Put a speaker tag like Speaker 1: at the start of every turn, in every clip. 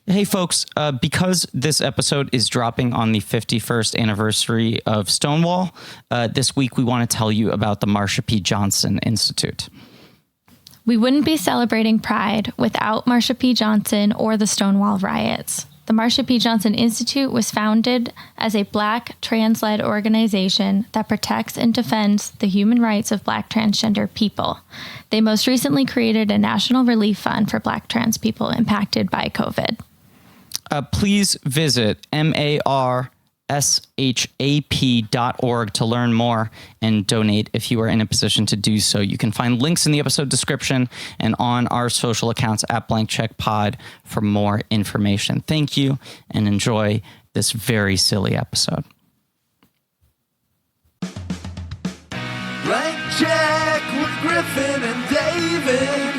Speaker 1: Hey, folks, because this episode is dropping on the 51st anniversary of Stonewall, this week we want to tell you about the Marsha P. Johnson Institute.
Speaker 2: We wouldn't be celebrating Pride without Marsha P. Johnson or the Stonewall riots. The Marsha P. Johnson Institute was founded as a Black trans-led organization that protects and defends the human rights of Black transgender people. They most recently created a national relief fund for Black trans people impacted by COVID.
Speaker 1: Please visit marshap.org to learn more and donate if you are in a position to do so. You can find links in the episode description and on our social accounts at Blank Check Pod for more information. Thank you and enjoy this very silly episode.
Speaker 3: Blank Check with Griffin and David.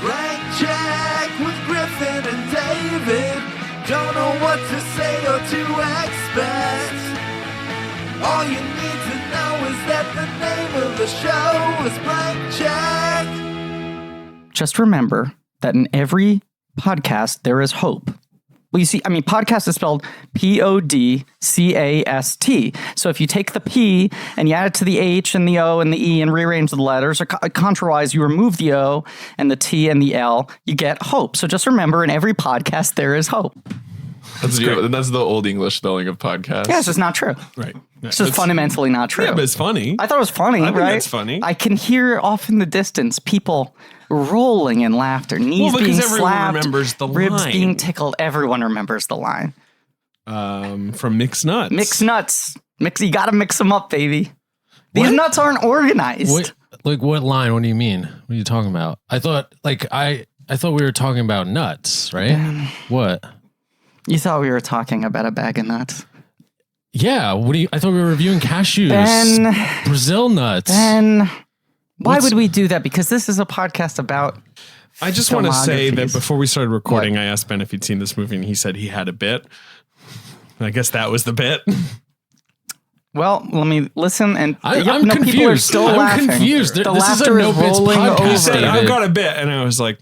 Speaker 3: Blank Check with Griffin and David. Don't know what to say or to expect. All you need to know is that the name of the show is Blank Check.
Speaker 1: Just remember that in every podcast, there is hope. Well, you see, I mean, podcast is spelled P-O-D-C-A-S-T. So if you take the P and you add it to the H and the O and the E and rearrange the letters, or contrariwise, you remove the O and the T and the L, you get hope. So just remember, in every podcast, there is hope.
Speaker 4: That's the old English spelling of podcast.
Speaker 1: Yeah, it's just not true.
Speaker 4: Right. Yeah,
Speaker 1: it's just fundamentally not true.
Speaker 4: Yeah, but it's funny.
Speaker 1: I thought it was funny,
Speaker 4: I think
Speaker 1: right?
Speaker 4: it's funny.
Speaker 1: I can hear off in the distance people rolling in laughter, knees being slapped,
Speaker 4: remembers the
Speaker 1: ribs
Speaker 4: line.
Speaker 1: being tickled. Everyone remembers the line.
Speaker 4: From Mixed Nuts.
Speaker 1: Mixed nuts. You got to mix them up, baby. These nuts aren't organized.
Speaker 5: Wait, like what line? What do you mean? What are you talking about? I thought we were talking about nuts, right? What?
Speaker 1: You thought we were talking about a bag of nuts.
Speaker 5: Yeah. I thought we were reviewing cashews. Brazil nuts.
Speaker 1: Why would we do that? Because this is a podcast about
Speaker 4: I just want to say that
Speaker 1: filmographies.
Speaker 4: before we started recording,
Speaker 1: What?
Speaker 4: I asked Ben if he'd seen this movie and he said he had a bit. I guess that was the bit.
Speaker 1: Well, let me listen. And
Speaker 5: I'm
Speaker 1: confused. People are still laughing.
Speaker 5: confused.
Speaker 1: The
Speaker 5: This is a
Speaker 1: laughter
Speaker 5: no
Speaker 1: is
Speaker 5: bits
Speaker 1: rolling
Speaker 5: podcast,
Speaker 1: over.
Speaker 4: He said,
Speaker 5: David.
Speaker 4: I've got a bit. And I was like,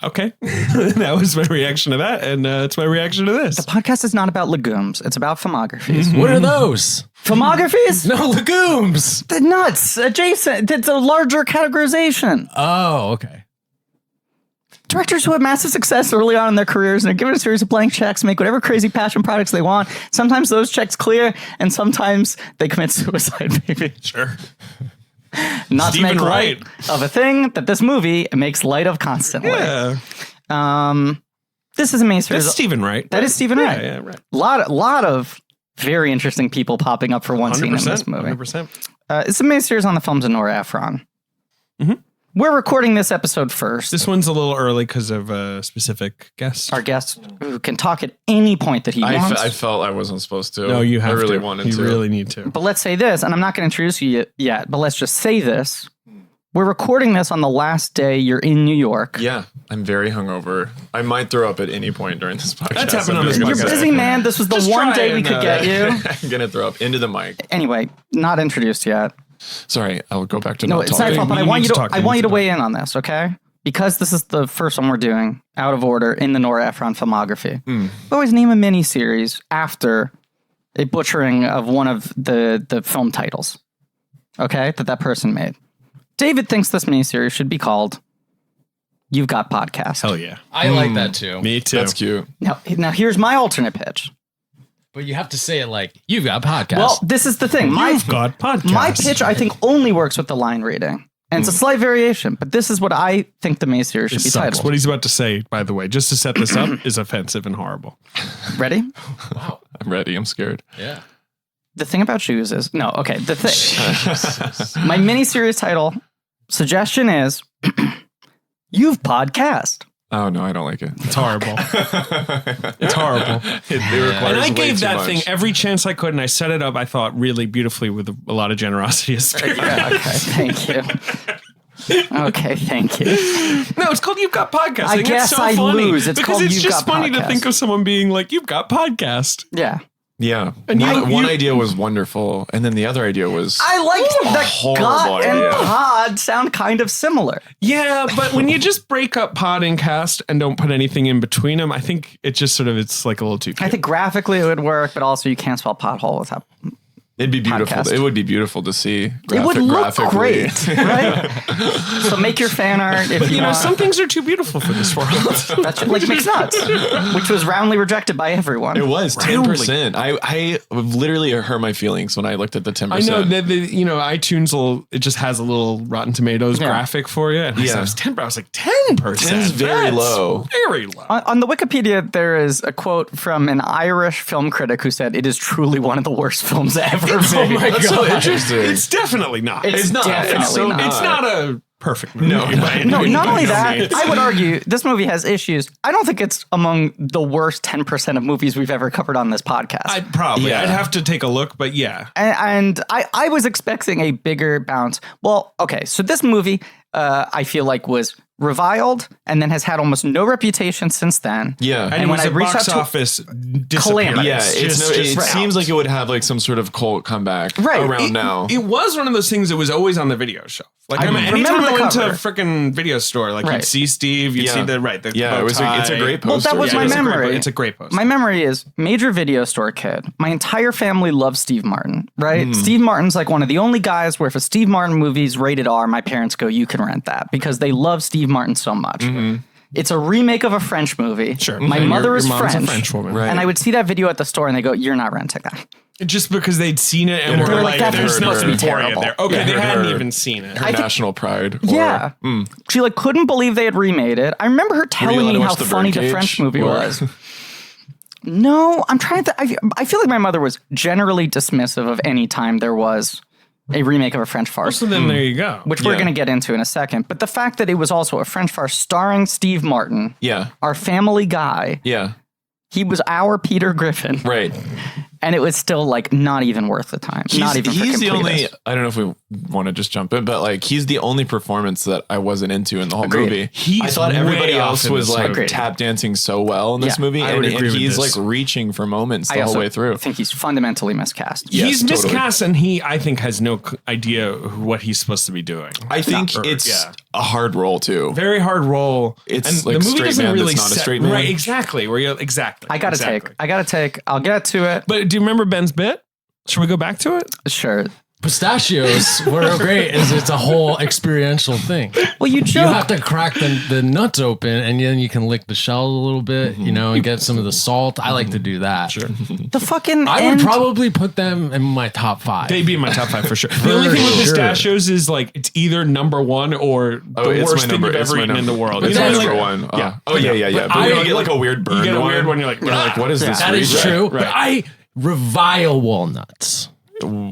Speaker 4: okay. That was my reaction to that. And it's my reaction to this.
Speaker 1: The podcast is not about legumes. It's about filmographies.
Speaker 5: What are those?
Speaker 1: Filmographies?
Speaker 5: No, legumes.
Speaker 1: The nuts. Adjacent. It's a larger categorization.
Speaker 5: Oh, okay.
Speaker 1: Directors who have massive success early on in their careers and are given a series of blank checks, make whatever crazy passion projects they want. Sometimes those checks clear, and sometimes they commit suicide, baby.
Speaker 4: Sure.
Speaker 1: Not to
Speaker 4: Stephen
Speaker 1: make light
Speaker 4: Wright.
Speaker 1: of a thing that this movie makes light of constantly.
Speaker 4: Yeah.
Speaker 1: This is a main series.
Speaker 4: That's Stephen Wright.
Speaker 1: That is Stephen Wright.
Speaker 4: Yeah, right.
Speaker 1: Lot of very interesting people popping up for one scene in this movie.
Speaker 4: 100%.
Speaker 1: It's a main series on the films of Norah Ephron.
Speaker 4: Mm-hmm.
Speaker 1: We're recording this episode first.
Speaker 4: This one's a little early because of a specific guest.
Speaker 1: Our guest who can talk at any point that he wants.
Speaker 6: I felt I wasn't supposed to.
Speaker 4: No, you have
Speaker 6: I really
Speaker 4: to.
Speaker 6: wanted
Speaker 4: you
Speaker 6: to.
Speaker 4: You really need to.
Speaker 1: But let's say this, and I'm not going to introduce you yet, but let's just say this. We're recording this on the last day you're in New York.
Speaker 6: Yeah, I'm very hungover. I might throw up at any point during this podcast.
Speaker 4: That's happened
Speaker 6: I'm
Speaker 4: on this
Speaker 6: just
Speaker 1: You're
Speaker 6: gonna
Speaker 4: podcast.
Speaker 1: busy, man. This was the
Speaker 4: Just
Speaker 1: one
Speaker 4: try
Speaker 1: day we
Speaker 4: and,
Speaker 1: could get you.
Speaker 6: I'm gonna throw up into the mic.
Speaker 1: Anyway, not introduced yet.
Speaker 6: Sorry, I'll go back to
Speaker 1: No,
Speaker 6: not
Speaker 1: it's not your
Speaker 6: talking.
Speaker 1: fault, but I
Speaker 4: You
Speaker 1: want
Speaker 4: need
Speaker 1: you
Speaker 4: to
Speaker 1: to
Speaker 4: talk.
Speaker 1: I
Speaker 4: You
Speaker 1: want
Speaker 4: need
Speaker 1: you to
Speaker 4: to
Speaker 1: weigh in on this, okay? Because this is the first one we're doing out of order in the Norah Ephron filmography. We always name a mini series after a butchering of one of the film titles. Okay, that person made. David thinks this mini series should be called You've Got Podcast.
Speaker 4: Hell yeah.
Speaker 5: I like that too.
Speaker 4: Me too.
Speaker 6: That's cute.
Speaker 1: Now here's my alternate pitch.
Speaker 5: But you have to say it like, you've got a podcast.
Speaker 1: Well, this is the thing.
Speaker 4: You've got podcast.
Speaker 1: My pitch, I think, only works with the line reading. And it's a slight variation, but this is what I think the main series should
Speaker 4: It
Speaker 1: be
Speaker 4: sucks.
Speaker 1: titled.
Speaker 4: What he's about to say, by the way, just to set this up, is offensive and horrible.
Speaker 1: Ready?
Speaker 5: wow.
Speaker 6: I'm ready. I'm scared.
Speaker 5: Yeah.
Speaker 1: The thing about shoes is no. Okay, the thing. My mini series title suggestion is You've Podcast.
Speaker 6: Oh no, I don't like it.
Speaker 4: It's horrible. It's horrible.
Speaker 6: It requires
Speaker 4: And I
Speaker 6: way
Speaker 4: gave
Speaker 6: too
Speaker 4: that
Speaker 6: much.
Speaker 4: thing every chance I could, and I set it up, I thought, really beautifully with a lot of generosity of spirit.
Speaker 1: Yeah, okay, thank you. Okay, thank you.
Speaker 4: No, it's called You've Got Podcast.
Speaker 1: I
Speaker 4: think
Speaker 1: guess
Speaker 4: it's so
Speaker 1: I
Speaker 4: funny
Speaker 1: lose. It's
Speaker 4: because
Speaker 1: called
Speaker 4: it's
Speaker 1: You've
Speaker 4: just
Speaker 1: Got
Speaker 4: funny to
Speaker 1: Podcast.
Speaker 4: think of someone being like, You've Got Podcast.
Speaker 1: Yeah.
Speaker 6: Yeah.
Speaker 4: And
Speaker 6: One idea was wonderful, and then the other idea was
Speaker 1: I liked that
Speaker 6: horrible
Speaker 1: God and
Speaker 6: idea.
Speaker 1: Pod sound kind of similar.
Speaker 4: Yeah, but when you just break up Pod and Cast and don't put anything in between them, I think it just sort of, it's like a little too cute.
Speaker 1: I think graphically it would work, but also you can't spell pothole without.
Speaker 6: It'd be beautiful.
Speaker 1: Podcast.
Speaker 6: It would be beautiful to see.
Speaker 1: It would look
Speaker 6: graphically.
Speaker 1: great, right? So make your fan art if you
Speaker 4: You know,
Speaker 1: want.
Speaker 4: some things are too beautiful for this world.
Speaker 1: That's like Mixed Nuts, which was roundly rejected by everyone.
Speaker 6: It was 10%. I literally hurt my feelings when I looked at the 10%.
Speaker 4: I know that iTunes it just has a little Rotten Tomatoes graphic for you. And I was 10%. I was like 10%.
Speaker 6: 10's very low.
Speaker 4: Very low.
Speaker 1: On the Wikipedia, there is a quote from an Irish film critic who said, "It is truly one of the worst films ever made."
Speaker 4: Oh my
Speaker 6: That's so interesting.
Speaker 4: It's definitely not.
Speaker 1: It's not. Definitely not.
Speaker 4: It's not a perfect movie.
Speaker 6: No.
Speaker 1: No, not only that,
Speaker 4: means.
Speaker 1: I would argue this movie has issues. I don't think it's among the worst 10% of movies we've ever covered on this podcast.
Speaker 4: I'd have to take a look, but yeah.
Speaker 1: And I was expecting a bigger bounce. Well, okay, so this movie, I feel like was reviled and then has had almost no reputation since then.
Speaker 6: Yeah.
Speaker 4: And
Speaker 1: when
Speaker 4: it was
Speaker 1: I
Speaker 4: a
Speaker 1: reached
Speaker 4: box
Speaker 1: out to
Speaker 4: office
Speaker 1: Calamity.
Speaker 4: disappearance.
Speaker 6: Yeah, it
Speaker 1: right.
Speaker 6: seems like it would have like some sort of cult comeback around now.
Speaker 4: It was one of those things that was always on the video shelf. Like
Speaker 1: I
Speaker 4: anytime
Speaker 1: remember
Speaker 4: I
Speaker 1: the
Speaker 4: went to a
Speaker 1: cover.
Speaker 4: freaking video store, like
Speaker 1: Right.
Speaker 4: you'd see Steve, you'd see the bow
Speaker 6: it's
Speaker 4: tie.
Speaker 6: a great
Speaker 1: Well,
Speaker 6: poster.
Speaker 1: that was my
Speaker 4: it's a great
Speaker 1: memory.
Speaker 4: it's a great poster.
Speaker 1: My memory is major video store kid. My entire family loves Steve Martin, right? Steve Martin's like one of the only guys where if a Steve Martin movie's rated R, my parents go, you can rent that because they love Steve Martin so much. It's a remake of a French movie.
Speaker 4: Sure.
Speaker 1: My
Speaker 4: And
Speaker 1: mother
Speaker 4: your
Speaker 1: is
Speaker 4: mom's a
Speaker 1: French.
Speaker 4: French woman.
Speaker 6: Right.
Speaker 1: And I would see that video at the store and they go, you're not renting that.
Speaker 4: Just because they'd seen it and
Speaker 6: It
Speaker 4: were
Speaker 6: hurt
Speaker 4: like,
Speaker 1: that
Speaker 4: there's
Speaker 1: hurt
Speaker 4: no
Speaker 1: her.
Speaker 4: euphoria
Speaker 1: Terrible.
Speaker 4: there. Okay,
Speaker 6: Yeah,
Speaker 4: they
Speaker 6: hurt
Speaker 4: hadn't
Speaker 6: her.
Speaker 4: even seen it.
Speaker 6: Her national pride.
Speaker 1: Yeah. She like couldn't believe they had remade it. I remember her telling
Speaker 6: allowed
Speaker 1: me
Speaker 6: to
Speaker 1: how
Speaker 6: watch the
Speaker 1: funny the
Speaker 6: Birdcage,
Speaker 1: French movie
Speaker 6: or-
Speaker 1: was. No, I'm trying to. I feel like my mother was generally dismissive of any time there was a remake of a French farce,
Speaker 4: So then there you go.
Speaker 1: which we're going to get into in a second. But the fact that it was also a French farce starring Steve Martin,
Speaker 6: Yeah.
Speaker 1: our family guy,
Speaker 6: Yeah.
Speaker 1: he was our Peter Griffin,
Speaker 6: Right.
Speaker 1: and it was still like not even worth the time. Not even.
Speaker 6: He's
Speaker 1: for
Speaker 6: the only.
Speaker 1: completeness.
Speaker 6: I don't know if we want to just jump in, but like he's the only performance that I wasn't into in the whole
Speaker 1: Agreed.
Speaker 6: movie.
Speaker 4: He's
Speaker 6: I thought everybody
Speaker 4: way
Speaker 6: else
Speaker 4: off in
Speaker 6: was
Speaker 4: this
Speaker 6: like
Speaker 1: movie.
Speaker 6: tap dancing so well in this
Speaker 1: Yeah,
Speaker 6: movie,
Speaker 4: I
Speaker 6: and,
Speaker 4: would agree with
Speaker 6: he's
Speaker 4: this.
Speaker 6: like reaching for moments
Speaker 1: I
Speaker 6: the
Speaker 1: also
Speaker 6: whole way through.
Speaker 1: think he's fundamentally miscast.
Speaker 6: Yes,
Speaker 4: He's
Speaker 6: totally.
Speaker 4: miscast, and I think, has no idea what he's supposed to be doing.
Speaker 6: I think
Speaker 4: Or-
Speaker 6: it's
Speaker 4: yeah.
Speaker 6: a hard role too.
Speaker 4: Very hard role.
Speaker 6: It's
Speaker 4: and
Speaker 6: like
Speaker 4: the movie
Speaker 6: straight
Speaker 4: doesn't
Speaker 6: man
Speaker 4: really
Speaker 6: that's not a
Speaker 4: set-
Speaker 6: straight man.
Speaker 4: Right, exactly. Where you're exactly.
Speaker 1: I gotta take. I'll get to it.
Speaker 4: But do you remember Ben's bit? Should we go back to it?
Speaker 1: Sure.
Speaker 5: Pistachios were great. It's a whole experiential thing.
Speaker 1: Well, you
Speaker 5: You
Speaker 1: joke.
Speaker 5: have to crack the nuts open, and then you can lick the shell a little bit, and get some of the salt. I like to do that. Sure.
Speaker 1: The fucking
Speaker 5: I
Speaker 1: end.
Speaker 5: would probably put them in my top 5.
Speaker 4: They'd be in my top 5 for sure. The only thing with
Speaker 5: sure.
Speaker 4: pistachios is like it's either number 1 or the
Speaker 6: it's
Speaker 4: worst
Speaker 6: my
Speaker 4: thing
Speaker 6: number.
Speaker 4: you've
Speaker 6: It's
Speaker 4: ever
Speaker 6: my
Speaker 4: eaten in
Speaker 6: number.
Speaker 4: the world.
Speaker 6: It's
Speaker 5: But
Speaker 6: my
Speaker 5: then,
Speaker 6: number
Speaker 5: like-
Speaker 6: one.
Speaker 4: Yeah.
Speaker 6: Oh yeah.
Speaker 4: But
Speaker 6: But
Speaker 4: I
Speaker 6: when you get like a weird burn
Speaker 4: You get a
Speaker 6: one,
Speaker 4: weird one. You're like,
Speaker 6: you're like, what is this?
Speaker 5: That is
Speaker 6: weird-
Speaker 5: true.
Speaker 4: Right.
Speaker 5: But I revile walnuts.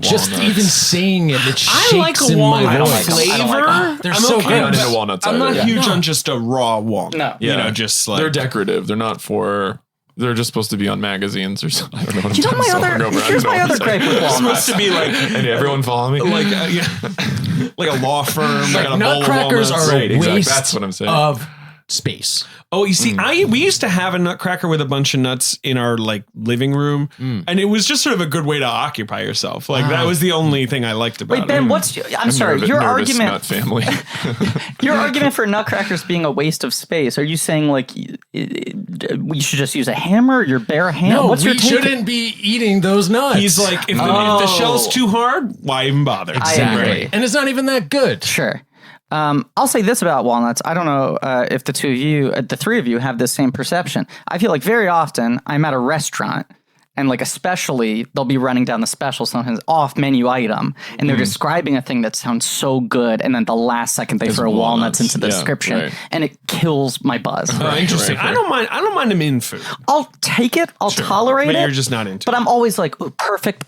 Speaker 5: Just
Speaker 6: Walnuts.
Speaker 5: even saying it, it shakes
Speaker 4: I like a
Speaker 5: in my
Speaker 4: walnut
Speaker 5: voice.
Speaker 4: flavor.
Speaker 5: They're
Speaker 4: I'm
Speaker 5: so
Speaker 4: okay
Speaker 5: good.
Speaker 4: with
Speaker 6: into
Speaker 4: that.
Speaker 6: walnuts
Speaker 4: I'm not
Speaker 6: either.
Speaker 4: huge
Speaker 5: No.
Speaker 4: on just a raw walnut.
Speaker 1: No.
Speaker 4: You
Speaker 6: Yeah.
Speaker 4: know, just like
Speaker 6: They're decorative. They're not for. They're just supposed to be on magazines or something. I don't know what
Speaker 1: You know
Speaker 6: I'm
Speaker 1: my
Speaker 6: so
Speaker 1: other.
Speaker 6: hungover. I
Speaker 1: Here's
Speaker 6: don't
Speaker 1: my
Speaker 6: know
Speaker 1: other
Speaker 6: what I'm
Speaker 1: gripe with
Speaker 4: it's
Speaker 1: walnuts.
Speaker 4: supposed to be like
Speaker 6: saying. And everyone follow me.
Speaker 4: like like a law firm. Like a bowl of
Speaker 5: Nutcrackers
Speaker 4: walnuts.
Speaker 5: are
Speaker 6: Right,
Speaker 5: a
Speaker 6: exactly.
Speaker 5: waste
Speaker 6: That's what I'm saying.
Speaker 5: of space.
Speaker 4: Oh, you see, we used to have a nutcracker with a bunch of nuts in our like living room, and it was just sort of a good way to occupy yourself. Like that was the only thing I liked about
Speaker 1: Wait,
Speaker 4: it.
Speaker 1: Ben, I'm sorry.
Speaker 6: Nervous-
Speaker 1: Your
Speaker 6: nervous
Speaker 1: argument.
Speaker 6: nut family.
Speaker 1: Your argument for nutcrackers being a waste of space. Are you saying like we should just use a hammer? Your bare hand?
Speaker 5: No,
Speaker 1: What's your
Speaker 5: we
Speaker 1: take?
Speaker 5: shouldn't be eating those nuts.
Speaker 4: He's like, if the shell's too hard, why even bother?
Speaker 5: exactly,
Speaker 1: agree.
Speaker 5: and it's not even that good.
Speaker 1: Sure. I'll say this about walnuts. I don't know if the three of you have the same perception. I feel like very often I'm at a restaurant and like especially they'll be running down the special, sometimes off menu item, and they're describing a thing that sounds so good, and then the last second they throw walnuts into the
Speaker 6: Yeah,
Speaker 1: description,
Speaker 6: right.
Speaker 1: and it kills my buzz.
Speaker 4: Interesting.
Speaker 6: right.
Speaker 4: I don't mind them in food.
Speaker 1: I'll take it. I'll tolerate
Speaker 4: But
Speaker 1: it.
Speaker 4: you're just not into
Speaker 1: But
Speaker 4: it.
Speaker 1: I'm always like, ooh, perfect.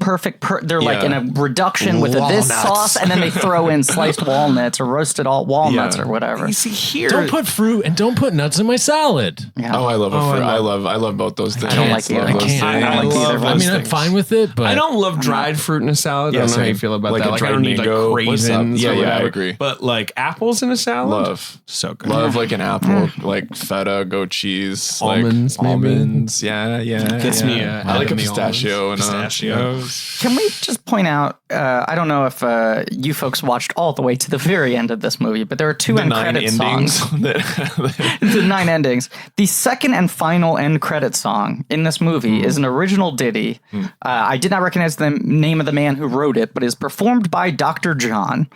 Speaker 1: They're like in
Speaker 6: Yeah.
Speaker 1: a reduction with a this
Speaker 5: Walnuts.
Speaker 1: sauce, and then they throw in sliced walnuts or roasted walnuts
Speaker 6: Yeah.
Speaker 1: or whatever.
Speaker 4: You see here,
Speaker 5: Don't put fruit and don't put nuts in my salad.
Speaker 1: Yeah.
Speaker 6: Oh, I love a fruit. I love both those things.
Speaker 1: don't like either.
Speaker 6: Love those
Speaker 5: I can't.
Speaker 6: things.
Speaker 4: I
Speaker 1: either.
Speaker 5: I mean, I'm fine with it, but
Speaker 4: I don't love dried fruit in a salad.
Speaker 6: Yeah,
Speaker 4: I don't know how you
Speaker 6: same.
Speaker 4: feel about
Speaker 6: Like
Speaker 4: that.
Speaker 6: a
Speaker 4: Like I
Speaker 6: dried
Speaker 4: don't need
Speaker 6: mango.
Speaker 4: like
Speaker 6: What's up?
Speaker 4: raisins.
Speaker 6: Yeah,
Speaker 4: or
Speaker 6: yeah, I
Speaker 4: whatever.
Speaker 6: agree.
Speaker 4: But like apples in a salad,
Speaker 6: Love.
Speaker 4: so good.
Speaker 6: Love like an apple, like feta, goat cheese,
Speaker 4: Almonds,
Speaker 6: like
Speaker 4: maybe?
Speaker 6: almonds. Yeah, yeah.
Speaker 4: Gets
Speaker 6: yeah.
Speaker 4: me.
Speaker 6: I like a
Speaker 4: the
Speaker 6: pistachio
Speaker 4: almonds.
Speaker 6: and
Speaker 4: pistachios.
Speaker 1: Can we just point out? I don't know if you folks watched all the way to the very end of this movie, but there are two end
Speaker 6: 9
Speaker 1: credit
Speaker 6: endings.
Speaker 1: songs.
Speaker 6: that-
Speaker 1: The 9 endings. The second and final end credit song in this movie is an original ditty. I did not recognize the name of the man who wrote it, but is performed by Dr. John.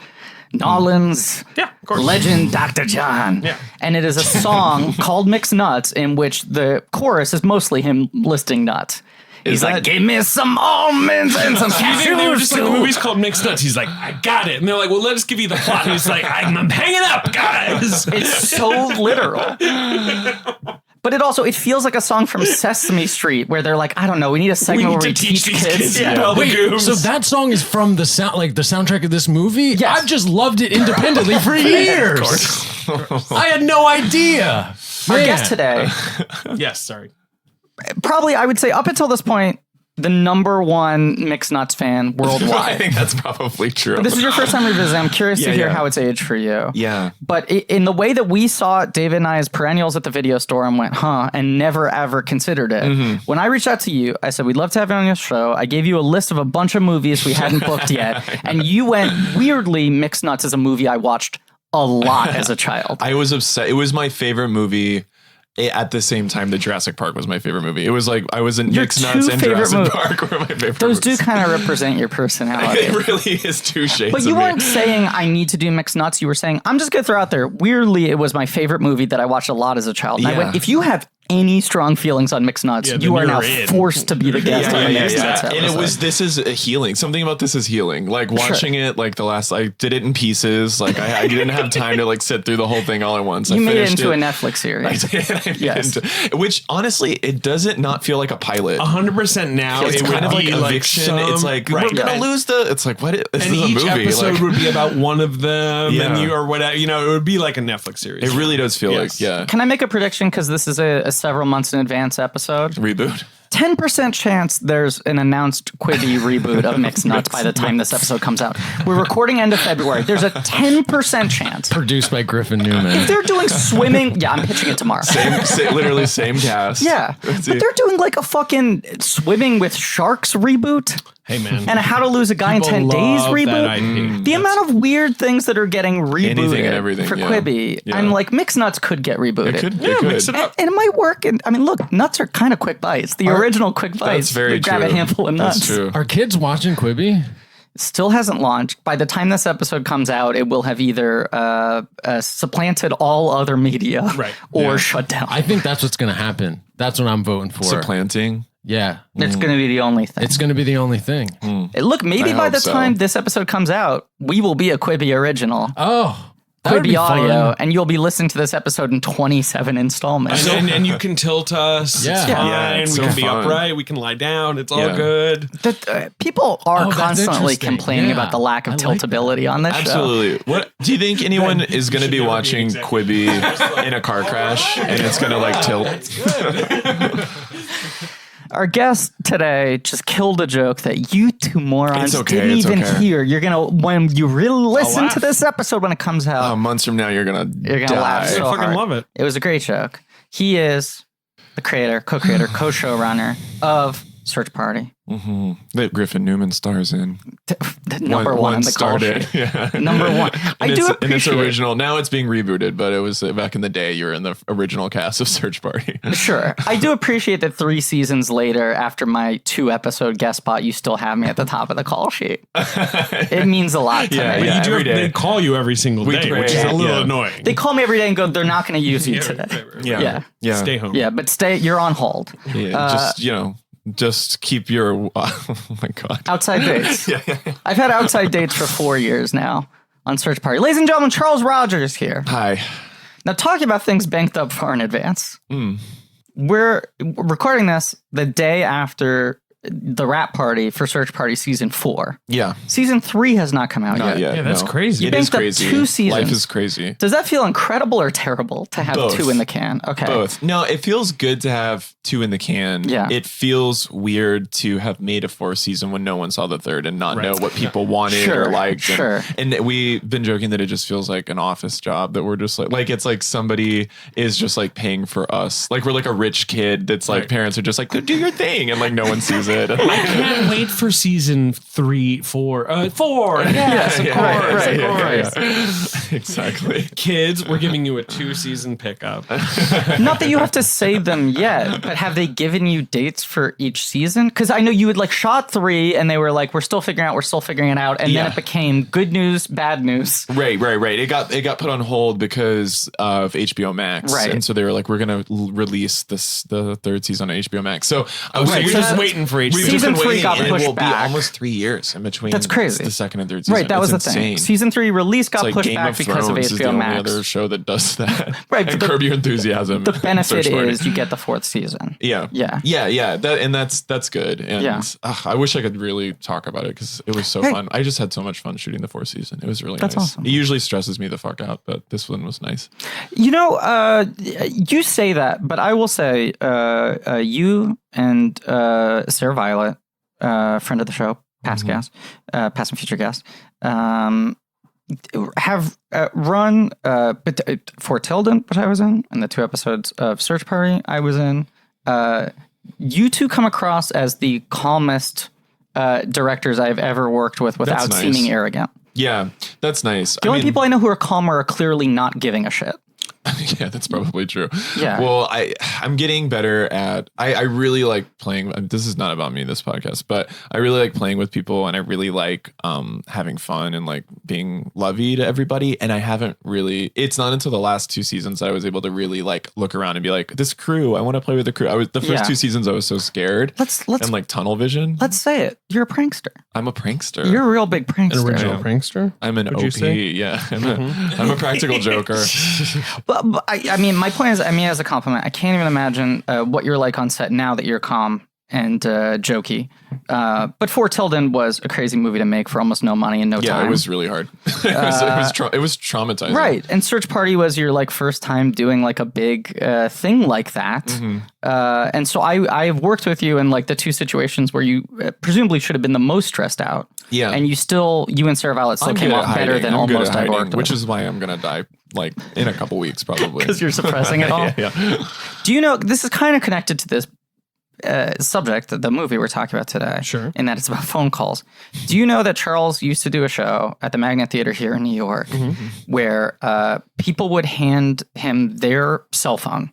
Speaker 1: Nolan's
Speaker 4: Yeah, of course.
Speaker 1: legend, Dr. John.
Speaker 4: Yeah.
Speaker 1: And it is a song called Mixed Nuts, in which the chorus is mostly him listing nuts. He's like, give me some almonds and some
Speaker 4: You think they were
Speaker 1: cashews.
Speaker 4: just like, the movie's called Mixed Nuts. He's like, I got it. And they're like, well, let us give you the plot. And he's like, I'm hanging up, guys.
Speaker 1: It's so literal. But it feels like a song from Sesame Street where they're like, I don't know, we need a segment where we teach
Speaker 4: these
Speaker 1: kids.
Speaker 4: spell the
Speaker 5: Wait,
Speaker 4: gooms.
Speaker 5: so that song is from the soundtrack of this movie?
Speaker 1: Yes.
Speaker 5: I've just loved it independently for years. I had no idea.
Speaker 1: Our
Speaker 5: Man.
Speaker 1: guest today,
Speaker 4: Yes, sorry.
Speaker 1: probably I would say up until this point, the #1 Mixed Nuts fan
Speaker 6: I
Speaker 1: worldwide.
Speaker 6: think that's probably true.
Speaker 1: This is your first time revisiting. I'm curious to
Speaker 6: Yeah,
Speaker 1: hear
Speaker 6: yeah.
Speaker 1: how it's aged for you.
Speaker 6: Yeah.
Speaker 1: But in the way that we saw it, David and I as perennials at the video store and went, and never ever considered it.
Speaker 6: Mm-hmm.
Speaker 1: When I reached out to you, I said, we'd love to have you on your show. I gave you a list of a bunch of movies we hadn't booked yet. And you went, weirdly, Mixed Nuts is a movie I watched a lot as a child.
Speaker 6: I was upset. It was my favorite movie. At the same time, the Jurassic Park was my favorite movie. It was like I was in
Speaker 1: Your
Speaker 6: Mixed Nuts
Speaker 1: two
Speaker 6: and
Speaker 1: favorite
Speaker 6: Jurassic Park were my favorite.
Speaker 1: Those do
Speaker 6: movies.
Speaker 1: kind of represent your personality.
Speaker 6: It really is two shades.
Speaker 1: But you
Speaker 6: of me.
Speaker 1: weren't saying I need to do Mixed Nuts. You were saying I'm just gonna throw out there. Weirdly, it was my favorite movie that I watched a lot as a child. And I
Speaker 6: Yeah.
Speaker 1: went, if you have any strong feelings on Mixed Nuts,
Speaker 4: then
Speaker 1: you are
Speaker 4: you're
Speaker 1: now
Speaker 4: in.
Speaker 1: forced to be the guest on the Mixed Nuts
Speaker 6: And it
Speaker 1: episode.
Speaker 6: was, this is a healing. Something about this is healing. Like watching it, like I did it in pieces. Like I didn't have time to like sit through the whole thing all at once.
Speaker 1: You
Speaker 6: I
Speaker 1: made it
Speaker 6: finished
Speaker 1: into a Netflix series.
Speaker 6: I did. I made
Speaker 1: Yes.
Speaker 6: it into- which honestly, it doesn't not feel like a pilot.
Speaker 4: 100% now.
Speaker 6: It's
Speaker 4: it
Speaker 6: kind
Speaker 4: would
Speaker 6: of like
Speaker 4: be
Speaker 6: eviction.
Speaker 4: some-
Speaker 6: it's like
Speaker 4: right,
Speaker 6: we're gonna
Speaker 4: right.
Speaker 6: lose the. It's like what? This
Speaker 4: And
Speaker 6: is a
Speaker 4: each
Speaker 6: movie.
Speaker 4: episode
Speaker 6: Like,
Speaker 4: would be about one of them,
Speaker 6: Yeah.
Speaker 4: and you or whatever. You know, it would be like a Netflix series.
Speaker 6: it really does feel
Speaker 4: Yes.
Speaker 6: like yeah.
Speaker 1: Can I make a prediction? Because this is a several months in advance episode.
Speaker 6: Reboot.
Speaker 1: 10% chance there's an announced Quibi reboot of Mixed Nuts by the time this episode comes out. We're recording end of February. There's a 10% chance.
Speaker 5: Produced by Griffin Newman.
Speaker 1: If they're doing swimming, yeah, I'm pitching it tomorrow.
Speaker 6: Literally same cast.
Speaker 1: Yeah, but
Speaker 6: Let's see.
Speaker 1: they're doing like a fucking swimming with sharks reboot
Speaker 4: Hey man,
Speaker 1: and a How to Lose a Guy in 10 Days
Speaker 4: love
Speaker 1: reboot.
Speaker 4: that IP.
Speaker 1: The amount of weird things that are getting rebooted
Speaker 6: Anything and everything,
Speaker 1: for
Speaker 6: yeah.
Speaker 1: Quibi,
Speaker 6: Yeah.
Speaker 1: I'm like, Mixed Nuts could get rebooted.
Speaker 6: It could.
Speaker 4: Yeah,
Speaker 6: it could.
Speaker 4: mix it up.
Speaker 1: And it might work. And I mean, look, nuts are kind of quick bites. The original quick bites.
Speaker 6: That's very
Speaker 1: you grab
Speaker 6: true.
Speaker 1: a handful of nuts.
Speaker 6: That's true.
Speaker 5: Are kids watching Quibi?
Speaker 1: Still hasn't launched. By the time this episode comes out, it will have either supplanted all other media
Speaker 4: Right.
Speaker 1: or
Speaker 6: Yeah.
Speaker 1: shut down.
Speaker 5: I think that's what's going to happen. That's what I'm voting for.
Speaker 6: Supplanting.
Speaker 5: Yeah.
Speaker 1: It's going to be the only thing.
Speaker 5: It's going to be the only thing.
Speaker 1: Look, maybe
Speaker 6: I
Speaker 1: by
Speaker 6: hope
Speaker 1: the
Speaker 6: so.
Speaker 1: time this episode comes out, we will be a Quibi original.
Speaker 5: Oh, that would be
Speaker 1: Quibi audio,
Speaker 5: fun.
Speaker 1: and you'll be listening to this episode in 27 installments.
Speaker 4: and you can tilt us.
Speaker 5: Yeah.
Speaker 4: It's
Speaker 5: Yeah.
Speaker 4: fine.
Speaker 6: Yeah, it's
Speaker 4: we
Speaker 6: so
Speaker 4: can be
Speaker 6: fun.
Speaker 4: upright. We can lie down. It's all
Speaker 6: Yeah.
Speaker 4: good.
Speaker 1: People are
Speaker 5: Oh, that's
Speaker 1: constantly
Speaker 5: interesting.
Speaker 1: complaining
Speaker 5: Yeah,
Speaker 1: about the lack of
Speaker 5: I like
Speaker 1: tiltability on this show.
Speaker 6: Absolutely. What do you think anyone is going to
Speaker 4: should
Speaker 6: be
Speaker 4: never be
Speaker 6: watching
Speaker 4: executive.
Speaker 6: Quibi in a car crash and it's going to like tilt?
Speaker 1: Our guest today just killed a joke that you two morons
Speaker 6: It's okay,
Speaker 1: didn't
Speaker 6: it's
Speaker 1: even
Speaker 6: okay.
Speaker 1: hear. You're gonna, when you really listen
Speaker 4: laugh.
Speaker 1: to this episode when it comes out,
Speaker 6: Months from now, you're gonna
Speaker 1: laugh
Speaker 6: die.
Speaker 1: so
Speaker 4: I fucking
Speaker 1: hard.
Speaker 4: love it.
Speaker 1: It was a great joke. He is the creator, co-creator, co-showrunner of Search Party.
Speaker 6: That Griffin Newman stars in.
Speaker 1: The number one in the call
Speaker 6: started.
Speaker 1: sheet.
Speaker 6: Yeah.
Speaker 1: Number one. I
Speaker 6: And
Speaker 1: do
Speaker 6: it's
Speaker 1: appreciate
Speaker 6: original. Now it's being rebooted, but it was back in the day. You were in the original cast of Search Party.
Speaker 1: Sure. I do appreciate that 3 seasons later, after my 2-episode guest spot, you still have me at the top of the call sheet. It means a lot to
Speaker 6: Yeah,
Speaker 1: me.
Speaker 6: yeah.
Speaker 4: You do
Speaker 6: every
Speaker 4: have,
Speaker 6: day.
Speaker 4: they call you every single day,
Speaker 6: do,
Speaker 4: which is
Speaker 6: yeah,
Speaker 4: a little
Speaker 6: yeah.
Speaker 4: annoying.
Speaker 1: They call me every day and go, they're not going to use you today.
Speaker 6: Yeah. Yeah.
Speaker 4: Stay home.
Speaker 1: Yeah, but you're on hold.
Speaker 6: Yeah, just keep your. Oh my god.
Speaker 1: Outside dates. I've had outside dates for 4 years now on Search Party. Ladies and gentlemen, Charles Rogers here.
Speaker 6: Hi.
Speaker 1: Now, talking about things banked up far in advance, we're recording this the day after the Rap Party for Search Party season 4.
Speaker 6: Yeah.
Speaker 1: Season 3 has not come out
Speaker 6: Not
Speaker 1: yet.
Speaker 6: yet.
Speaker 5: Yeah, that's crazy.
Speaker 6: It is
Speaker 1: banked up
Speaker 6: crazy.
Speaker 1: 2 seasons.
Speaker 6: Life is crazy.
Speaker 1: Does that feel incredible or terrible to have
Speaker 6: Both.
Speaker 1: 2 in the can? Okay.
Speaker 6: Both. No, it feels good to have 2 in the can.
Speaker 1: Yeah.
Speaker 6: It feels weird to have made a 4th season when no one saw the 3rd and not know what people wanted
Speaker 1: Sure,
Speaker 6: or liked.
Speaker 1: sure.
Speaker 6: And we've been joking that it just feels like an office job that we're just like it's like somebody is just like paying for us. Like we're like a rich kid that's like parents are just like, do your thing. And like no one sees it.
Speaker 4: I can't wait for season 3, 4. 4. Yes, of course.
Speaker 6: Right. Exactly.
Speaker 4: Kids, we're giving you a 2-season pickup.
Speaker 1: Not that you have to say them yet, but have they given you dates for each season? Because I know you had like shot 3 and they were like, we're still figuring it out. And then it became good news, bad news.
Speaker 6: Right. It got put on hold because of HBO Max.
Speaker 1: Right.
Speaker 6: And so they were like, we're going to release the 3rd season on HBO Max. So
Speaker 4: So you're just waiting for
Speaker 6: we've
Speaker 4: HBO.
Speaker 6: just
Speaker 1: Season
Speaker 6: been
Speaker 1: 3
Speaker 6: waiting,
Speaker 1: got
Speaker 6: and it
Speaker 1: pushed
Speaker 6: will
Speaker 1: back.
Speaker 6: be almost 3 years in between.
Speaker 1: That's crazy.
Speaker 6: The 2nd and 3rd season.
Speaker 1: Right, that was the
Speaker 6: It's
Speaker 1: thing.
Speaker 6: insane.
Speaker 1: Season 3 release got
Speaker 6: It's like
Speaker 1: pushed
Speaker 6: Game
Speaker 1: back
Speaker 6: of
Speaker 1: because of
Speaker 6: Thrones is the
Speaker 1: HBO
Speaker 6: only
Speaker 1: Max.
Speaker 6: other show that does that.
Speaker 1: Right,
Speaker 6: And
Speaker 1: but
Speaker 6: Curb Your Enthusiasm.
Speaker 1: The benefit
Speaker 6: Search Party.
Speaker 1: is you get the 4th season.
Speaker 6: Yeah. That's good. And I wish I could really talk about it because it was so fun. I just had so much fun shooting the 4th season. It was really nice.
Speaker 1: Awesome.
Speaker 6: It usually stresses me the fuck out, but this one was nice.
Speaker 1: You know, you say that, but I will say you and Sarah Violet, friend of the show, past guest, past and future guest, have run for Tilden, which I was in, and the 2 episodes of Search Party I was in. You 2 come across as the calmest directors I've ever worked with without
Speaker 6: That's nice.
Speaker 1: seeming arrogant.
Speaker 6: Yeah, that's nice.
Speaker 1: The only people I know who are calmer are clearly not giving a shit.
Speaker 6: Yeah, that's probably true.
Speaker 1: Yeah.
Speaker 6: Well, I'm getting better at. I really like playing. This is not about me, this podcast, but I really like playing with people, and I really like having fun and like being lovey to everybody. And I haven't really. It's not until the last 2 seasons I was able to really like look around and be like, this crew. I want to play with the crew. The first 2 seasons I was so scared.
Speaker 1: Let's
Speaker 6: and like tunnel vision.
Speaker 1: Let's say it. You're a prankster.
Speaker 6: I'm a prankster.
Speaker 1: You're a real big prankster.
Speaker 5: An original prankster?
Speaker 6: I'm an
Speaker 5: Would you
Speaker 6: OP.
Speaker 5: say?
Speaker 6: Yeah, I'm a practical joker.
Speaker 1: But I mean, my point is, I mean, as a compliment, I can't even imagine what you're like on set now that you're calm and jokey. But For Tilden was a crazy movie to make for almost no money and no time.
Speaker 6: Yeah, it was really hard. it was traumatizing.
Speaker 1: Right. And Search Party was your like first time doing like a big thing like that. And so I've worked with you in like the 2 situations where you presumably should have been the most stressed out.
Speaker 6: Yeah.
Speaker 1: And you and Sarah Violet still came off better than almost I've worked with.
Speaker 6: which is why I'm going to die like in a couple weeks probably.
Speaker 1: Because you're suppressing it all.
Speaker 6: Yeah.
Speaker 1: Do you know, this is kind of connected to this subject, the movie we're talking about today.
Speaker 5: Sure.
Speaker 1: In that it's about phone calls. Do you know that Charles used to do a show at the Magnet Theater here in New York where people would hand him their cell phone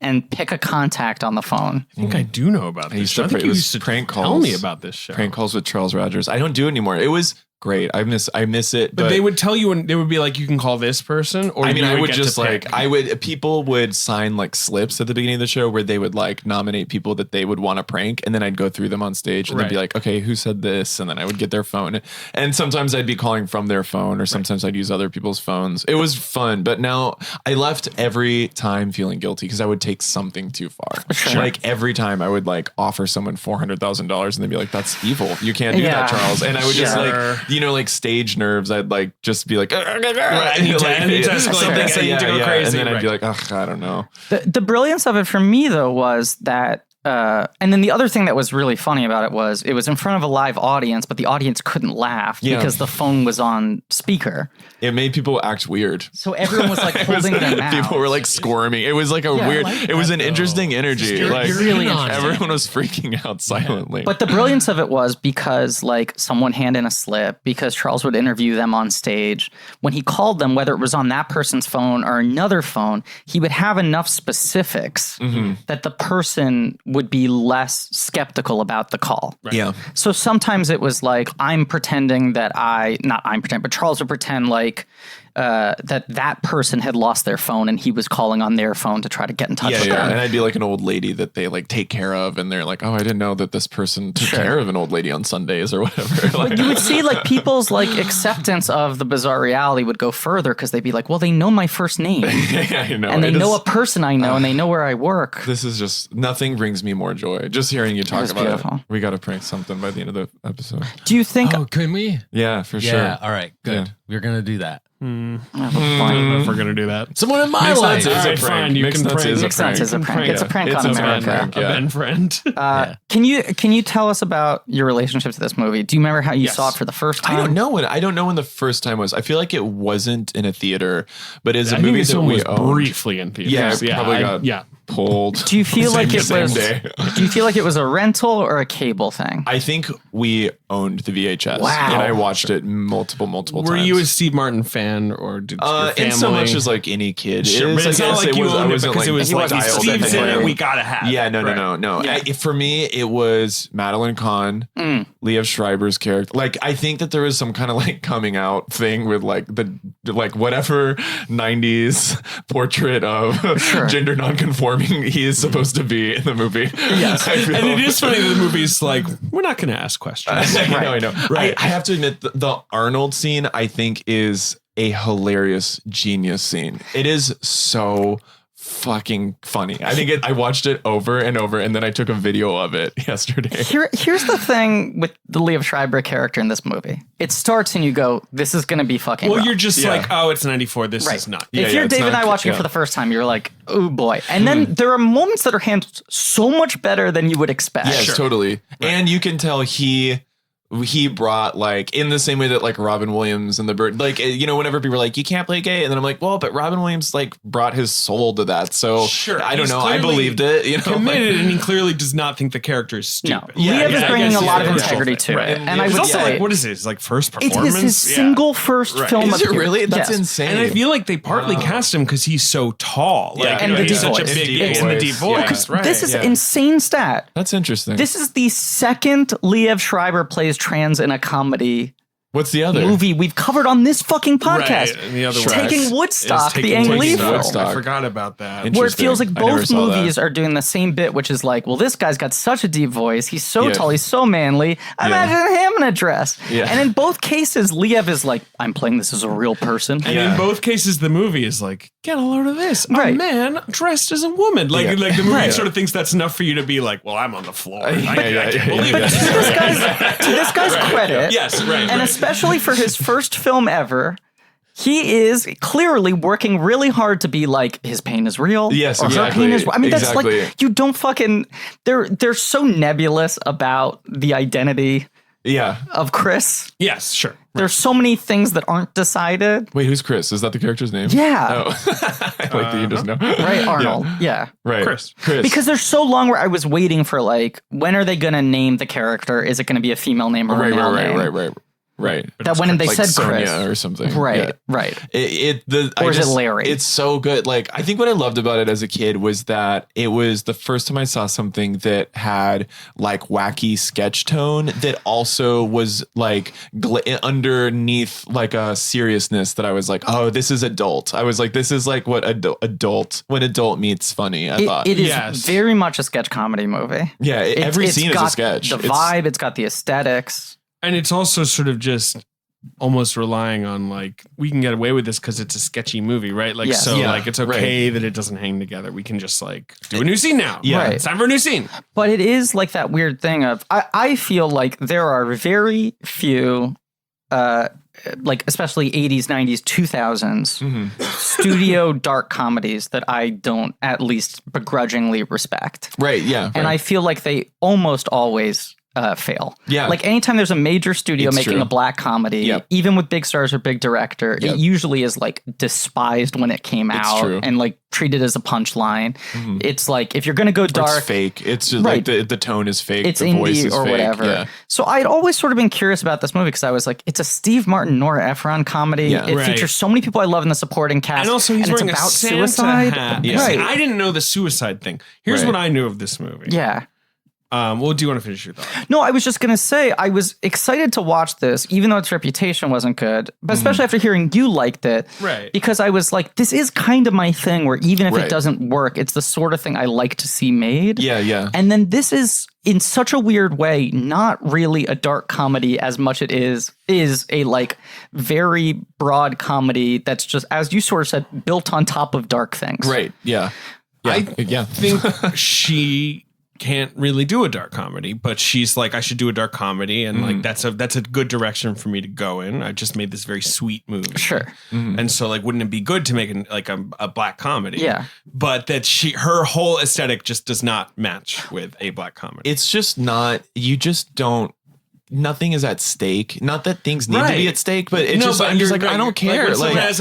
Speaker 1: and pick a contact on the phone?
Speaker 5: I think I do know about this show. I think
Speaker 6: it
Speaker 5: you
Speaker 6: was
Speaker 5: used to
Speaker 6: prank
Speaker 5: tell
Speaker 6: calls.
Speaker 5: me about this show.
Speaker 6: Prank calls with Charles Rogers. I don't do it anymore. It was great. I miss it.
Speaker 4: But they would tell you, and they would be like, you can call this person. Or
Speaker 6: I mean,
Speaker 4: you
Speaker 6: I would
Speaker 4: get
Speaker 6: just
Speaker 4: to pick.
Speaker 6: like, people would sign like slips at the beginning of the show where they would like nominate people that they would want to prank. And then I'd go through them on stage and they'd be like, okay, who said this? And then I would get their phone. And sometimes I'd be calling from their phone or sometimes I'd use other people's phones. It was fun. But now I left every time feeling guilty because I would take something too far.
Speaker 1: Sure.
Speaker 6: Like every time I would like offer someone $400,000 and they'd be like, that's evil. You can't do that, Charles. And I would just like, like stage nerves. I'd like just be like,
Speaker 4: I need to escalate this. I need to go crazy.
Speaker 6: And then I'd be like, ugh, I don't know.
Speaker 1: The brilliance of it for me, though, was that, and then the other thing that was really funny about it was in front of a live audience, but the audience couldn't laugh because the phone was on speaker.
Speaker 6: It made people act weird.
Speaker 1: So everyone was like holding their mouth.
Speaker 6: People were like squirming. It was like a weird, it was an interesting energy.
Speaker 5: You're
Speaker 6: Like
Speaker 5: really interesting.
Speaker 6: everyone was freaking out silently.
Speaker 1: But the brilliance of it was because like someone handed in a slip, because Charles would interview them on stage. When he called them, whether it was on that person's phone or another phone, he would have enough specifics that the person would be less skeptical about the call.
Speaker 6: Right. Yeah.
Speaker 1: So sometimes it was like, I'm pretending that but Charles would pretend like that person had lost their phone and he was calling on their phone to try to get in touch with them.
Speaker 6: And I'd be like an old lady that they like take care of, and they're like, oh, I didn't know that this person took care of an old lady on Sundays or whatever. Like,
Speaker 1: But you would see like people's like acceptance of the bizarre reality would go further because they'd be like, well, they know my first name
Speaker 6: I know.
Speaker 1: and they know a person I know and they know where I work.
Speaker 6: This is just, nothing brings me more joy. Just hearing you talk about
Speaker 1: beautiful.
Speaker 6: it. We got to prank something by the end of the episode.
Speaker 1: Do you think?
Speaker 5: Oh, can we?
Speaker 6: Yeah, for
Speaker 5: Yeah.
Speaker 6: sure.
Speaker 5: All right. Good.
Speaker 6: Yeah.
Speaker 5: We're gonna do that.
Speaker 4: I don't know if we're gonna do that.
Speaker 5: Someone in my
Speaker 6: Mixed
Speaker 5: life.
Speaker 6: Nuts is a
Speaker 4: Alright,
Speaker 6: prank.
Speaker 4: fine, you
Speaker 6: Mixed
Speaker 4: can
Speaker 6: Nuts
Speaker 4: prank.
Speaker 6: is a
Speaker 1: Mixed Nuts
Speaker 6: prank.
Speaker 1: is a prank. It's a prank
Speaker 6: It's
Speaker 1: on
Speaker 6: a prank,
Speaker 1: America.
Speaker 6: yeah.
Speaker 4: A Ben friend.
Speaker 1: Can you tell us about your relationship to this movie? Do you remember how you
Speaker 4: Yes.
Speaker 1: saw it for the first time?
Speaker 6: I don't know when the first time was. I feel like it wasn't in a theater, but it's
Speaker 4: I
Speaker 6: a
Speaker 4: think
Speaker 6: movie
Speaker 4: this
Speaker 6: that
Speaker 4: one
Speaker 6: we
Speaker 4: was
Speaker 6: owned.
Speaker 4: briefly in theaters.
Speaker 6: Yeah, it probably got pulled.
Speaker 1: Do you feel
Speaker 6: Same-
Speaker 1: like it
Speaker 6: same
Speaker 1: was?
Speaker 6: day.
Speaker 1: Do you feel like it was a rental or a cable thing?
Speaker 6: I think we owned the VHS.
Speaker 1: Wow.
Speaker 6: And I watched it multiple times.
Speaker 4: Were you a Steve Martin fan, or did your family?
Speaker 6: In so much as like any kid
Speaker 4: Sure,
Speaker 6: is.
Speaker 4: but it's
Speaker 6: I
Speaker 4: not
Speaker 6: guess
Speaker 4: like you
Speaker 6: I
Speaker 4: owned it
Speaker 6: wasn't
Speaker 4: because it was like
Speaker 6: dialed
Speaker 4: Steve's in
Speaker 6: in.
Speaker 4: it, we gotta have
Speaker 6: Yeah,
Speaker 4: it.
Speaker 6: no.
Speaker 4: Right.
Speaker 6: For me, it was Madeline Kahn, Liev Schreiber's character. Like, I think that there was some kind of like coming out thing with like the like whatever 90s portrait of gender nonconforming he is supposed to be in the movie.
Speaker 1: Yes.
Speaker 4: And it is funny that the movie's like, we're not going to ask questions.
Speaker 6: I know.
Speaker 4: Right.
Speaker 6: I have to admit, the Arnold scene, I think, is a hilarious, genius scene. It is so fucking funny. I think I watched it over and over, and then I took a video of it yesterday.
Speaker 1: Here's the thing with the Liev Schreiber character in this movie. It starts and you go, this is going to be fucking
Speaker 4: Well,
Speaker 1: rough.
Speaker 4: you're just
Speaker 6: Yeah.
Speaker 4: like, oh, it's 94. This
Speaker 1: Right.
Speaker 4: is not.
Speaker 1: If
Speaker 6: Yeah,
Speaker 1: you're
Speaker 6: it's
Speaker 1: Dave and
Speaker 6: not-
Speaker 1: I watching it
Speaker 6: yeah.
Speaker 1: for the first time, you're like, oh boy. And then there are moments that are handled so much better than you would expect.
Speaker 6: Yes, totally. And you can tell he brought, like, in the same way that like Robin Williams and the Bird, like, you know, whenever people are like, you can't play gay, and then I'm like, well, but Robin Williams like brought his soul to that, so
Speaker 4: Sure,
Speaker 6: I don't
Speaker 4: he's
Speaker 6: know, I
Speaker 4: clearly
Speaker 6: believed it, you know,
Speaker 4: Committed, and he clearly does not think the character is
Speaker 1: No,
Speaker 4: stupid.
Speaker 1: Liev is
Speaker 6: I
Speaker 1: bringing
Speaker 6: guess
Speaker 1: a lot of
Speaker 6: he's
Speaker 1: integrity to
Speaker 6: right.
Speaker 1: it. And I
Speaker 4: It's
Speaker 1: would
Speaker 4: also
Speaker 1: say
Speaker 4: like, what is it? It's like first
Speaker 1: it
Speaker 4: performance.
Speaker 1: is his
Speaker 4: Yeah.
Speaker 1: single first
Speaker 4: Right.
Speaker 1: film.
Speaker 6: Is it
Speaker 1: appearance.
Speaker 6: really? That's
Speaker 1: Yes.
Speaker 6: insane.
Speaker 4: And I feel like they partly cast him because he's so tall. Like,
Speaker 6: Yeah.
Speaker 1: And the
Speaker 4: he's
Speaker 1: deep
Speaker 4: such a
Speaker 1: voice.
Speaker 4: big
Speaker 6: Deep
Speaker 4: and the
Speaker 6: voice.
Speaker 4: deep voice.
Speaker 6: Yeah.
Speaker 4: Right.
Speaker 1: This is
Speaker 6: Yeah.
Speaker 1: insane stat.
Speaker 6: That's interesting.
Speaker 1: This is the second Liev Schreiber plays trans in a comedy
Speaker 6: What's the other
Speaker 1: movie we've covered on this fucking podcast.
Speaker 4: Right. And the other one
Speaker 1: Taking
Speaker 4: is
Speaker 1: Woodstock, the
Speaker 4: Taking
Speaker 1: Ang Lee
Speaker 4: Woodstock.
Speaker 1: film.
Speaker 6: Woodstock.
Speaker 4: I forgot about that.
Speaker 6: Interesting.
Speaker 1: Where it feels like
Speaker 6: I never
Speaker 1: both
Speaker 6: saw that.
Speaker 1: movies are doing the same bit, which is like, well, this guy's got such a deep voice. He's so
Speaker 6: Yeah.
Speaker 1: tall. He's so manly. Imagine him in a dress.
Speaker 6: Yeah.
Speaker 1: And in both cases, Liev is like, I'm playing this as a real person.
Speaker 4: And
Speaker 6: Yeah.
Speaker 4: in both cases, the movie is like, get a load of this.
Speaker 1: Right.
Speaker 4: A man dressed as a woman. Like,
Speaker 6: Yeah.
Speaker 4: like the movie
Speaker 1: Right.
Speaker 4: sort of thinks that's enough for you to be like, well, I'm on the floor. I can't believe
Speaker 1: But
Speaker 4: it.
Speaker 1: to this guy's credit,
Speaker 4: Yes, right.
Speaker 1: and especially for his first film ever, he is clearly working really hard to be like, his pain is real.
Speaker 6: Yes,
Speaker 1: or her
Speaker 6: exactly.
Speaker 1: pain is. I mean, that's
Speaker 6: Exactly.
Speaker 1: like, you don't fucking. They're so nebulous about the identity
Speaker 6: Yeah.
Speaker 1: of Chris.
Speaker 4: Yes, sure.
Speaker 1: There's so many things that aren't decided.
Speaker 6: Wait, who's Chris? Is that the character's name?
Speaker 1: Yeah.
Speaker 6: Oh. I like that you just know.
Speaker 1: Right, Arnold. Yeah.
Speaker 6: Right.
Speaker 4: Chris.
Speaker 1: Because there's so long where I was waiting for like, when are they going to name the character? Is it going to be a female name or a male name?
Speaker 6: Right.
Speaker 1: That when they
Speaker 6: Like
Speaker 1: said
Speaker 6: Sonia
Speaker 1: Chris.
Speaker 6: or something.
Speaker 1: Right,
Speaker 6: Yeah.
Speaker 1: right.
Speaker 6: Or
Speaker 1: is it Larry?
Speaker 6: It's so good. Like, I think what I loved about it as a kid was that it was the first time I saw something that had like wacky sketch tone that also was like underneath like a seriousness that I was like, oh, this is adult. I was like, this is like what when adult meets funny. I thought
Speaker 1: It is
Speaker 4: Yes.
Speaker 1: very much a sketch comedy movie.
Speaker 6: yeah, every
Speaker 1: It's
Speaker 6: scene is
Speaker 1: got
Speaker 6: a sketch.
Speaker 1: The vibe, it's got the aesthetics.
Speaker 4: And it's also sort of just almost relying on like, we can get away with this because it's a sketchy movie, right? Like,
Speaker 1: Yes.
Speaker 4: so
Speaker 6: Yeah,
Speaker 4: like, it's okay that it doesn't hang together. We can just like do a new scene now.
Speaker 6: Yeah.
Speaker 1: Right.
Speaker 4: It's time for a new scene.
Speaker 1: But it is like that weird thing of, I feel like there are very few, like especially 80s, 90s, 2000s studio dark comedies that I don't at least begrudgingly respect.
Speaker 6: right. Yeah.
Speaker 1: And
Speaker 6: right.
Speaker 1: I feel like they almost always fail.
Speaker 6: Yeah.
Speaker 1: Like anytime there's a major studio
Speaker 6: It's
Speaker 1: making
Speaker 6: true.
Speaker 1: a black comedy,
Speaker 6: Yep.
Speaker 1: even with big stars or big director,
Speaker 6: Yep.
Speaker 1: it usually is like despised when it came out
Speaker 6: true.
Speaker 1: and like treated as a punchline. It's like, if you're going to go dark,
Speaker 6: It's fake. It's just
Speaker 1: Right.
Speaker 6: like the tone is fake.
Speaker 1: it's
Speaker 6: the voice
Speaker 1: indie
Speaker 6: is
Speaker 1: or
Speaker 6: fake.
Speaker 1: whatever.
Speaker 6: Yeah.
Speaker 1: So I'd always sort of been curious about this movie because I was like, it's a Steve Martin, Norah Ephron comedy.
Speaker 6: Yeah.
Speaker 1: It
Speaker 4: Right.
Speaker 1: features so many people I love in the supporting cast.
Speaker 4: And also he's
Speaker 1: it's
Speaker 4: wearing
Speaker 1: about
Speaker 4: a Santa
Speaker 1: suicide.
Speaker 4: hat.
Speaker 6: Yeah.
Speaker 4: See,
Speaker 1: Right.
Speaker 4: I didn't know the suicide thing. Here's
Speaker 6: Right.
Speaker 4: what I knew of this movie.
Speaker 1: Yeah.
Speaker 4: Well, do you want to finish your thought?
Speaker 1: No, I was just going to say I was excited to watch this, even though its reputation wasn't good, but especially after hearing you liked it.
Speaker 4: Right.
Speaker 1: Because I was like, this is kind of my thing where even if
Speaker 6: Right.
Speaker 1: it doesn't work, it's the sort of thing I like to see made.
Speaker 6: Yeah, yeah.
Speaker 1: And then this is, in such a weird way, not really a dark comedy as much it is a like very broad comedy that's just, as you sort of said, built on top of dark things.
Speaker 6: Right. Yeah.
Speaker 4: I
Speaker 6: Yeah.
Speaker 4: think she can't really do a dark comedy, but she's like, I should do a dark comedy, and like that's a good direction for me to go in. I just made this very sweet movie.
Speaker 1: Sure.
Speaker 4: And so like, wouldn't it be good to make a black comedy?
Speaker 1: Yeah.
Speaker 4: But that her whole aesthetic just does not match with a black comedy.
Speaker 6: It's just not, you just don't, nothing is at stake. Not that things need to be at stake, but it's just, I'm just like, I don't care.
Speaker 4: Like,
Speaker 6: I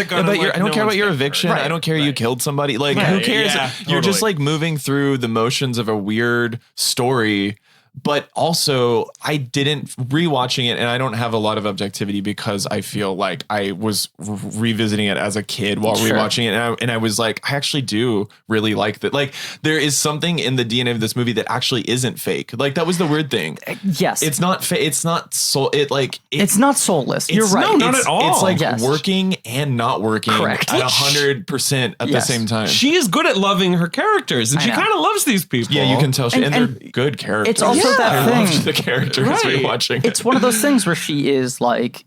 Speaker 6: don't care about your eviction.
Speaker 1: Right.
Speaker 6: I don't care you killed somebody. Like,
Speaker 4: Right.
Speaker 6: who cares?
Speaker 4: Yeah,
Speaker 6: You're just
Speaker 4: totally.
Speaker 6: like moving through the motions of a weird story. But also, I didn't rewatching it, and I don't have a lot of objectivity because I feel like I was revisiting it as a kid while
Speaker 1: Sure.
Speaker 6: rewatching it, and I was like, I actually do really like that. Like, there is something in the DNA of this movie that actually isn't fake. Like, that was the weird thing.
Speaker 1: Yes.
Speaker 6: It's not. It's not soul.
Speaker 1: It's not soulless. You're right.
Speaker 4: No, not at all.
Speaker 6: It's like
Speaker 1: Yes.
Speaker 6: working and not working
Speaker 1: Correct.
Speaker 6: at 100% at the
Speaker 1: Yes.
Speaker 6: same time.
Speaker 4: She is good at loving her characters, and
Speaker 1: I
Speaker 4: she
Speaker 1: know.
Speaker 4: kind of loves these people.
Speaker 6: Yeah, you can tell. And they're good characters.
Speaker 1: it's also that
Speaker 6: I
Speaker 1: thing-
Speaker 6: loved the characters
Speaker 4: Right.
Speaker 6: rewatching it.
Speaker 1: It's one of those things where she is like,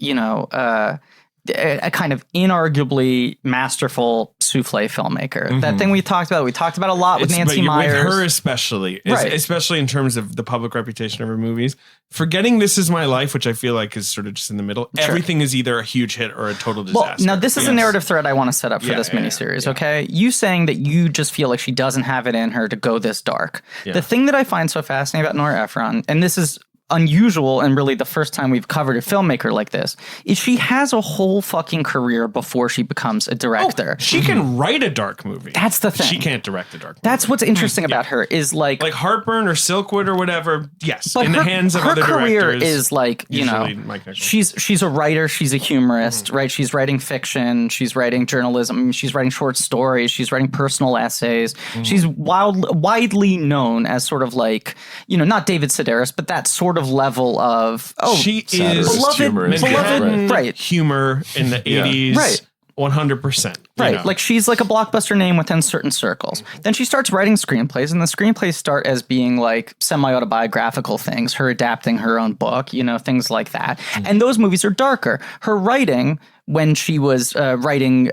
Speaker 1: a kind of inarguably masterful souffle filmmaker. That thing we talked about a a lot with Nancy Myers.
Speaker 4: With her especially,
Speaker 1: Right.
Speaker 4: especially in terms of the public reputation of her movies. Forgetting This Is My Life, which I feel like is sort of just in the middle.
Speaker 1: Sure.
Speaker 4: Everything is either a huge hit or a total
Speaker 1: Well,
Speaker 4: disaster.
Speaker 1: now this is a narrative thread I want to set up for
Speaker 4: Yeah,
Speaker 1: this
Speaker 4: yeah,
Speaker 1: miniseries,
Speaker 4: yeah.
Speaker 1: okay? You saying that you just feel like she doesn't have it in her to go this dark.
Speaker 4: Yeah.
Speaker 1: The thing that I find so fascinating about Norah Ephron, and this is unusual and really the first time we've covered a filmmaker like this, is she has a whole fucking career before she becomes a director.
Speaker 4: She can write a dark movie.
Speaker 1: That's the thing.
Speaker 4: She can't direct a dark movie.
Speaker 1: That's what's interesting about her is like
Speaker 4: Heartburn or Silkwood or whatever. Yes,
Speaker 1: but
Speaker 4: in the hands of
Speaker 1: her
Speaker 4: other
Speaker 1: career
Speaker 4: directors.
Speaker 1: is like,
Speaker 4: usually Mike Nichols.
Speaker 1: she's a writer, she's a humorist, right? She's writing fiction, she's writing journalism, she's writing short stories, she's writing personal essays. She's widely known as sort of like, not David Sedaris, but that sort of level of
Speaker 4: she is
Speaker 1: beloved,
Speaker 4: Manhattan
Speaker 1: right.
Speaker 4: humor in the 80s.
Speaker 1: Right.
Speaker 4: 100%.
Speaker 1: Right. Like she's like a blockbuster name within certain circles. Then she starts writing screenplays, and the screenplays start as being like semi-autobiographical things, her adapting her own book, things like that. And those movies are darker. Her writing, when she was writing,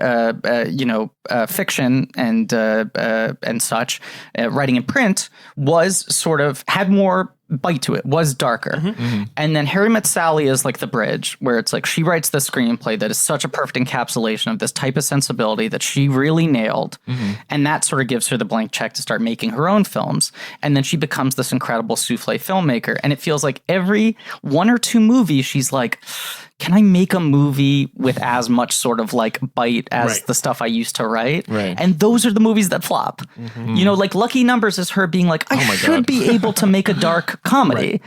Speaker 1: fiction and such, writing in print, was sort of had more bite to it, was darker. And then Harry Met Sally is like the bridge where it's like she writes the screenplay that is such a perfect encapsulation of this type of sensibility that she really nailed. And that sort of gives her the blank check to start making her own films. And then she becomes this incredible souffle filmmaker. And it feels like every one or two movies, she's like, can I make a movie with as much sort of like bite as the stuff I used to write?
Speaker 6: Right.
Speaker 1: And those are the movies that flop. Like Lucky Numbers is her being like, I should be able to make a dark comedy.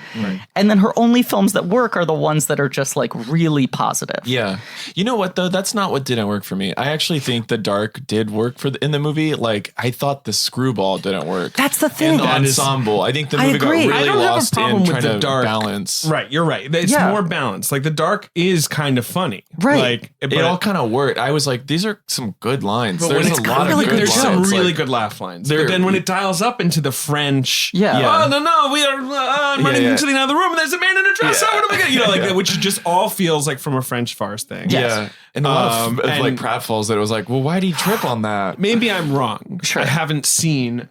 Speaker 1: And then her only films that work are the ones that are just like really positive.
Speaker 6: Yeah. You know what though? That's not what didn't work for me. I actually think the dark did work in the movie. Like I thought the screwball didn't work.
Speaker 1: That's the thing.
Speaker 6: And the ensemble. I think the movie got
Speaker 1: agree.
Speaker 6: really
Speaker 4: I don't have a
Speaker 6: lost
Speaker 4: problem
Speaker 6: in
Speaker 4: with
Speaker 6: trying
Speaker 4: the
Speaker 6: to
Speaker 4: dark.
Speaker 6: balance.
Speaker 4: Right, you're right. It's more balanced. Like the dark is kind of funny.
Speaker 1: Right.
Speaker 4: But
Speaker 6: It all kind of worked. I was like, these are some good lines.
Speaker 4: But
Speaker 6: There's
Speaker 4: when
Speaker 6: a
Speaker 4: it's
Speaker 6: lot of
Speaker 1: really
Speaker 6: good
Speaker 1: good
Speaker 4: there's
Speaker 6: lines.
Speaker 4: some really
Speaker 6: Like,
Speaker 4: good laugh lines. But then when it dials up into the French,
Speaker 1: Yeah.
Speaker 4: oh no, we are running
Speaker 6: yeah.
Speaker 4: into the other room and there's a man in a dress.
Speaker 6: Yeah.
Speaker 4: Oh, what am I gonna, like which just all feels like from a French farce thing.
Speaker 6: Yeah. And a lot of like
Speaker 4: and-
Speaker 6: pratfalls that it was like, well, why did he trip on that?
Speaker 4: Maybe I'm wrong.
Speaker 1: Sure.
Speaker 4: I haven't seen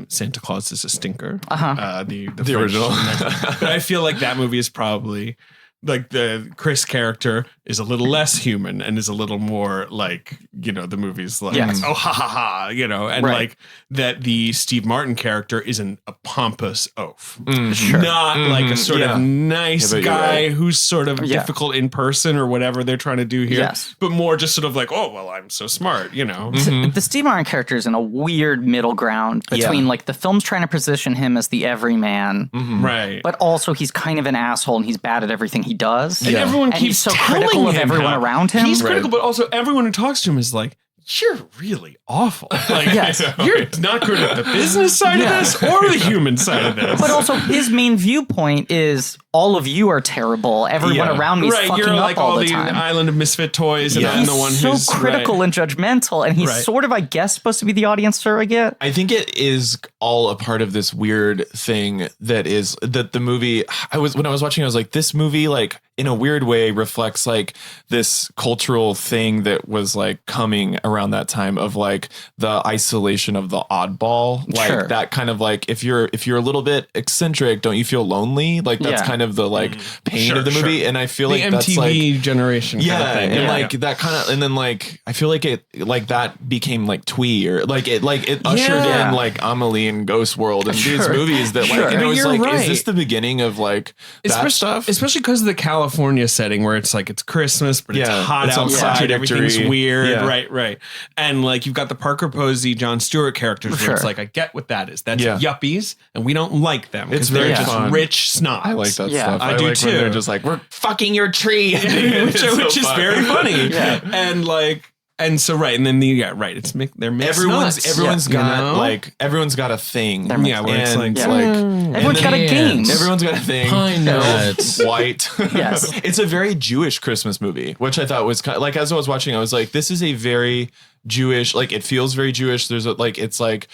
Speaker 4: Santa Claus is a Stinker. The French
Speaker 6: original.
Speaker 4: but I feel like that movie is probably like the Chris character is a little less human and is a little more like, the movie's like,
Speaker 1: Yes.
Speaker 4: oh, ha, ha, ha, and
Speaker 1: Right.
Speaker 4: like that the Steve Martin character isn't a pompous oaf.
Speaker 1: Sure.
Speaker 4: Not like a sort of nice
Speaker 6: Yeah, but you're
Speaker 4: guy
Speaker 6: right.
Speaker 4: who's sort of
Speaker 1: Yeah.
Speaker 4: difficult in person or whatever they're trying to do here.
Speaker 1: Yes.
Speaker 4: But more just sort of like, oh, well, I'm so smart,
Speaker 1: The Steve Martin character is in a weird middle ground between like the film's trying to position him as the everyman,
Speaker 4: Right.
Speaker 1: but also he's kind of an asshole and he's bad at everything he does.
Speaker 4: And everyone
Speaker 1: And
Speaker 4: keeps
Speaker 1: he's so
Speaker 4: telling
Speaker 1: critical of
Speaker 4: him
Speaker 1: everyone
Speaker 4: how-
Speaker 1: around him.
Speaker 4: He's critical, but also everyone who talks to him is like, you're really awful. Like,
Speaker 1: Yes.
Speaker 4: you're not good at the business side of this or the human side of this.
Speaker 1: But also, his main viewpoint is all of you are terrible. Everyone around me is fucking
Speaker 4: you're
Speaker 1: up
Speaker 4: like
Speaker 1: all the
Speaker 4: the
Speaker 1: time.
Speaker 4: island of misfit toys, and I'm
Speaker 1: He's
Speaker 4: the one
Speaker 1: so
Speaker 4: who's
Speaker 1: critical and judgmental, and he's sort of, I guess, supposed to be the audience surrogate.
Speaker 6: I think it is all a part of this weird thing that the movie. When I was watching, I was like, this movie, like, in a weird way, reflects like this cultural thing that was like coming around that time of like the isolation of the oddball, like that kind of like if you're a little bit eccentric, don't you feel lonely? Like that's kind of the like pain of the movie, and I feel
Speaker 4: the
Speaker 6: like
Speaker 4: MTV
Speaker 6: that's like
Speaker 4: generation, kind of thing.
Speaker 6: And like that kind of, and then like I feel like it like that became like Twee, or like it ushered in like Amelie and Ghost World and these movies that like, and I was like, is this the beginning of like that stuff?
Speaker 4: Especially because of the California setting where it's like it's Christmas, but it's hot outside, everything's weird, right. And like you've got the Parker Posey, Jon Stewart characters where it's like, I get what that is. That's yuppies, and we don't like them because they're just rich snobs.
Speaker 6: I like that stuff.
Speaker 4: I do
Speaker 6: like
Speaker 4: too.
Speaker 6: When they're just like, we're fucking your tree,
Speaker 4: which is very funny. And like. And so and then it's they're mixed nuts.
Speaker 6: Everyone's got like everyone's got a thing.
Speaker 4: Where it's like
Speaker 1: everyone's got a game.
Speaker 6: Everyone's got a thing.
Speaker 5: Pine nuts.
Speaker 6: White.
Speaker 1: Yes.
Speaker 6: It's a very Jewish Christmas movie, which I thought was kind of, like, as I was watching, I was like, this is a very Jewish, like it feels very Jewish. There's it's like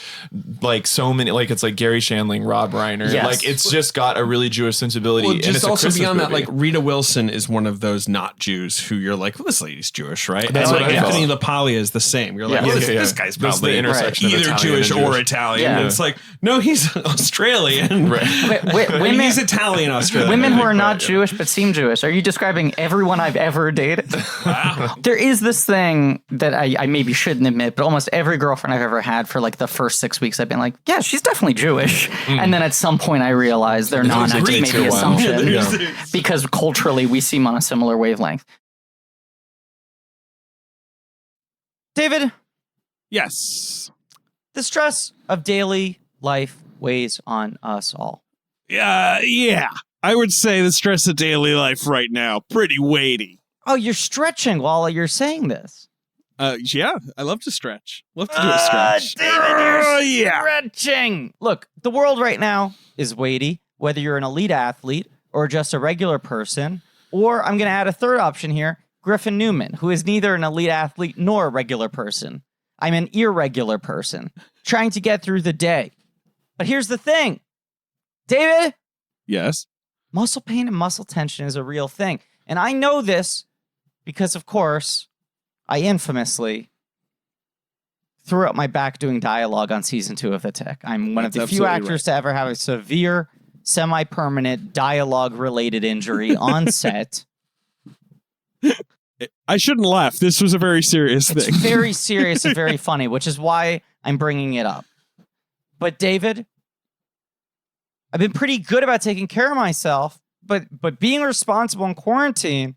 Speaker 6: so many, like it's like Gary Shandling, Rob Reiner, like it's just got a really Jewish sensibility.
Speaker 4: Well,
Speaker 6: and
Speaker 4: just
Speaker 6: it's
Speaker 4: also beyond that,
Speaker 6: movie.
Speaker 4: like Rita Wilson is one of those not Jews who you're like, well, this lady's Jewish, right?
Speaker 6: That's
Speaker 4: and
Speaker 6: what
Speaker 4: like
Speaker 6: I
Speaker 4: Anthony
Speaker 6: felt.
Speaker 4: LaPaglia is the same. You're like, this guy's probably
Speaker 6: the intersection of
Speaker 4: either
Speaker 6: Italian
Speaker 4: Jewish
Speaker 6: and
Speaker 4: or Italian.
Speaker 1: Yeah.
Speaker 4: And it's like, no, he's Australian.
Speaker 1: Women,
Speaker 4: he's Italian Australian.
Speaker 1: Women who are not Jewish but seem Jewish. Are you describing everyone I've ever dated?
Speaker 4: Wow.
Speaker 1: There is this thing that I maybe shouldn't admit, but almost every girlfriend I've ever had for like the first 6 weeks, I've been like, yeah, she's definitely Jewish. And then at some point I realized they're not. I just made the assumption because culturally we seem on a similar wavelength. David?
Speaker 7: Yes.
Speaker 1: The stress of daily life weighs on us all.
Speaker 7: Yeah. I would say the stress of daily life right now, pretty weighty.
Speaker 1: Oh, you're stretching while you're saying this.
Speaker 7: Yeah, I love to stretch. Love to do a stretch.
Speaker 1: David, you're stretching. Look, the world right now is weighty, whether you're an elite athlete or just a regular person, or I'm going to add a third option here, Griffin Newman, who is neither an elite athlete nor a regular person. I'm an irregular person trying to get through the day. But here's the thing, David.
Speaker 7: Yes.
Speaker 1: Muscle pain and muscle tension is a real thing. And I know this because, of course, I infamously threw up my back doing dialogue on season 2 of The Tick. I'm one of the few actors to ever have a severe, semi-permanent dialogue-related injury on set.
Speaker 7: I shouldn't laugh. This was a very serious thing.
Speaker 1: It's very serious and very funny, which is why I'm bringing it up. But David, I've been pretty good about taking care of myself, but being responsible in quarantine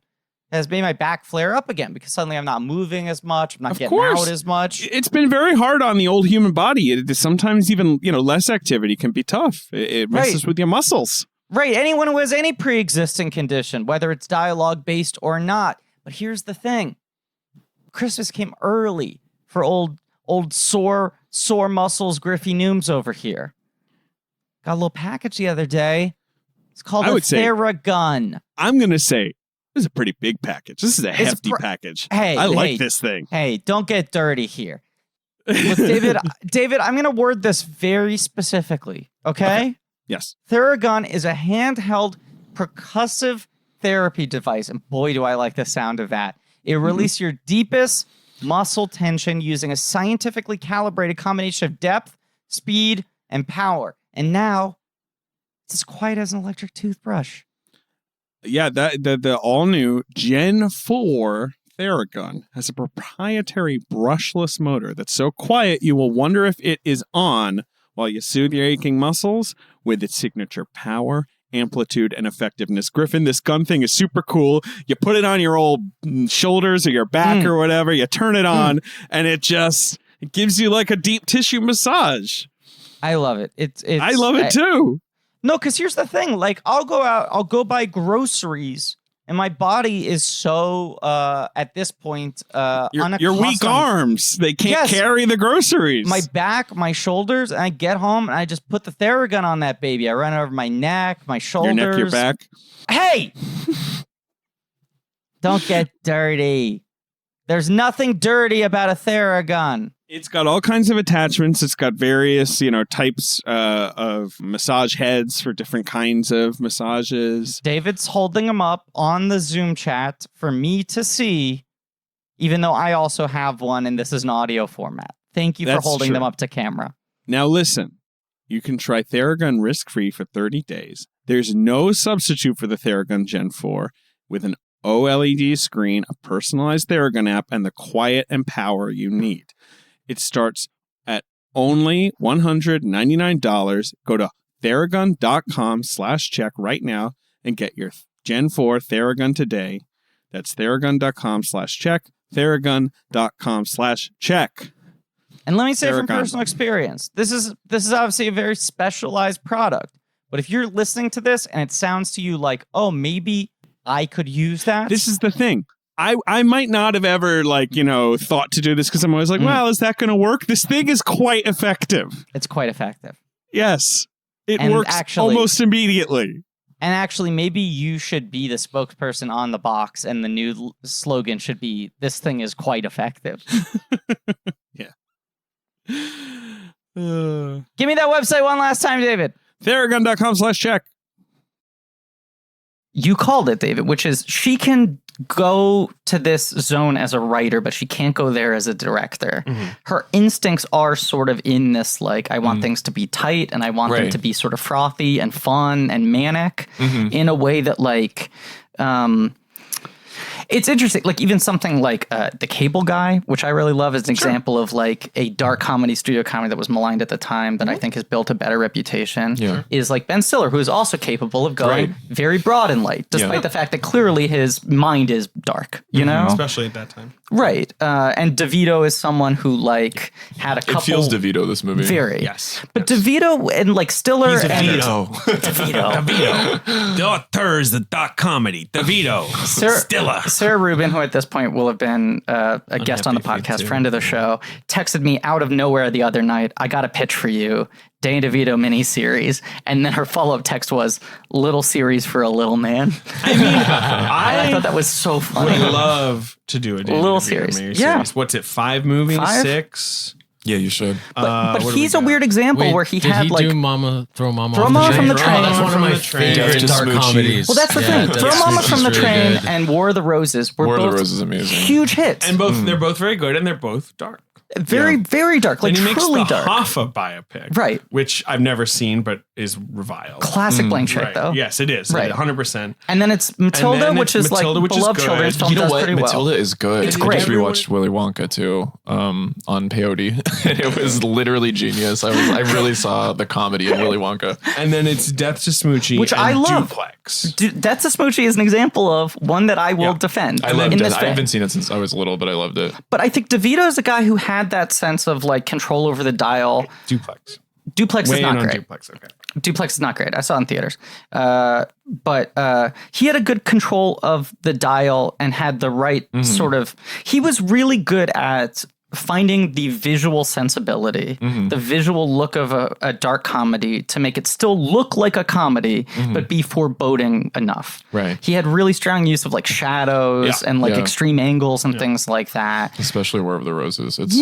Speaker 1: has made my back flare up again because suddenly I'm not moving as much. I'm not getting out as much.
Speaker 7: It's been very hard on the old human body. Sometimes even, less activity can be tough. It messes with your muscles.
Speaker 1: Right. Anyone who has any pre-existing condition, whether it's dialogue-based or not. But here's the thing. Christmas came early for old sore muscles Griffey Nooms over here. Got a little package the other day. It's called a Theragun.
Speaker 7: I'm going to say, this is a pretty big package. This is a hefty package. I like this thing.
Speaker 1: Hey, don't get dirty here. Look, David, I'm going to word this very specifically, okay?
Speaker 7: Yes.
Speaker 1: Theragun is a handheld percussive therapy device, and boy, do I like the sound of that. It releases your deepest muscle tension using a scientifically calibrated combination of depth, speed, and power. And now, it's as quiet as an electric toothbrush.
Speaker 7: Yeah, the all-new Gen 4 Theragun has a proprietary brushless motor that's so quiet you will wonder if it is on while you soothe your aching muscles with its signature power, amplitude, and effectiveness. Griffin, this gun thing is super cool. You put it on your old shoulders or your back or whatever, you turn it on, and it gives you like a deep tissue massage.
Speaker 1: I love it.
Speaker 7: I love it too.
Speaker 1: No, because here's the thing. Like, I'll go buy groceries and my body is so at this point
Speaker 7: your weak arms. They can't carry the groceries.
Speaker 1: My back, my shoulders, and I get home and I just put the Theragun on that baby. I run it over my neck, my shoulders.
Speaker 7: Your neck, your back.
Speaker 1: Hey! Don't get dirty. There's nothing dirty about a Theragun.
Speaker 7: It's got all kinds of attachments. It's got various, types of massage heads for different kinds of massages.
Speaker 1: David's holding them up on the Zoom chat for me to see, even though I also have one and this is an audio format. Thank you for holding them up to camera.
Speaker 7: Now listen, you can try Theragun risk-free for 30 days. There's no substitute for the Theragun Gen 4 with an OLED screen, a personalized Theragun app, and the quiet and power you need. It starts at only $199. Go to Theragun.com/check right now and get your Gen 4 Theragun today. That's Theragun.com/check. Theragun.com/check.
Speaker 1: And let me say from personal experience, this is obviously a very specialized product. But if you're listening to this and it sounds to you like, oh, maybe I could use that.
Speaker 7: This is the thing. I might not have ever thought to do this because I'm always like, well, is that going to work? This thing is quite effective.
Speaker 1: It's quite effective.
Speaker 7: Yes. It works almost immediately.
Speaker 1: And actually, maybe you should be the spokesperson on the box and the new slogan should be, this thing is quite effective.
Speaker 7: Yeah.
Speaker 1: Give me that website one last time, David.
Speaker 7: Theragun.com/check.
Speaker 1: You called it, David, which is she can go to this zone as a writer, but she can't go there as a director. Mm-hmm. Her instincts are sort of in this, I want things to be tight and I want them to be sort of frothy and fun and manic in a way that it's interesting. Even something like The Cable Guy, which I really love, is an example of a dark comedy, studio comedy that was maligned at the time that I think has built a better reputation. Yeah. Is Ben Stiller, who is also capable of going very broad and light, despite the fact that clearly his mind is dark, you know?
Speaker 4: Especially at that time.
Speaker 1: Right. And DeVito is someone who had a couple...
Speaker 6: It feels DeVito, this movie.
Speaker 1: Very.
Speaker 4: Yes.
Speaker 1: But DeVito and Stiller...
Speaker 6: He's DeVito.
Speaker 4: DeVito. The authors, the dark comedy. DeVito. Stiller.
Speaker 1: Sarah Rubin, who at this point will have been a guest on the podcast, friend of the show, texted me out of nowhere the other night, I got a pitch for you. Danny DeVito miniseries, and then her follow-up text was "little series for a little man."
Speaker 4: I mean,
Speaker 1: I thought that was so funny.
Speaker 4: Would love to do a Danny
Speaker 1: little
Speaker 4: DeVito
Speaker 1: series.
Speaker 4: Yeah, what's it? 5 movies? 6?
Speaker 6: Yeah, you should.
Speaker 1: But he's a weird example where he had
Speaker 5: do Mama Throw Mama
Speaker 1: from the Train.
Speaker 5: That's one of my favorite dark comedies.
Speaker 1: Well, that's the thing. Throw Mama from the Train and War of the Roses were both
Speaker 6: amazing.
Speaker 1: Huge hits,
Speaker 4: and they're both very good, and they're both dark.
Speaker 1: Very, very dark.
Speaker 4: And he
Speaker 1: truly
Speaker 4: makes the
Speaker 1: dark.
Speaker 4: Hoffa biopic,
Speaker 1: right?
Speaker 4: Which I've never seen, but is reviled.
Speaker 1: Classic blank check, though.
Speaker 4: Yes, it is. Right, 100%.
Speaker 1: And then it's Matilda, which is beloved children's film.
Speaker 6: You know what? Matilda is good.
Speaker 1: It's great.
Speaker 6: I just rewatched Willy Wonka too on peyote, and it was literally genius. I really saw the comedy in Willy Wonka.
Speaker 4: And then it's Death to Smoochie,
Speaker 1: which I love.
Speaker 4: Duplex.
Speaker 1: Death to Smoochie is an example of one that I will defend.
Speaker 6: I loved it. I haven't seen it since I was little, but I loved it.
Speaker 1: But I think DeVito is a guy who had that sense of control over the dial. Duplex is not great. Duplex is not great. I saw it in theaters. But he had a good control of the dial and had the right sort of... He was really good at finding the visual sensibility, the visual look of a dark comedy to make it still look like a comedy, but be foreboding enough.
Speaker 6: Right.
Speaker 1: He had really strong use of shadows and extreme angles and things like that.
Speaker 6: Especially War of the Roses. It's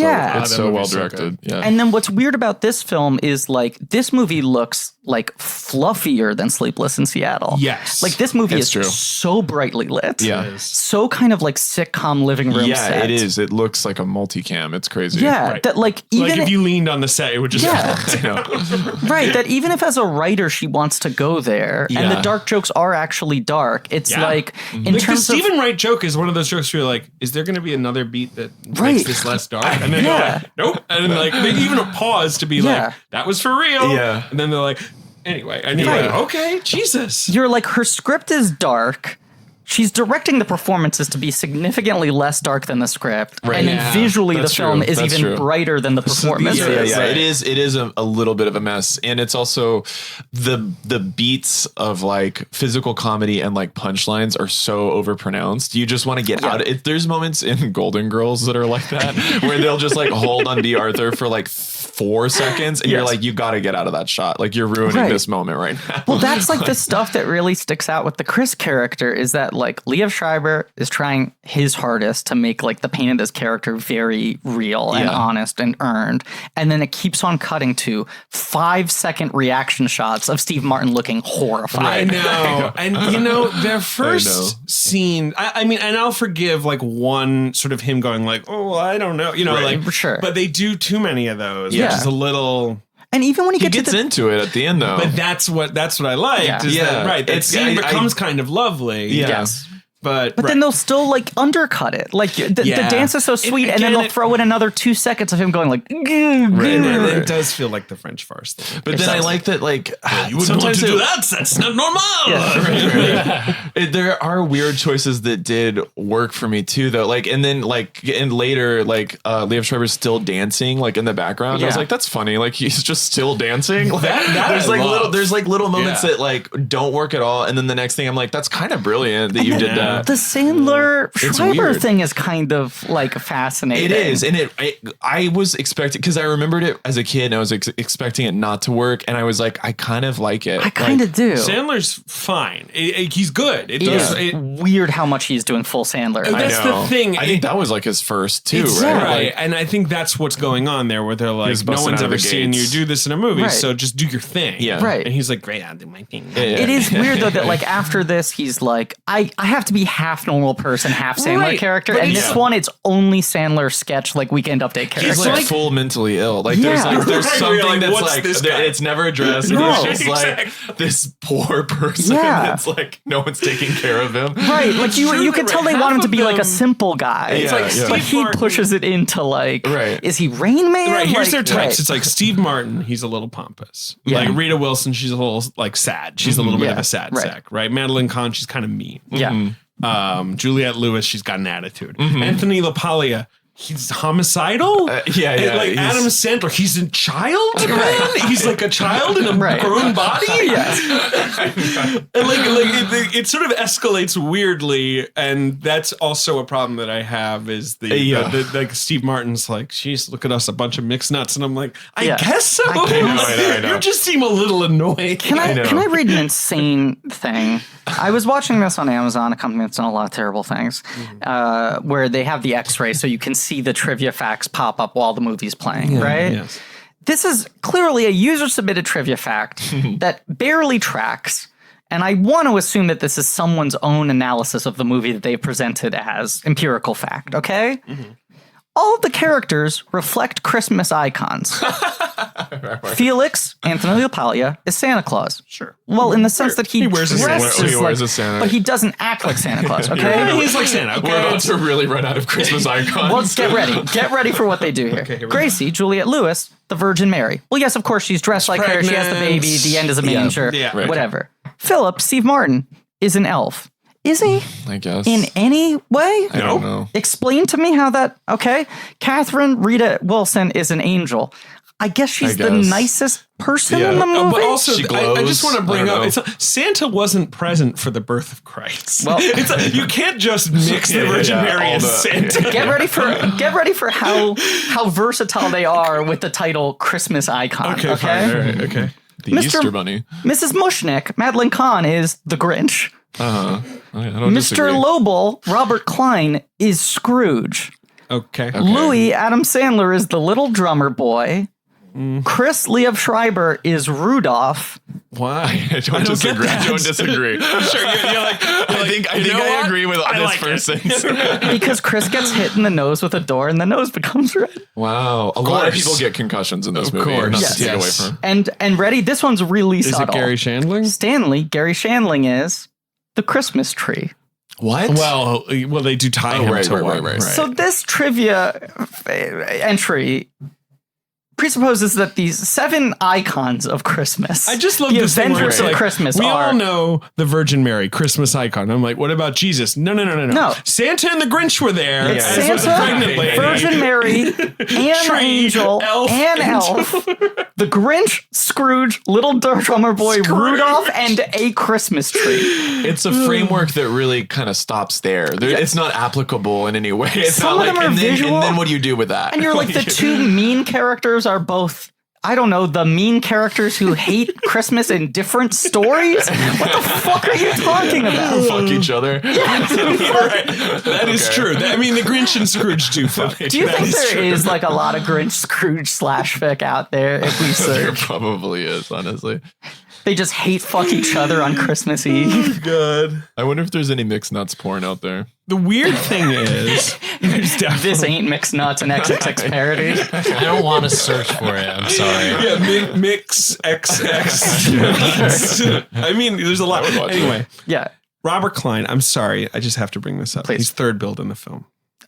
Speaker 6: so well directed. Yeah.
Speaker 1: And then what's weird about this film is this movie looks fluffier than Sleepless in Seattle.
Speaker 4: Yes.
Speaker 1: This movie is so brightly lit.
Speaker 6: Yeah.
Speaker 1: So kind of sitcom living room set.
Speaker 6: Yeah, it is. It looks like a multicam. It's crazy.
Speaker 1: Yeah,
Speaker 4: right.
Speaker 1: that even
Speaker 4: if you leaned on the set, it would just
Speaker 1: right. That even if as a writer she wants to go there, and the dark jokes are actually dark. It's in terms
Speaker 4: the
Speaker 1: of
Speaker 4: Stephen Wright joke is one of those jokes where you're is there going to be another beat that makes this less dark? And then they're nope. And then they even pause to be that was for real.
Speaker 6: Yeah.
Speaker 4: And then they're anyway, and you're okay, Jesus.
Speaker 1: You're her script is dark. she's directing the performances to be significantly less dark than the script, and then visually the film is even brighter than the performances.
Speaker 6: It is a little bit of a mess, and it's also the beats of like physical comedy and like punchlines are so overpronounced. You just want to get out. There's moments in Golden Girls that are like that where they'll just like hold on B. Arthur for like 4 seconds, and you're like, you got to get out of that shot. Like you're ruining this moment right now.
Speaker 1: Well, that's like the stuff that really sticks out with the Chris character is that like Liev Schreiber is trying his hardest to make like the pain of this character very real and honest and earned. And then it keeps on cutting to 5-second reaction shots of Steve Martin looking horrified.
Speaker 4: I know. And you know, their first scene, I mean, and I'll forgive like one sort of him going like, oh, I don't know, you know, like, but they do too many of those. Which is a little.
Speaker 1: And even when he
Speaker 6: gets into it at the end, though.
Speaker 4: But that's what I liked. That scene becomes kind of lovely.
Speaker 1: Yes.
Speaker 4: But
Speaker 1: then they'll still like undercut it. Like the dance is so sweet, and then they'll throw in another 2 seconds of him going like.
Speaker 4: It does feel like the French farce, though.
Speaker 6: But then I like that, like
Speaker 4: you wouldn't want to do that. That's not normal.
Speaker 6: There are weird choices that did work for me too, though. Like, and then and later, like Liev Schreiber's still dancing, like in the background. I was like, that's funny. Like he's just still dancing. Like, there's little moments that like don't work at all, and then the next thing I'm like, that's kind of brilliant that you did that.
Speaker 1: The Sandler Schreiber thing is kind of like fascinating.
Speaker 6: It is, and I was expecting, because I remembered it as a kid, and I was expecting it not to work, and I was like, I kind of like it.
Speaker 1: I kind of do.
Speaker 4: Sandler's fine. He's good.
Speaker 1: It's weird how much he's doing full Sandler.
Speaker 4: That's the thing.
Speaker 6: I think that was like his first too,
Speaker 4: right?
Speaker 6: Like,
Speaker 4: and I think that's what's going on there, where they're like, no one's ever seen you do this in a movie, so just do your thing.
Speaker 6: Yeah,
Speaker 1: right.
Speaker 4: And he's like, great, I'll do my thing.
Speaker 1: It is weird though that like after this, he's like, I have to be half normal person, half Sandler character, but and this one it's only Sandler sketch like Weekend Update character.
Speaker 6: He's like full mentally ill. Like there's something that's like it's never addressed. No. It's just like this poor person that's like no one's taking care of him.
Speaker 1: Right. Like you can tell they want him to be like a simple guy. It's like but he pushes it into like is he Rain Man?
Speaker 4: Right. Here's their types. It's like Steve Martin, he's a little pompous. Like Rita Wilson, she's a little like sad. She's a little bit of a sad sack, right? Madeline Kahn, she's kind of mean.
Speaker 1: Yeah.
Speaker 4: Juliette Lewis, she's got an attitude. Anthony LaPaglia, he's homicidal.
Speaker 6: Like
Speaker 4: Adam Sandler, he's a child. He's like a child in a grown body. And it sort of escalates weirdly, and that's also a problem that I have. Is the like Steve Martin's like, "Jeez, look at us, a bunch of mixed nuts," and I'm like, I guess so. I know. You just seem a little annoyed.
Speaker 1: Can I read an insane thing? I was watching this on Amazon, a company that's done a lot of terrible things, where they have the X-ray so you can see the trivia facts pop up while the movie's playing, right?
Speaker 4: Yes.
Speaker 1: This is clearly a user-submitted trivia fact that barely tracks, and I want to assume that this is someone's own analysis of the movie that they presented as empirical fact, okay? All of the characters reflect Christmas icons. Felix, Anthony LaPaglia, is Santa Claus.
Speaker 4: Sure.
Speaker 1: Well, in the sense that he
Speaker 6: wears a Santa.
Speaker 1: But he doesn't act like Santa Claus, okay?
Speaker 4: He's like Santa. Okay.
Speaker 6: We're about to really run out of Christmas icons.
Speaker 1: Well, get ready. Get ready for what they do here.
Speaker 4: Okay,
Speaker 1: Gracie, Juliette Lewis, the Virgin Mary. Well, yes, of course, she's dressed like her. She has the baby. The end is a manger. Whatever. Philip, Steve Martin, is an elf. Is he?
Speaker 6: I guess.
Speaker 1: In any way?
Speaker 6: I don't know.
Speaker 1: Explain to me how that... Okay. Catherine Rita Wilson is an angel. I guess she's the nicest person in the movie.
Speaker 4: But also, I just want to bring up, Santa wasn't present for the birth of Christ.
Speaker 1: Well,
Speaker 4: you can't just mix the Virgin Mary and Santa.
Speaker 1: Get ready for how versatile they are with the title Christmas icon.
Speaker 4: Okay. Fine. All right, okay.
Speaker 6: The Easter Bunny.
Speaker 1: Mrs. Mushnick, Madeline Kahn, is the Grinch.
Speaker 6: Mr.
Speaker 1: Lobel, Robert Klein, is Scrooge.
Speaker 4: Okay.
Speaker 1: Louis, Adam Sandler, is the little drummer boy. Chris Liev Schreiber is Rudolph.
Speaker 6: Why? I don't disagree.
Speaker 4: Sure, you're like,
Speaker 6: I think I agree with this first sentence.
Speaker 1: Because Chris gets hit in the nose with a door and the nose becomes red.
Speaker 6: Wow. A lot of people get concussions in this movie. Not to take away from.
Speaker 1: And ready, this one's really subtle.
Speaker 4: Is it Gary Shandling?
Speaker 1: Gary Shandling is the Christmas tree.
Speaker 6: What?
Speaker 4: Well, they do tie him to one.
Speaker 6: Right.
Speaker 1: So this trivia entry presupposes that these 7 icons of Christmas.
Speaker 4: I just love
Speaker 1: the
Speaker 4: this thing where
Speaker 1: Avengers
Speaker 4: it's
Speaker 1: of
Speaker 4: like,
Speaker 1: Christmas.
Speaker 4: we
Speaker 1: are
Speaker 4: all know the Virgin Mary, Christmas icon. I'm like, what about Jesus? No. Santa and the Grinch were there.
Speaker 1: It's
Speaker 4: as was the
Speaker 1: Santa,
Speaker 4: pregnant lady.
Speaker 1: Virgin Mary, and
Speaker 4: Tree,
Speaker 1: Angel,
Speaker 4: elf,
Speaker 1: and Elf, the Grinch, Scrooge, Little Drummer Boy, Rudolph, and a Christmas tree.
Speaker 6: It's a framework that really kind of stops there. It's not applicable in any way. It's
Speaker 1: Some
Speaker 6: not
Speaker 1: of them are visual.
Speaker 6: And then what do you do with that?
Speaker 1: And you're like, the 2 mean characters are both, I don't know, the mean characters who hate Christmas in different stories? What the fuck are you talking about?
Speaker 6: Fuck each other.
Speaker 4: That is true. I mean, the Grinch and Scrooge do fuck.
Speaker 1: Do you think there is like a lot of Grinch, Scrooge /fic out there if we
Speaker 6: There
Speaker 1: search?
Speaker 6: probably is, honestly.
Speaker 1: They just hate fuck each other on Christmas Eve.
Speaker 4: Good.
Speaker 6: I wonder if there's any mixed nuts porn out there.
Speaker 4: The weird thing is,
Speaker 1: This ain't mixed nuts and XXX parody.
Speaker 5: I don't want to search for it. I'm sorry.
Speaker 4: yeah, mix XX. I mean, there's a lot. Anyway,
Speaker 1: Yeah.
Speaker 4: Robert Klein. I'm sorry. I just have to bring this up.
Speaker 1: Please.
Speaker 4: He's third billed in the film.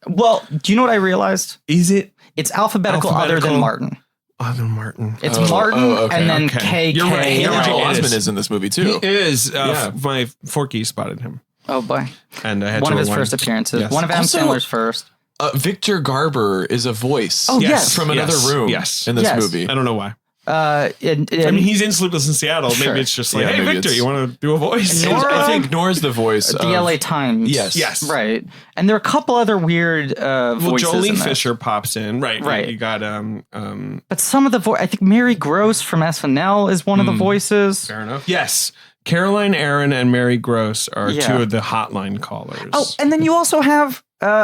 Speaker 1: Well, do you know what I realized?
Speaker 4: Is it
Speaker 1: It's alphabetical other than Martin.
Speaker 4: Other Martin?
Speaker 1: It's Martin
Speaker 6: okay,
Speaker 1: and then
Speaker 4: okay.
Speaker 1: KK.
Speaker 4: You're right. You're right.
Speaker 6: Joel
Speaker 4: It
Speaker 6: Osment
Speaker 4: is.
Speaker 6: is in this movie too.
Speaker 4: He is.
Speaker 6: Yeah.
Speaker 4: My Forky spotted him,
Speaker 1: Oh boy.
Speaker 4: and I had
Speaker 1: One
Speaker 4: to
Speaker 1: of his
Speaker 4: rewind.
Speaker 1: first appearances.
Speaker 4: Yes.
Speaker 1: One of Adam
Speaker 6: Also-
Speaker 1: Sandler's first.
Speaker 6: Victor Garber is a voice.
Speaker 1: Oh, yes.
Speaker 6: From another room.
Speaker 4: Yes.
Speaker 6: In this
Speaker 1: Yes.
Speaker 6: movie.
Speaker 4: I don't know why.
Speaker 1: I
Speaker 4: I mean, he's in Sleepless in Seattle.
Speaker 1: Sure.
Speaker 4: Maybe it's just like,
Speaker 6: Yeah,
Speaker 4: hey,
Speaker 6: maybe
Speaker 4: Victor,
Speaker 6: it's-
Speaker 4: you want to do a voice?
Speaker 1: Nora-
Speaker 6: I think Nora's the voice
Speaker 1: the
Speaker 6: of
Speaker 1: LA Times.
Speaker 6: Yes.
Speaker 4: Yes.
Speaker 1: Right. And there are a couple other weird
Speaker 4: Well,
Speaker 1: voices.
Speaker 4: Jolene
Speaker 1: in this.
Speaker 4: Fisher pops in. Right.
Speaker 1: Right.
Speaker 4: You got
Speaker 1: But some of the I think Mary Gross from SNL is one of the voices.
Speaker 4: fair enough. Yes. Caroline Aaron and Mary Gross are
Speaker 1: Yeah.
Speaker 4: 2 of the hotline callers.
Speaker 1: Oh, and then you also have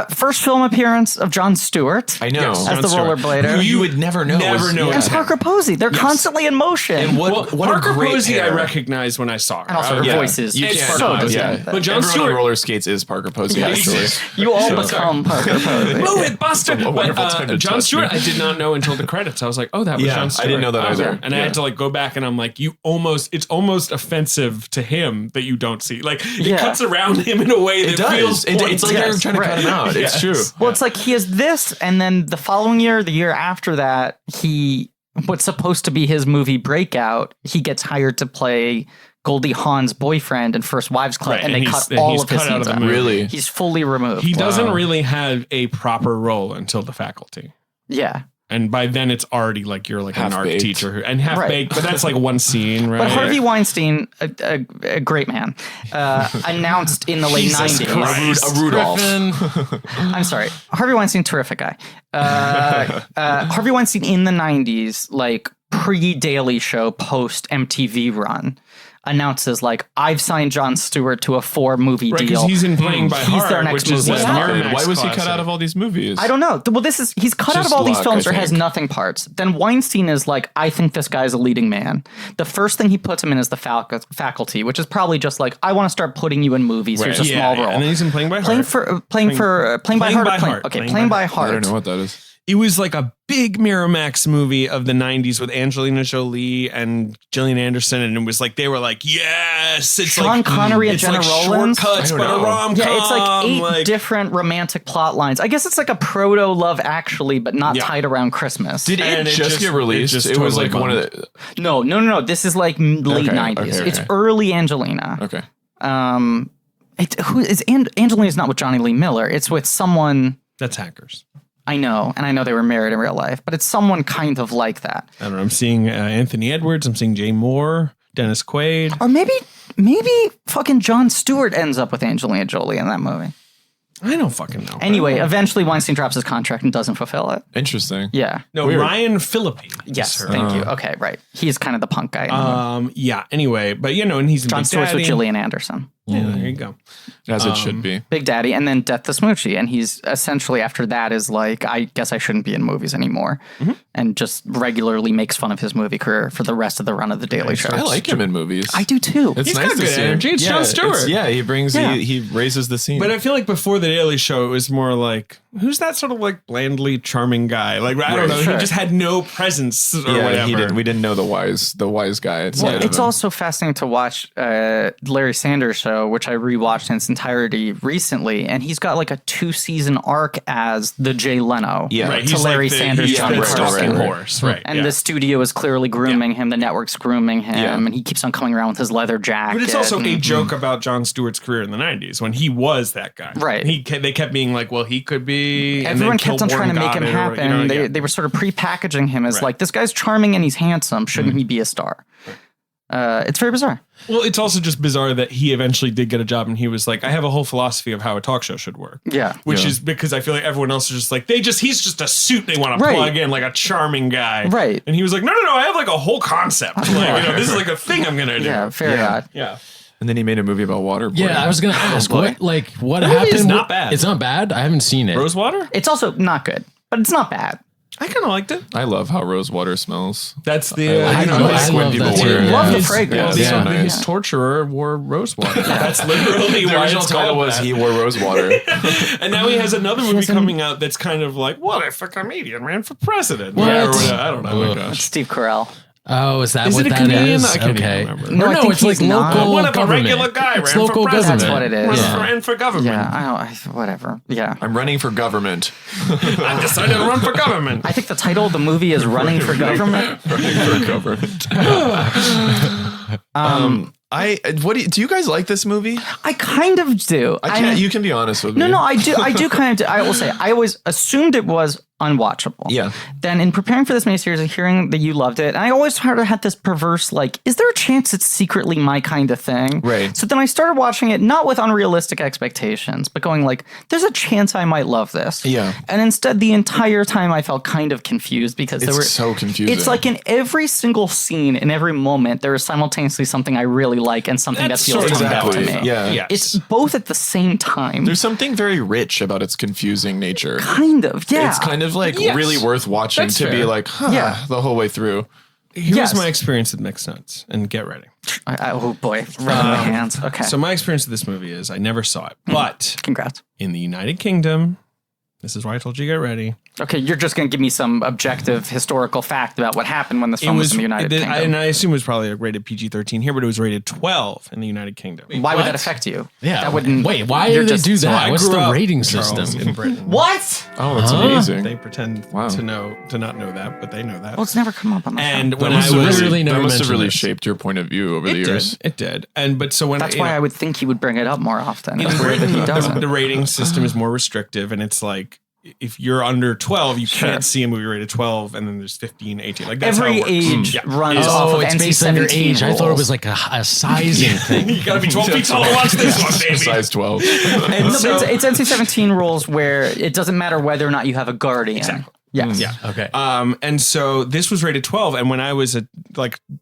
Speaker 1: first film appearance of Jon Stewart
Speaker 6: I know.
Speaker 4: Yes.
Speaker 1: as the
Speaker 4: Jon Stewart.
Speaker 1: rollerblader.
Speaker 6: Who you would never know.
Speaker 4: Never know
Speaker 1: and
Speaker 4: that.
Speaker 1: Parker Posey. They're constantly in motion.
Speaker 6: And what a
Speaker 4: Parker
Speaker 6: great
Speaker 4: Posey
Speaker 6: pair.
Speaker 4: I recognized when I saw her.
Speaker 1: And also her
Speaker 6: yeah.
Speaker 1: voice is
Speaker 6: You
Speaker 4: It's
Speaker 6: can't
Speaker 1: so
Speaker 6: not,
Speaker 1: distinct.
Speaker 6: yeah.
Speaker 4: But Jon
Speaker 6: Everyone
Speaker 4: Stewart-
Speaker 6: on roller skates is Parker Posey,
Speaker 1: Yeah.
Speaker 6: actually.
Speaker 1: You all become Parker Posey.
Speaker 4: Move it, Buster!
Speaker 6: A wonderful time to
Speaker 4: Jon
Speaker 6: touch
Speaker 4: Stewart,
Speaker 6: me.
Speaker 4: I did not know until the credits. I was like, oh, that was
Speaker 6: Yeah,
Speaker 4: Jon Stewart.
Speaker 6: I didn't know that either.
Speaker 4: And I had to like go back and I'm like, it's almost offensive to him that you don't see. Like, it
Speaker 1: Yeah.
Speaker 4: cuts around him in a way that
Speaker 6: It does.
Speaker 4: feels
Speaker 6: It's like
Speaker 1: Yes,
Speaker 6: you're trying to cut
Speaker 1: right.
Speaker 6: him out. It's
Speaker 4: Yes.
Speaker 6: true.
Speaker 1: Well, it's like he has this, and then the following year, the year after that, what's supposed to be his movie breakout, he gets hired to play Goldie Hawn's boyfriend in First Wives Club,
Speaker 4: Right,
Speaker 1: and they
Speaker 4: and
Speaker 1: cut
Speaker 4: he's
Speaker 1: all of his
Speaker 4: cut out
Speaker 1: scenes
Speaker 4: of the
Speaker 1: out.
Speaker 4: movie.
Speaker 6: Really?
Speaker 1: He's fully removed.
Speaker 4: He doesn't really have a proper role until The Faculty.
Speaker 1: Yeah.
Speaker 4: And by then it's already like you're like an art
Speaker 6: Half-baked.
Speaker 4: teacher and half
Speaker 1: Right.
Speaker 4: baked, but that's like one scene, right?
Speaker 1: But Harvey Weinstein, a great man, announced in the late
Speaker 4: Jesus
Speaker 1: 90s.
Speaker 4: Christ.
Speaker 6: A Rudolph.
Speaker 1: I'm sorry. Harvey Weinstein, terrific guy. Harvey Weinstein in the 90s, like pre-Daily Show, post-MTV run, announces like, I've signed Jon Stewart to a 4-movie
Speaker 4: Right,
Speaker 1: deal.
Speaker 4: because he's in Playing by
Speaker 1: He's
Speaker 4: Heart,
Speaker 1: their next
Speaker 4: which is
Speaker 1: movie.
Speaker 4: this
Speaker 1: Yeah.
Speaker 4: Miramax
Speaker 6: Why was he cut
Speaker 4: classic.
Speaker 6: out of all these movies?
Speaker 1: I don't know. Well, he's cut out of
Speaker 6: Just
Speaker 1: all these
Speaker 6: luck,
Speaker 1: films
Speaker 6: I
Speaker 1: or has
Speaker 6: think.
Speaker 1: nothing parts. Then Weinstein is like, I think this guy's a leading man. The first thing he puts him in is The Faculty, which is probably just like, I want to start putting you in movies. Here's a small role.
Speaker 4: And then he's in Playing by
Speaker 1: Playing
Speaker 4: Heart.
Speaker 1: by Heart.
Speaker 4: Playing by
Speaker 1: Okay,
Speaker 4: Heart.
Speaker 1: Playing by
Speaker 6: I
Speaker 1: Heart.
Speaker 6: don't know what that is.
Speaker 4: It was like a big Miramax movie of the 90s with Angelina Jolie and Gillian Anderson. And it was like, they were like, yes, it's
Speaker 1: Sean
Speaker 4: like
Speaker 1: Connery and
Speaker 4: it's
Speaker 1: Jenna
Speaker 4: like
Speaker 1: Rollins.
Speaker 4: shortcuts,
Speaker 6: I
Speaker 4: but
Speaker 6: don't
Speaker 4: a
Speaker 6: know.
Speaker 4: rom-com.
Speaker 1: Yeah, it's like 8 different romantic plot lines. I guess it's like a proto Love Actually, but not
Speaker 4: Yeah.
Speaker 1: tied around Christmas.
Speaker 6: Did
Speaker 4: And
Speaker 6: it just get released? It was
Speaker 4: totally
Speaker 6: like one of
Speaker 4: bombed.
Speaker 6: the.
Speaker 1: No. This is like late
Speaker 6: Okay,
Speaker 1: 90s.
Speaker 6: okay,
Speaker 1: It's
Speaker 6: okay.
Speaker 1: early Angelina.
Speaker 6: Okay.
Speaker 1: Angelina's not with Johnny Lee Miller. It's with someone
Speaker 4: That's Hackers.
Speaker 1: I know, and I know they were married in real life, but it's someone kind of like that.
Speaker 4: I don't know. I'm seeing Anthony Edwards. I'm seeing Jay Moore, Dennis Quaid.
Speaker 1: Or maybe fucking Jon Stewart ends up with Angelina Jolie in that movie.
Speaker 4: I don't fucking know.
Speaker 1: Anyway, eventually Weinstein drops his contract and doesn't fulfill it.
Speaker 6: Interesting.
Speaker 1: Yeah.
Speaker 4: No,
Speaker 6: Weird.
Speaker 4: Ryan Phillippe.
Speaker 1: Yes, thank you. Okay, right. He's kind of the punk guy. in the movie.
Speaker 4: Yeah. Anyway, but and he's in
Speaker 1: Jon
Speaker 4: Big
Speaker 1: Stewart's with
Speaker 4: Daddy.
Speaker 1: Gillian Anderson.
Speaker 4: Yeah, there you go.
Speaker 6: As it should be.
Speaker 1: Big Daddy, and then Death to Smoochie. And he's essentially, after that, is like, I guess I shouldn't be in movies anymore. And just regularly makes fun of his movie career for the rest of the run of The Daily Show.
Speaker 6: I like him in movies.
Speaker 1: I do too.
Speaker 6: It's
Speaker 4: He's
Speaker 6: nice
Speaker 4: got
Speaker 6: to
Speaker 4: good
Speaker 6: see him.
Speaker 4: energy. It's Jon Stewart.
Speaker 6: He brings,
Speaker 1: Yeah.
Speaker 6: he raises the scene.
Speaker 4: But I feel like before the Daily Show, it was more like, who's that sort of like blandly charming guy? Like, I don't know.
Speaker 1: Sure.
Speaker 4: He just had no presence or whatever.
Speaker 6: we didn't know the wise guy.
Speaker 1: Well, it's also fascinating to watch Larry Sanders' show show, which I rewatched in its entirety recently, and he's got like a 2-season arc as the Jay Leno
Speaker 4: right.
Speaker 1: to
Speaker 4: He's
Speaker 1: Larry
Speaker 4: like
Speaker 1: Sanders' John
Speaker 4: stalking horse, right?
Speaker 1: And the studio is clearly grooming him, the network's grooming him, and he keeps on coming around with his leather jacket.
Speaker 4: But it's also a joke about Jon Stewart's career in the 90s when he was that guy.
Speaker 1: Right.
Speaker 4: They kept being like, well, he could be.
Speaker 1: Everyone kept on trying to make him happen. They were sort of pre-packaging him as like, this guy's charming and he's handsome. Shouldn't he be a star? It's very bizarre.
Speaker 4: Well, it's also just bizarre that he eventually did get a job and he was like, I have a whole philosophy of how a talk show should work.
Speaker 1: Yeah.
Speaker 4: Which is because I feel like everyone else is just like, he's just a suit they want to plug in, like a charming guy.
Speaker 1: Right.
Speaker 4: And he was like, no, I have like a whole concept. Like, this is like a thing I'm going to do.
Speaker 1: Yeah, very odd.
Speaker 4: Yeah.
Speaker 6: And then he made a movie about waterboarding.
Speaker 5: Yeah, I was going to ask, what happened?
Speaker 4: It's not bad.
Speaker 5: It's not bad? I haven't seen it.
Speaker 4: Rosewater?
Speaker 1: It's also not good, but it's not bad.
Speaker 4: I kind of liked it.
Speaker 6: I love how rosewater smells.
Speaker 4: That's the...
Speaker 5: I love that too.
Speaker 1: Love the fragrance.
Speaker 6: Yeah, so nice.
Speaker 4: His torturer wore rosewater. That's literally
Speaker 6: The
Speaker 4: why
Speaker 6: original
Speaker 4: it's
Speaker 6: title
Speaker 4: called
Speaker 6: was
Speaker 4: that.
Speaker 6: He Wore Rosewater.
Speaker 4: And now he has another movie coming out that's kind of like, what if a comedian ran for president?
Speaker 5: What?
Speaker 4: Yeah, or whatever. I don't know. Oh my gosh.
Speaker 1: Steve Carell.
Speaker 5: Oh, is that
Speaker 4: Is
Speaker 5: what
Speaker 4: it a
Speaker 5: that
Speaker 4: comedian?
Speaker 5: is?
Speaker 4: I can't
Speaker 5: Okay.
Speaker 4: even remember.
Speaker 1: No, I think
Speaker 5: it's like
Speaker 1: he's not.
Speaker 5: local
Speaker 4: What if a
Speaker 5: government.
Speaker 4: regular guy
Speaker 5: It's
Speaker 4: ran
Speaker 5: local
Speaker 4: for president?
Speaker 1: That's what it is.
Speaker 4: Ran for government.
Speaker 1: Yeah, whatever. Yeah.
Speaker 6: I'm running for government.
Speaker 4: I decided to run for government.
Speaker 1: I think the title of the movie is Running for Government.
Speaker 6: Running for government. Do you guys like this movie?
Speaker 1: I kind of do.
Speaker 6: You can be honest with me.
Speaker 1: No, I do. I do kind of do. I will say, I always assumed it was unwatchable.
Speaker 6: Yeah.
Speaker 1: Then in preparing for this miniseries and hearing that you loved it, and I always sort of had this perverse, like, is there a chance it's secretly my kind of thing?
Speaker 6: Right.
Speaker 1: So then I started watching it, not with unrealistic expectations, but going like, there's a chance I might love this.
Speaker 6: Yeah.
Speaker 1: And instead, the entire time I felt kind of confused because
Speaker 6: It's so confusing.
Speaker 1: It's like in every single scene, in every moment, there is simultaneously something I really like and something that feels turned out to me.
Speaker 6: Yeah.
Speaker 4: Yes.
Speaker 1: It's both at the same time.
Speaker 6: There's something very rich about its confusing nature.
Speaker 1: Kind of, yeah.
Speaker 6: It's kind of like really worth watching
Speaker 4: That's
Speaker 6: to be
Speaker 4: fair.
Speaker 6: like,
Speaker 1: Yeah.
Speaker 6: the whole way through.
Speaker 4: Here's my experience with Mixed Nuts, and get ready.
Speaker 1: Oh boy, right in my hands. Okay.
Speaker 4: So my experience with this movie is I never saw it, but
Speaker 1: Congrats.
Speaker 4: in the United Kingdom, this is why I told you to get ready.
Speaker 1: Okay, you're just going to give me some objective historical fact about what happened when this film was in the United Kingdom.
Speaker 4: And I assume it was probably rated PG-13 here, but it was rated 12 in the United Kingdom.
Speaker 1: Why would that affect you?
Speaker 5: Yeah.
Speaker 1: That wouldn't.
Speaker 5: Wait, why
Speaker 1: you're
Speaker 5: did they
Speaker 1: just-
Speaker 5: do
Speaker 4: So
Speaker 5: that?
Speaker 4: I
Speaker 5: What's
Speaker 4: grew
Speaker 5: the
Speaker 4: up,
Speaker 5: rating
Speaker 4: Charles,
Speaker 5: system?
Speaker 4: in Britain?
Speaker 1: What?
Speaker 6: Oh, that's amazing.
Speaker 4: They pretend to not know that, but they know that.
Speaker 1: Well, it's never come up on my
Speaker 4: And
Speaker 1: show.
Speaker 4: when
Speaker 6: That
Speaker 4: I
Speaker 6: must have
Speaker 4: was,
Speaker 5: literally never
Speaker 6: that must have
Speaker 5: mentioned
Speaker 6: really
Speaker 5: this.
Speaker 6: shaped your point of view over the years.
Speaker 4: it did. And but so when
Speaker 1: That's why I would think he would bring it up more often. It's weird that he doesn't.
Speaker 4: the rating system is more restrictive, and it's like if you're under 12, you can't see a movie rated 12, and then there's 15, 18. Like that's
Speaker 1: Every
Speaker 4: how it works.
Speaker 1: age runs off
Speaker 5: Oh,
Speaker 1: of
Speaker 5: it's
Speaker 1: NC-17
Speaker 5: based on your age. I thought it
Speaker 1: rules.
Speaker 5: was like a sizing thing.
Speaker 4: You gotta be 12 feet tall to watch this one, baby.
Speaker 6: Size 12.
Speaker 4: And
Speaker 1: No,
Speaker 4: so,
Speaker 1: but it's NC-17 rules where it doesn't matter whether or not you have a guardian.
Speaker 4: Exactly.
Speaker 1: Yes.
Speaker 4: yeah.
Speaker 5: Okay.
Speaker 4: And so this was rated 12, and when I was a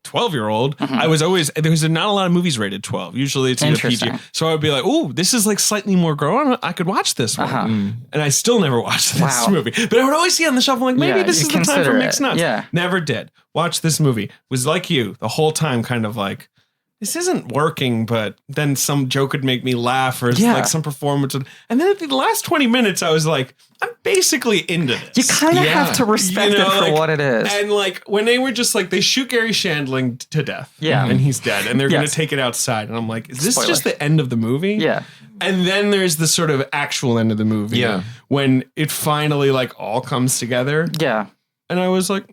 Speaker 4: 12-year-old, I was always there was not a lot of movies rated 12. Usually it's either PG.
Speaker 1: Interesting.
Speaker 4: So I would be like, "Ooh, this is like slightly more grown. I could watch this one." And I still never watched this
Speaker 1: Wow.
Speaker 4: movie, but I would always see it on the shelf. I'm like, maybe
Speaker 1: Yeah,
Speaker 4: this
Speaker 1: you
Speaker 4: is the time for
Speaker 1: consider
Speaker 4: Mixed
Speaker 1: it.
Speaker 4: Nuts.
Speaker 1: Yeah.
Speaker 4: Never did. Watch this movie. Was like you the whole time, kind of like. This isn't working, but then some joke would make me laugh, or like some performance would, and then at the last 20 minutes, I was like, I'm basically into this.
Speaker 1: You kind of have to respect
Speaker 4: You know,
Speaker 1: it for
Speaker 4: like-
Speaker 1: what it is.
Speaker 4: And like when they were just like they shoot Gary Shandling to death,
Speaker 1: Yeah.
Speaker 4: and he's dead, and they're
Speaker 1: Yes.
Speaker 4: gonna take it outside, and I'm like, is this
Speaker 1: Spoilers.
Speaker 4: just the end of the movie?
Speaker 1: Yeah.
Speaker 4: And then there's the sort of actual end of the movie,
Speaker 6: Yeah.
Speaker 4: when it finally like all comes together,
Speaker 1: Yeah.
Speaker 4: and I was like,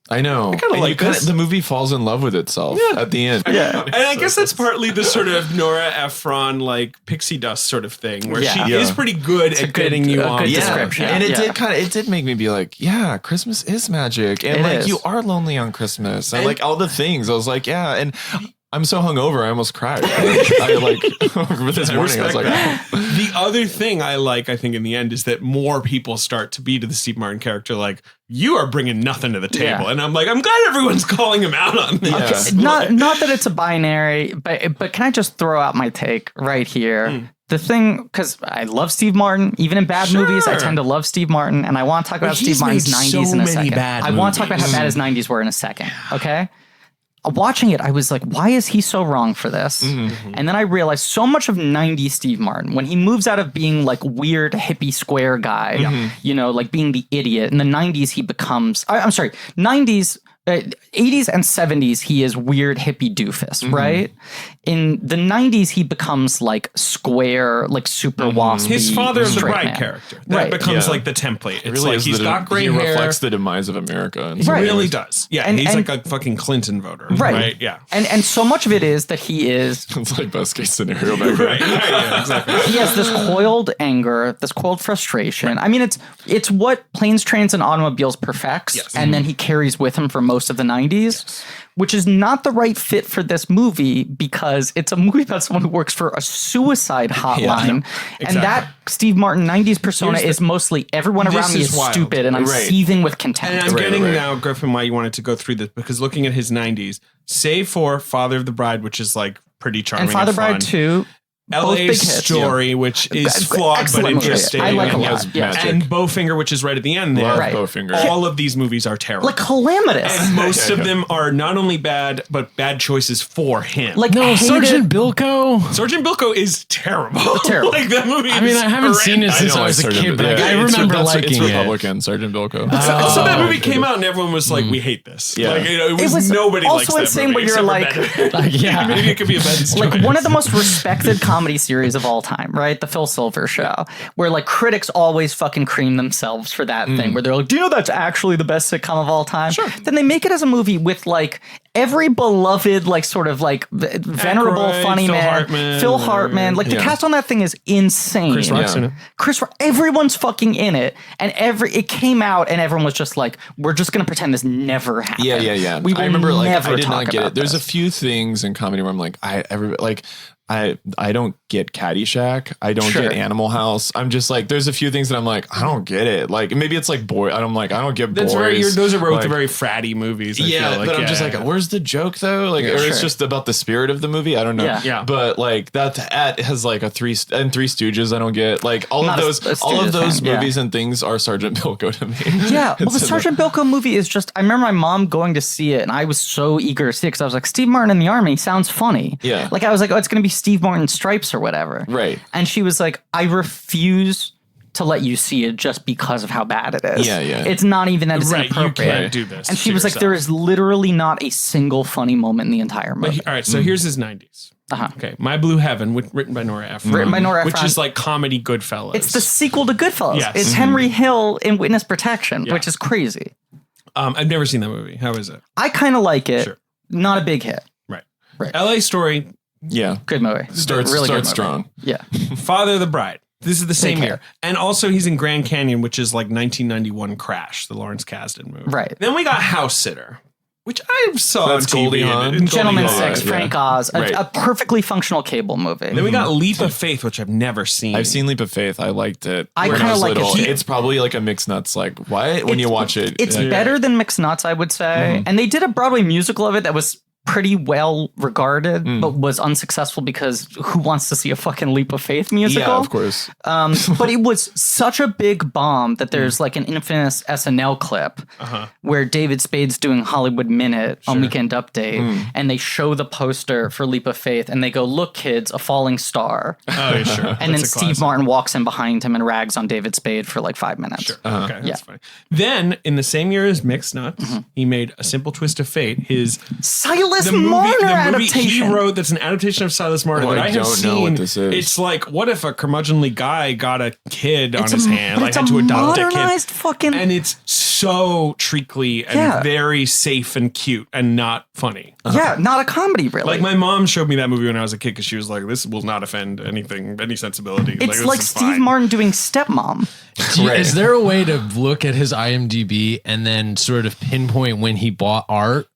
Speaker 6: I know.
Speaker 4: kinda
Speaker 6: And
Speaker 4: like this.
Speaker 6: the movie falls in love with itself at the end.
Speaker 1: Yeah.
Speaker 4: And I guess that's partly the sort of Norah Ephron like pixie dust sort of thing, where she
Speaker 6: Yeah.
Speaker 4: is pretty good at getting you on.
Speaker 1: good
Speaker 6: Yeah.
Speaker 1: description.
Speaker 6: And it
Speaker 1: Yeah.
Speaker 6: did make me be like, yeah, Christmas is magic. And
Speaker 1: It
Speaker 6: like
Speaker 1: is.
Speaker 6: you are lonely on Christmas. And like all the things. I was like, yeah. And I'm so hungover, I almost cried. I like this morning. I was like,
Speaker 4: The other thing I think in the end is that more people start to be to the Steve Martin character like, you are bringing nothing to the table.
Speaker 1: Yeah.
Speaker 4: And I'm like, I'm glad everyone's calling him out on this.
Speaker 6: Yeah.
Speaker 1: Not that it's a binary, but can I just throw out my take right here? The thing, because I love Steve Martin, even in bad movies, I tend to love Steve Martin, and I want to talk about Steve
Speaker 4: he's
Speaker 1: Martin's
Speaker 4: made
Speaker 1: 90s
Speaker 4: so
Speaker 1: in a
Speaker 4: many
Speaker 1: second.
Speaker 4: bad
Speaker 1: I want to talk about how bad his 90s were in a second, okay? Watching it, I was like, why is he so wrong for this? And then I realized so much of 90s Steve Martin, when he moves out of being like weird hippie square guy, you know, like being the idiot, in the 90s he becomes, I'm sorry, 90s 80s and 70s, he is weird hippie doofus, right? In the 90s, he becomes like square, like super waspy.
Speaker 4: His Father of the
Speaker 1: straight
Speaker 4: Bride
Speaker 1: man.
Speaker 4: character. That becomes like the template. It's
Speaker 6: really
Speaker 4: like he's got gray hair.
Speaker 6: He reflects the demise of America.
Speaker 4: He really does. Yeah, he's like a fucking Clinton voter. Right. Yeah.
Speaker 1: And so much of it is that he is...
Speaker 6: It's like best case scenario back then.
Speaker 4: Yeah, exactly.
Speaker 1: He has this coiled anger, this coiled frustration. I mean, it's what Planes, Trains, and Automobiles perfects, and then he carries with him for most of the 90s, which is not the right fit for this movie because it's a movie about someone who works for a suicide hotline. And that Steve Martin 90s persona is mostly everyone around me is stupid and I'm seething with contempt.
Speaker 4: And I'm getting now, Griffin, why you wanted to go through this, because looking at his 90s, save for Father of the Bride, which is like pretty charming
Speaker 1: and Father
Speaker 4: and fun.
Speaker 1: Bride 2.
Speaker 4: LA Story, which is flawed but interesting.
Speaker 1: I like a lot.
Speaker 4: And Bowfinger, which is right at the end there.
Speaker 6: Bowfinger.
Speaker 4: All of these movies are terrible.
Speaker 1: Like calamitous.
Speaker 4: And most of them are not only bad, but bad choices for him.
Speaker 1: Like
Speaker 5: Sergeant Bilko.
Speaker 4: Sergeant Bilko is terrible.
Speaker 1: Terrible.
Speaker 4: Like that movie.
Speaker 5: I mean, I haven't seen it since I was a kid, but I remember liking
Speaker 6: it's
Speaker 5: it.
Speaker 6: Republican, Sergeant Bilko.
Speaker 4: So that movie came out and everyone was like, we hate this.
Speaker 6: Yeah.
Speaker 4: Like, it was nobody likes that movie.
Speaker 1: Also insane where you're like,
Speaker 4: maybe it could be a bad
Speaker 1: like one of the most respected comedy series of all time, right? The Phil Silver Show, where like critics always fucking cream themselves for that thing, where they're like, do you know that's actually the best sitcom of all time? Sure. Then they make it as a movie with like every beloved, like sort of like venerable
Speaker 4: Aykroyd,
Speaker 1: funny Phil Hartman. Like the cast on that thing is insane.
Speaker 4: Chris Rock's in it.
Speaker 1: Everyone's fucking in it, and it came out, and everyone was just like, we're just gonna pretend this never happened.
Speaker 6: Yeah.
Speaker 1: We will
Speaker 6: I remember like
Speaker 1: never
Speaker 6: I did
Speaker 1: talk
Speaker 6: not get
Speaker 1: about
Speaker 6: it. There's
Speaker 1: this.
Speaker 6: a few things in comedy where I'm like, I don't get Caddyshack. I don't get Animal House. I'm just like, there's a few things that I'm like, I don't get it. Like maybe it's like boy. I'm like, I don't get
Speaker 4: That's
Speaker 6: boys.
Speaker 4: those are both
Speaker 6: like,
Speaker 4: very fratty movies. I feel like.
Speaker 6: But I'm just like, where's the joke though? Like, or it's just about the spirit of the movie. I don't know.
Speaker 1: Yeah.
Speaker 6: But like that has like a Three Stooges. I don't get like all of those movies and things are Sergeant Bilko to me.
Speaker 1: Yeah. Well, the Sergeant Bilko movie is just, I remember my mom going to see it and I was so eager to see it because I was like, Steve Martin in the Army sounds funny.
Speaker 6: Yeah.
Speaker 1: Like I was like, oh, it's going to be Steve Martin Stripes or whatever.
Speaker 6: Right.
Speaker 1: And she was like, I refuse to let you see it just because of how bad it is.
Speaker 6: Yeah.
Speaker 1: It's not even that it's inappropriate.
Speaker 4: You can't do this.
Speaker 1: And she was like, there is literally not a single funny moment in the entire movie.
Speaker 4: All right, so here's his 90s. Okay, My Blue Heaven, written by Norah Ephron. Which is like comedy Goodfellas.
Speaker 1: It's the sequel to Goodfellas.
Speaker 4: Yes.
Speaker 1: It's Henry Hill in Witness Protection, which is crazy.
Speaker 4: I've never seen that movie. How is it?
Speaker 1: I kind of like it.
Speaker 4: Sure.
Speaker 1: Not a big hit.
Speaker 4: Right. LA Story.
Speaker 6: Yeah.
Speaker 1: Good movie.
Speaker 6: Starts strong.
Speaker 1: Yeah.
Speaker 4: Father of the Bride. This is the same year. And also he's in Grand Canyon, which is like 1991 Crash, the Lawrence Kasdan movie.
Speaker 1: Right.
Speaker 4: Then we got House Sitter, which I saw
Speaker 6: That's
Speaker 4: on
Speaker 6: Goldie
Speaker 4: TV.
Speaker 6: Hawn.
Speaker 1: Gentleman Six, Frank Oz, a perfectly functional cable movie.
Speaker 4: Then we got Leap of Faith, which I've never seen.
Speaker 6: I've seen Leap of Faith. I liked it.
Speaker 1: I
Speaker 6: when
Speaker 1: kinda
Speaker 6: was
Speaker 1: like it.
Speaker 6: little. It's probably like a mixed nuts. Like what when you watch it?
Speaker 1: It's better than Mixed Nuts, I would say. And they did a Broadway musical of it that was pretty well regarded, but was unsuccessful because who wants to see a fucking Leap of Faith musical?
Speaker 6: Yeah, of course.
Speaker 1: But it was such a big bomb that there's like an infamous SNL clip where David Spade's doing Hollywood Minute on Weekend Update, and they show the poster for Leap of Faith, and they go, "Look, kids, a falling star."
Speaker 4: Oh, sure.
Speaker 1: And then Steve Martin walks in behind him and rags on David Spade for like 5 minutes.
Speaker 4: Sure. Okay, that's funny. Then, in the same year as Mixed Nuts, he made A Simple Twist of Fate, his
Speaker 1: Silas Marner adaptation.
Speaker 4: He wrote that's an adaptation of Silas Marner that I have seen.
Speaker 6: Know what this is.
Speaker 4: It's like, what if a curmudgeonly guy got a kid on his hand, like had to adopt a kid, and it's so treacly and very safe and cute and not funny.
Speaker 1: Yeah, not a comedy, really.
Speaker 4: Like my mom showed me that movie when I was a kid because she was like, "This will not offend any sensibility."
Speaker 1: It's like Steve Martin doing Stepmom.
Speaker 5: Is there a way to look at his IMDb and then sort of pinpoint when he bought art?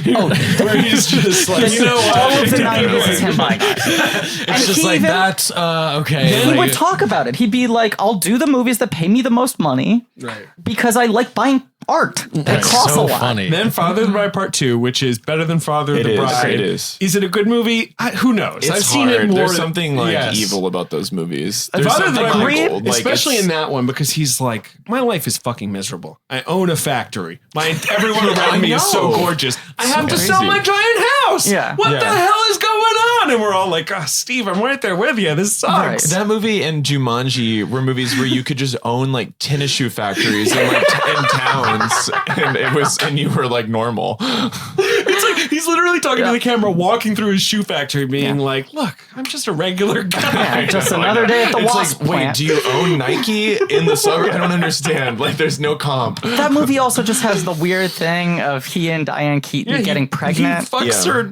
Speaker 4: Where he's just like, you know what?
Speaker 1: All of the 90s is him buying art.
Speaker 5: It's just like, that's okay.
Speaker 1: He would talk about it. He'd be like, I'll do the movies that pay me the most money because I like buying art. It costs a lot.
Speaker 5: Funny.
Speaker 4: Then Father of the Bride Part 2, which is better than Father of the Bride.
Speaker 6: It is.
Speaker 4: Is it a good movie? Who knows? I've seen it more.
Speaker 6: There's something like evil about those movies. There's
Speaker 4: Father of the
Speaker 6: something
Speaker 4: Bride, especially in that one, because he's like, my life is fucking miserable. I own a factory. Everyone around me is so gorgeous. I have to sell my giant house.
Speaker 1: Yeah.
Speaker 4: What the hell is going on? And we're all all like, oh, Steve, I'm right there with you. This sucks.
Speaker 1: Right.
Speaker 6: That movie and Jumanji were movies where you could just own like tennis shoe factories in like in towns, and you were like normal.
Speaker 4: It's like he's literally talking to the camera, walking through his shoe factory, being like, "Look, I'm just a regular guy.
Speaker 1: Yeah, just another day at the Wasp
Speaker 6: Wait,
Speaker 1: plant.
Speaker 6: do you own Nike in the summer? I don't understand. Like, there's no comp.
Speaker 1: That movie also just has the weird thing of he and Diane Keaton getting pregnant.
Speaker 4: He fucks her,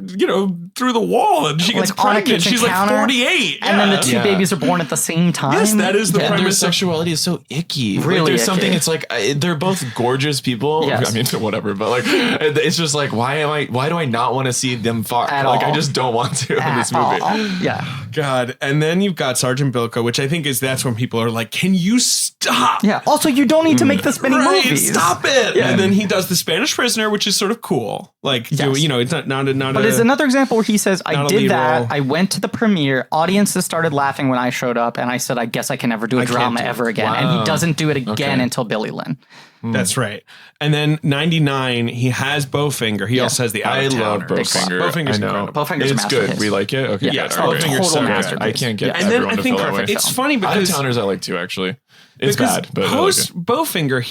Speaker 4: through the wall, and she gets
Speaker 1: Like, on a
Speaker 4: pregnant.
Speaker 1: kitchen
Speaker 4: She's like
Speaker 1: counter,
Speaker 4: 48,
Speaker 1: and then the two babies are born at the same time.
Speaker 4: Yes, that is the
Speaker 6: And their
Speaker 4: premise.
Speaker 6: sexuality is so icky.
Speaker 1: Really
Speaker 6: like, there's
Speaker 1: icky.
Speaker 6: something. It's like they're both gorgeous people.
Speaker 1: Yes.
Speaker 6: I mean, whatever. But like, it's just like, why do I not want to see them fuck?
Speaker 1: At
Speaker 6: Like,
Speaker 1: all.
Speaker 6: I just don't want to in
Speaker 1: At
Speaker 6: this movie.
Speaker 1: all. Yeah.
Speaker 4: God, and then you've got Sergeant Bilko, which I think that's when people are like, "Can you stop?"
Speaker 1: Yeah. Also, you don't need to make this many
Speaker 4: Right,
Speaker 1: movies.
Speaker 4: stop it! And then he does the Spanish Prisoner, which is sort of cool. Like,
Speaker 1: Yes.
Speaker 4: it's not.
Speaker 1: But it's another example where he says, I
Speaker 4: not a
Speaker 1: did
Speaker 4: lead
Speaker 1: that.
Speaker 4: role.
Speaker 1: I went to the premiere. Audiences started laughing when I showed up. And I said, I guess I can never do a
Speaker 4: I can't
Speaker 1: drama
Speaker 4: do it.
Speaker 1: ever again. And he doesn't do it again until Billy Lynn.
Speaker 4: That's right. And then 99, he has Bowfinger. He also has the
Speaker 6: I love
Speaker 4: Out-of-Towner.
Speaker 6: Bowfinger.
Speaker 4: Bowfinger's
Speaker 6: I know.
Speaker 4: incredible.
Speaker 1: Bowfinger's
Speaker 6: It's good.
Speaker 1: masterpiece.
Speaker 6: We like it. Okay,
Speaker 1: Yeah,
Speaker 6: good.
Speaker 1: it's
Speaker 6: All
Speaker 1: a
Speaker 6: right.
Speaker 1: total
Speaker 6: So good.
Speaker 1: masterpiece.
Speaker 6: I can't get
Speaker 4: And then
Speaker 6: everyone
Speaker 4: I
Speaker 6: to
Speaker 4: think
Speaker 6: feel that way.
Speaker 4: it's funny
Speaker 6: Out of
Speaker 4: because
Speaker 6: Towners I like too, actually. It's
Speaker 4: because
Speaker 6: bad, but I like
Speaker 4: post
Speaker 6: it.
Speaker 4: Bowfinger,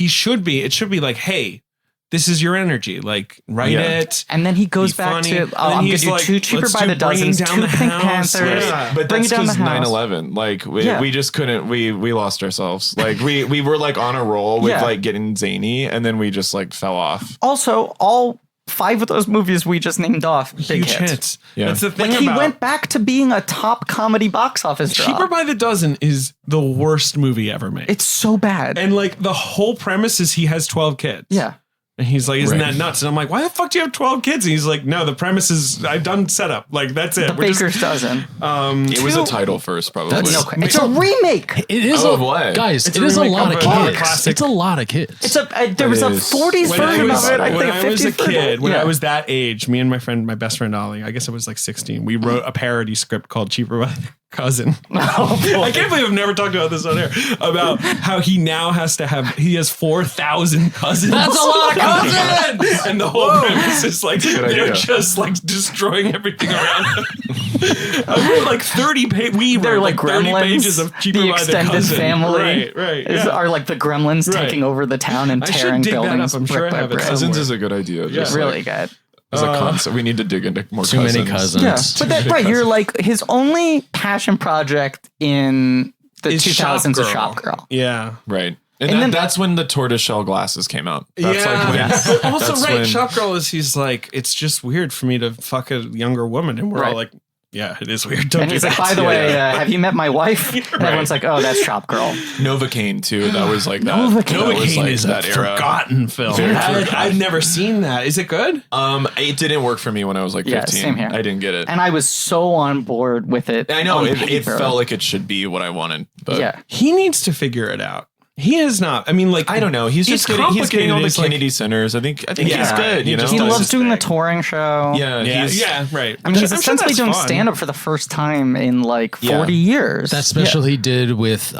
Speaker 4: it should be like, hey, this is your energy. Like, write it.
Speaker 1: And then he goes
Speaker 4: Be
Speaker 1: back
Speaker 4: funny.
Speaker 1: to,
Speaker 4: And then
Speaker 1: I'm going to
Speaker 4: he's
Speaker 1: do
Speaker 4: like,
Speaker 1: 2 Cheaper
Speaker 4: let's
Speaker 1: by
Speaker 4: do
Speaker 1: the Dozens,
Speaker 4: Bringing
Speaker 1: 2
Speaker 4: Down the
Speaker 1: Pink
Speaker 4: House.
Speaker 1: Panthers.
Speaker 4: Yeah.
Speaker 6: But
Speaker 1: Bring
Speaker 6: that's
Speaker 1: It Down the
Speaker 6: because
Speaker 1: House.
Speaker 6: 9/11. Like we just couldn't. We lost ourselves. Like we were like on a roll with
Speaker 1: Yeah.
Speaker 6: like getting zany, and then we just like fell off.
Speaker 1: Also, all 5 of those movies we just named off, big
Speaker 4: Huge hits.
Speaker 6: Yeah.
Speaker 4: That's the thing
Speaker 1: Like, he
Speaker 4: about
Speaker 1: went back to being a top comedy box office draw.
Speaker 4: Cheaper by the Dozen is the worst movie ever made.
Speaker 1: It's so bad.
Speaker 4: And like the whole premise is he has 12 kids.
Speaker 1: Yeah.
Speaker 4: And he's like, isn't
Speaker 6: Right.
Speaker 4: that nuts? And I'm like, why the fuck do you have 12 kids? And he's like, no, the premise is I've done setup. Like, that's it.
Speaker 1: The Baker's Dozen.
Speaker 6: It was a title first, probably.
Speaker 1: It's a remake.
Speaker 5: It is
Speaker 6: Oh, what?
Speaker 5: guys.
Speaker 4: It's
Speaker 5: It
Speaker 4: a
Speaker 5: is a
Speaker 4: remake
Speaker 5: lot
Speaker 4: of
Speaker 5: of
Speaker 4: a
Speaker 5: kids.
Speaker 4: classic.
Speaker 5: It's a lot of kids.
Speaker 1: It's there was a
Speaker 6: is.
Speaker 1: 40s
Speaker 4: When I
Speaker 1: version
Speaker 4: was,
Speaker 1: of it. I
Speaker 4: when
Speaker 1: think
Speaker 4: I was a
Speaker 1: 50s version.
Speaker 4: kid, when
Speaker 1: Yeah.
Speaker 4: I was that age, me and my best friend Ollie, I guess I was like 16, we wrote a parody script called Cheaper by the Cousin. I can't believe I've never talked about this on air, about how he now he has 4,000 cousins.
Speaker 5: That's a lot of
Speaker 4: cousins! And the whole premise is like,
Speaker 6: Good
Speaker 4: they're
Speaker 6: idea.
Speaker 4: just like destroying everything around them. I read like 30 pages.
Speaker 1: They're like
Speaker 4: 30
Speaker 1: gremlins.
Speaker 4: pages of Cheaper
Speaker 1: The
Speaker 4: by the
Speaker 1: extended
Speaker 4: Cousin.
Speaker 1: family
Speaker 4: Right.
Speaker 1: are like the gremlins
Speaker 4: Right.
Speaker 1: taking over the town and
Speaker 4: I should
Speaker 1: tearing
Speaker 4: dig that
Speaker 1: buildings
Speaker 4: up. I'm sure
Speaker 1: brick
Speaker 4: I
Speaker 1: by
Speaker 4: have it
Speaker 1: brick.
Speaker 6: Cousins
Speaker 4: somewhere.
Speaker 6: is a good idea. Just
Speaker 1: Really
Speaker 6: like,
Speaker 1: good.
Speaker 6: as a concept, we need to dig into more
Speaker 5: Too many cousins.
Speaker 1: Yeah, but that, right, you're like his only passion project in the
Speaker 4: Is
Speaker 1: 2000s is
Speaker 4: Shop
Speaker 1: Shop
Speaker 4: Girl.
Speaker 1: Girl.
Speaker 4: Yeah.
Speaker 6: Right.
Speaker 1: And
Speaker 6: And
Speaker 1: then-
Speaker 6: that's when the tortoiseshell glasses came out. That's
Speaker 4: yeah.
Speaker 6: like when,
Speaker 4: But also,
Speaker 6: that's
Speaker 4: right,
Speaker 6: when-
Speaker 4: Shop Girl he's like, it's just weird for me to fuck a younger woman. And we're
Speaker 1: Right.
Speaker 4: all like, yeah, it is weird. Don't
Speaker 1: And
Speaker 4: do
Speaker 1: he's
Speaker 4: that.
Speaker 1: like, by the way, have you met my wife? And
Speaker 4: Right.
Speaker 1: everyone's like, oh, that's Shop Girl.
Speaker 6: Novocaine too. That was like that.
Speaker 1: Novocaine.
Speaker 6: That was
Speaker 4: Novocaine
Speaker 6: like
Speaker 4: is
Speaker 6: that
Speaker 4: a
Speaker 6: era.
Speaker 4: forgotten film.
Speaker 6: Very forgotten.
Speaker 4: I've never seen that. Is it good?
Speaker 6: It didn't work for me when I was like 15.
Speaker 1: Yeah, same here.
Speaker 6: I didn't get it.
Speaker 1: And I was so on board with it.
Speaker 6: I know
Speaker 1: on
Speaker 6: it
Speaker 1: paper.
Speaker 6: felt like it should be what I wanted, but
Speaker 1: Yeah.
Speaker 4: He needs to figure it out. He is not. I mean, like,
Speaker 6: I don't know. He's just
Speaker 4: it's
Speaker 6: getting all the
Speaker 4: complicated. It's like-
Speaker 6: Kennedy centers. I think
Speaker 4: Yeah,
Speaker 6: he's good.
Speaker 4: he
Speaker 6: You know,
Speaker 4: just
Speaker 1: He
Speaker 4: does
Speaker 1: loves
Speaker 4: his
Speaker 1: doing the
Speaker 4: thing.
Speaker 1: touring show.
Speaker 6: yeah,
Speaker 4: Yeah, right.
Speaker 1: I mean, he's
Speaker 4: I'm sure
Speaker 1: essentially
Speaker 4: that's
Speaker 1: doing
Speaker 4: fun.
Speaker 1: stand up for the first time in like 40
Speaker 6: Yeah.
Speaker 1: years.
Speaker 5: That special he did with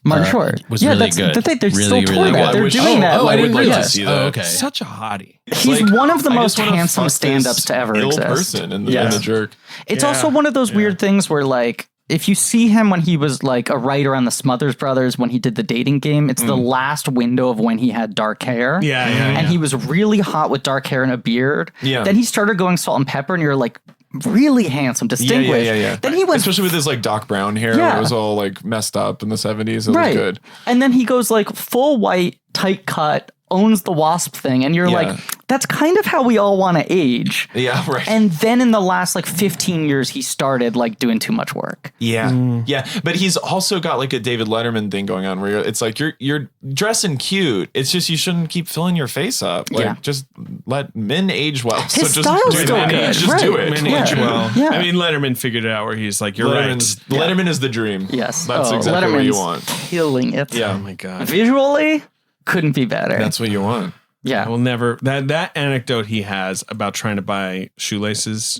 Speaker 1: Martin Short.
Speaker 5: was
Speaker 1: yeah,
Speaker 5: really
Speaker 1: that's
Speaker 5: good.
Speaker 1: the thing. They're
Speaker 5: Really,
Speaker 1: still
Speaker 5: really
Speaker 1: touring
Speaker 5: good.
Speaker 1: that. They're
Speaker 6: I wish-
Speaker 1: doing that.
Speaker 5: I
Speaker 1: like,
Speaker 5: didn't
Speaker 6: like to
Speaker 5: realize.
Speaker 6: see
Speaker 5: Oh,
Speaker 6: that.
Speaker 5: okay.
Speaker 4: Such a hottie.
Speaker 1: He's
Speaker 6: like,
Speaker 1: one of the
Speaker 6: I
Speaker 1: most
Speaker 6: just wanna
Speaker 1: handsome
Speaker 6: fuck
Speaker 1: stand-ups
Speaker 6: this
Speaker 1: to ever
Speaker 6: ill
Speaker 1: exist.
Speaker 6: person in the,
Speaker 1: Yeah.
Speaker 6: in the jerk.
Speaker 1: It's
Speaker 4: Yeah.
Speaker 1: also one of those weird things where, like, if you see him when he was like a writer on the Smothers Brothers, when he did the dating game, it's the last window of when he had dark hair.
Speaker 4: Yeah.
Speaker 1: And he was really hot with dark hair and a beard.
Speaker 6: Yeah.
Speaker 1: Then he started going Salt and Pepper, and you're like, really handsome, distinguished.
Speaker 6: Yeah.
Speaker 1: Then he went
Speaker 6: Especially with his like Doc Brown hair.
Speaker 1: Yeah.
Speaker 6: It was all like messed up in the 70s. It was
Speaker 1: right.
Speaker 6: good.
Speaker 1: And then he goes like full white, tight cut, owns the Wasp thing, and you're
Speaker 6: Yeah.
Speaker 1: like, that's kind of how we all want to age.
Speaker 6: Yeah, right.
Speaker 1: And then in the last like 15 years, he started like doing too much work.
Speaker 6: Yeah, yeah, but he's also got like a David Letterman thing going on where it's like you're dressing cute. It's just you shouldn't keep filling your face up. Like
Speaker 1: Yeah.
Speaker 6: just let men age well.
Speaker 1: His
Speaker 6: so just
Speaker 1: style's
Speaker 6: do
Speaker 1: still
Speaker 6: that.
Speaker 1: good,
Speaker 6: Just
Speaker 1: right.
Speaker 6: do it.
Speaker 4: Men
Speaker 1: Yeah.
Speaker 4: age well.
Speaker 1: Yeah.
Speaker 4: I mean, Letterman figured it out where he's like, you're
Speaker 6: Letterman is the dream.
Speaker 1: Yes.
Speaker 6: that's
Speaker 1: Oh,
Speaker 6: exactly what you
Speaker 1: Letterman's
Speaker 6: want.
Speaker 1: killing it.
Speaker 6: Yeah,
Speaker 4: right. Oh my God.
Speaker 1: Visually, couldn't be better.
Speaker 6: that's what you want.
Speaker 1: yeah.
Speaker 4: I will never that anecdote he has about trying to buy shoelaces.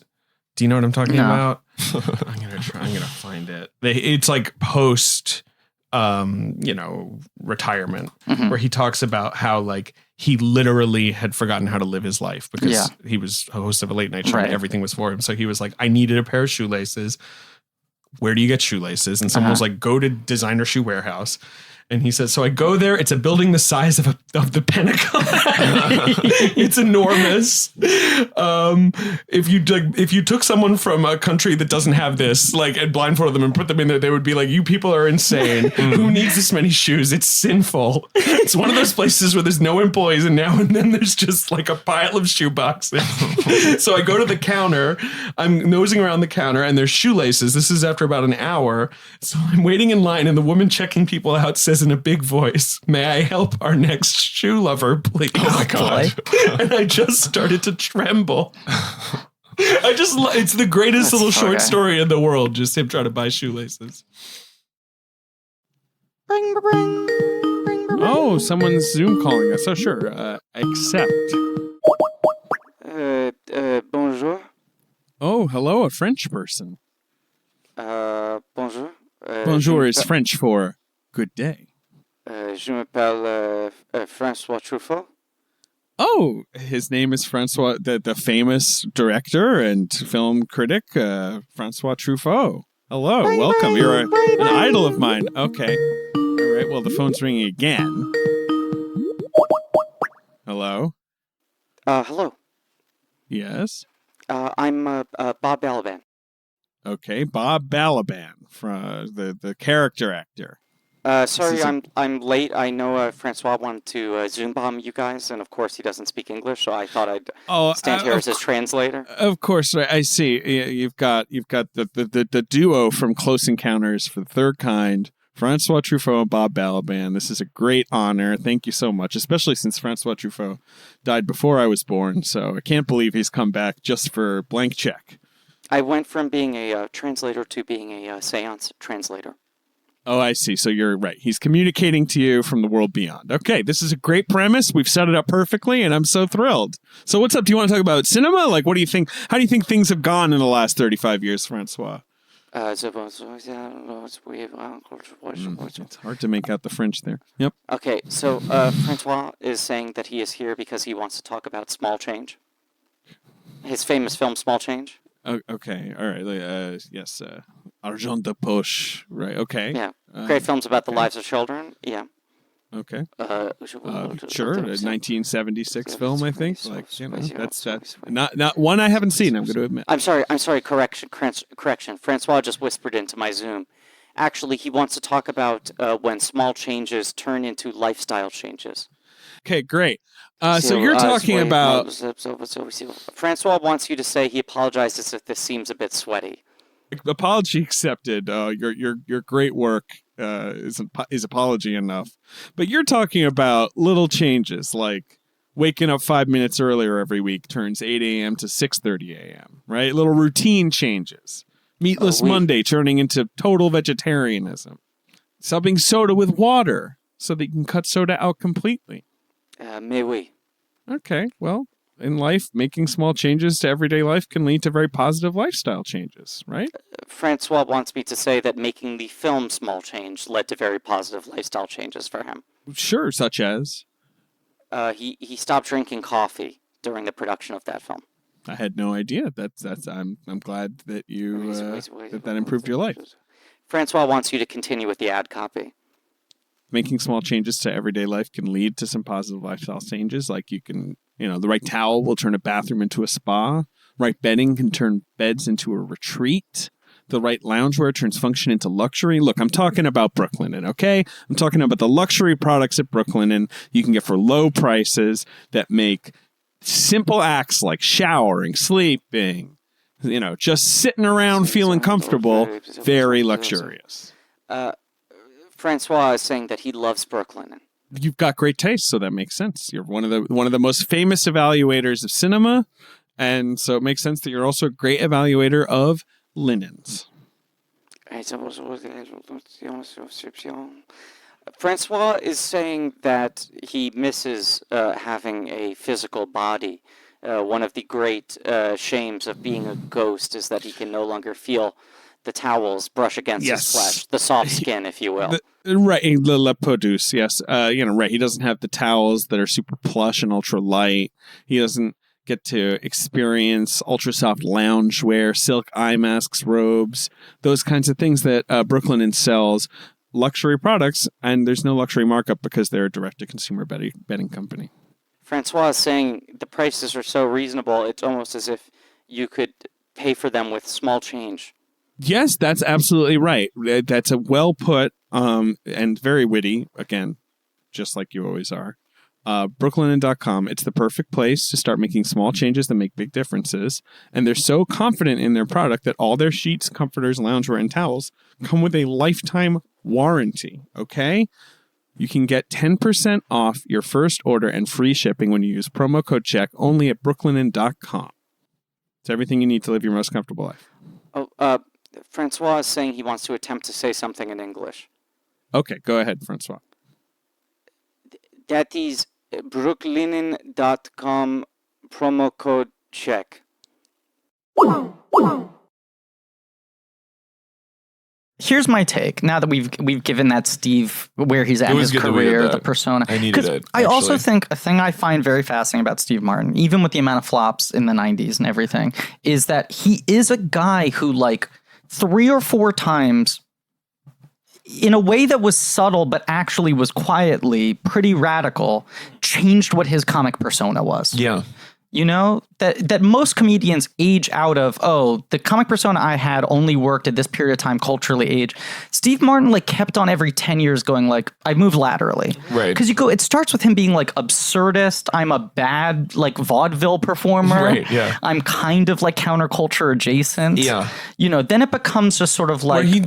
Speaker 4: Do you know what I'm talking
Speaker 1: No.
Speaker 4: about? I'm gonna find it. It's like post retirement, where he talks about how like he literally had forgotten how to live his life because he was a host of a late night show and everything was for him. So he was like, I needed a pair of shoelaces. Where do you get shoelaces? And someone was like, go to Designer Shoe Warehouse. And he says, so I go there. It's a building the size of the Pentagon. It's enormous. If you took someone from a country that doesn't have this, like, and blindfolded them and put them in there, they would be like, you people are insane. Who needs this many shoes? It's sinful. It's one of those places where there's no employees, and now and then there's just like a pile of shoe boxes. So I go to the counter. I'm nosing around the counter, and there's shoelaces. This is after about an hour. So I'm waiting in line, and the woman checking people out says in a big voice, may I help our next shoe lover, please?
Speaker 6: Oh my God.
Speaker 4: And I just started to tremble. It's the greatest little short story in the world, just him trying to buy shoelaces.
Speaker 7: Oh, someone's Zoom calling us. Oh, sure. Accept.
Speaker 8: Bonjour.
Speaker 7: Oh, hello, a French person.
Speaker 8: Bonjour.
Speaker 7: Bonjour is French for good day.
Speaker 8: Je m'appelle François Truffaut.
Speaker 7: Oh, his name is Francois, the famous director and film critic, Francois Truffaut. Hello, welcome. You're an idol of mine. Okay. All right, well, the phone's ringing again. Hello?
Speaker 8: Hello.
Speaker 7: Yes?
Speaker 8: I'm Bob Balaban.
Speaker 7: Okay, Bob Balaban, from the character actor.
Speaker 8: Sorry, I'm late. I know Francois wanted to Zoom bomb you guys, and of course he doesn't speak English, so I thought I'd stand here as his translator.
Speaker 7: Of course, I see. You've got the duo from Close Encounters for the Third Kind, Francois Truffaut and Bob Balaban. This is a great honor. Thank you so much, especially since Francois Truffaut died before I was born, so I can't believe he's come back just for blank check.
Speaker 8: I went from being a translator to being a seance translator.
Speaker 7: Oh, I see. So you're right. He's communicating to you from the world beyond. Okay, this is a great premise. We've set it up perfectly, and I'm so thrilled. So what's up? Do you want to talk about cinema? Like, what do you think? How do you think things have gone in the last 35 years, Francois?
Speaker 8: It's
Speaker 7: hard to make out the French there. Yep.
Speaker 8: Okay, so Francois is saying that he is here because he wants to talk about Small Change. His famous film, Small Change.
Speaker 7: Oh, okay. All right. Yes. Argent de Poche. Right. Okay.
Speaker 8: Yeah. Great films about the lives of children. Yeah.
Speaker 7: Okay. Sure. A 1976 film, I think. Like, that's not one I haven't seen, I'm going to admit.
Speaker 8: I'm sorry. Correction. Francois just whispered into my Zoom. Actually, he wants to talk about when small changes turn into lifestyle changes.
Speaker 7: Okay, great. So you're talking about...
Speaker 8: Francois wants you to say he apologizes if this seems a bit sweaty.
Speaker 7: Apology accepted. Your great work is apology enough. But you're talking about little changes, like waking up 5 minutes earlier every week turns 8 a.m. to 6:30 a.m., right? Little routine changes. Meatless Monday turning into total vegetarianism. Subbing soda with water so that you can cut soda out completely.
Speaker 8: Mais oui.
Speaker 7: Okay, well, in life, making small changes to everyday life can lead to very positive lifestyle changes, right?
Speaker 8: Francois wants me to say that making the film Small Change led to very positive lifestyle changes for him.
Speaker 7: Sure, such as?
Speaker 8: He stopped drinking coffee during the production of that film.
Speaker 7: I had no idea. I'm glad that you that improved your life.
Speaker 8: Francois wants you to continue with the ad copy.
Speaker 7: Making small changes to everyday life can lead to some positive lifestyle changes. Like you can, the right towel will turn a bathroom into a spa. Right bedding can turn beds into a retreat. The right loungewear turns function into luxury. Look, I'm talking about Brooklinen, okay? I'm talking about the luxury products at Brooklinen you can get for low prices that make simple acts like showering, sleeping, just sitting around feeling comfortable, very luxurious.
Speaker 8: Francois is saying that he loves Brooklinen.
Speaker 7: You've got great taste, so that makes sense. You're one of the most famous evaluators of cinema, and so it makes sense that you're also a great evaluator of linens.
Speaker 8: Francois is saying that he misses having a physical body. One of the great shames of being a ghost is that he can no longer feel the towels brush against his flesh, the soft skin, if you will.
Speaker 7: Right, le produce, yes. Right. He doesn't have the towels that are super plush and ultra light. He doesn't get to experience ultra soft loungewear, silk eye masks, robes, those kinds of things that Brooklinen sells. Luxury products, and there's no luxury markup because they're a direct-to-consumer bedding company.
Speaker 8: Francois is saying the prices are so reasonable, it's almost as if you could pay for them with small change.
Speaker 7: Yes, that's absolutely right. That's a well put and very witty, again, just like you always are. Brooklinen.com, it's the perfect place to start making small changes that make big differences. And they're so confident in their product that all their sheets, comforters, loungewear, and towels come with a lifetime warranty, okay? You can get 10% off your first order and free shipping when you use promo code CHECK only at brooklinen.com. It's everything you need to live your most comfortable life.
Speaker 8: Oh, Francois is saying he wants to attempt to say something in English.
Speaker 7: Okay, go ahead, Francois.
Speaker 8: That is brooklinen.com promo code CHECK.
Speaker 1: Here's my take. Now that we've given that Steve where he's at in his career, the persona.
Speaker 6: I needed it.
Speaker 1: I also think a thing I find very fascinating about Steve Martin, even with the amount of flops in the 90s and everything, is that he is a guy who, like, 3 or 4 times, in a way that was subtle but actually was quietly pretty radical, changed what his comic persona was.
Speaker 6: Yeah.
Speaker 1: You know, that most comedians age out of, oh, the comic persona I had only worked at this period of time, culturally age. Steve Martin, like, kept on every 10 years going, like, I moved laterally.
Speaker 6: Right.
Speaker 1: Because it starts with him being, like, absurdist. I'm a bad, like, vaudeville performer.
Speaker 6: Right, yeah.
Speaker 1: I'm kind of, like, counterculture adjacent.
Speaker 6: Yeah.
Speaker 1: You know, then it becomes just sort of like...
Speaker 4: Where he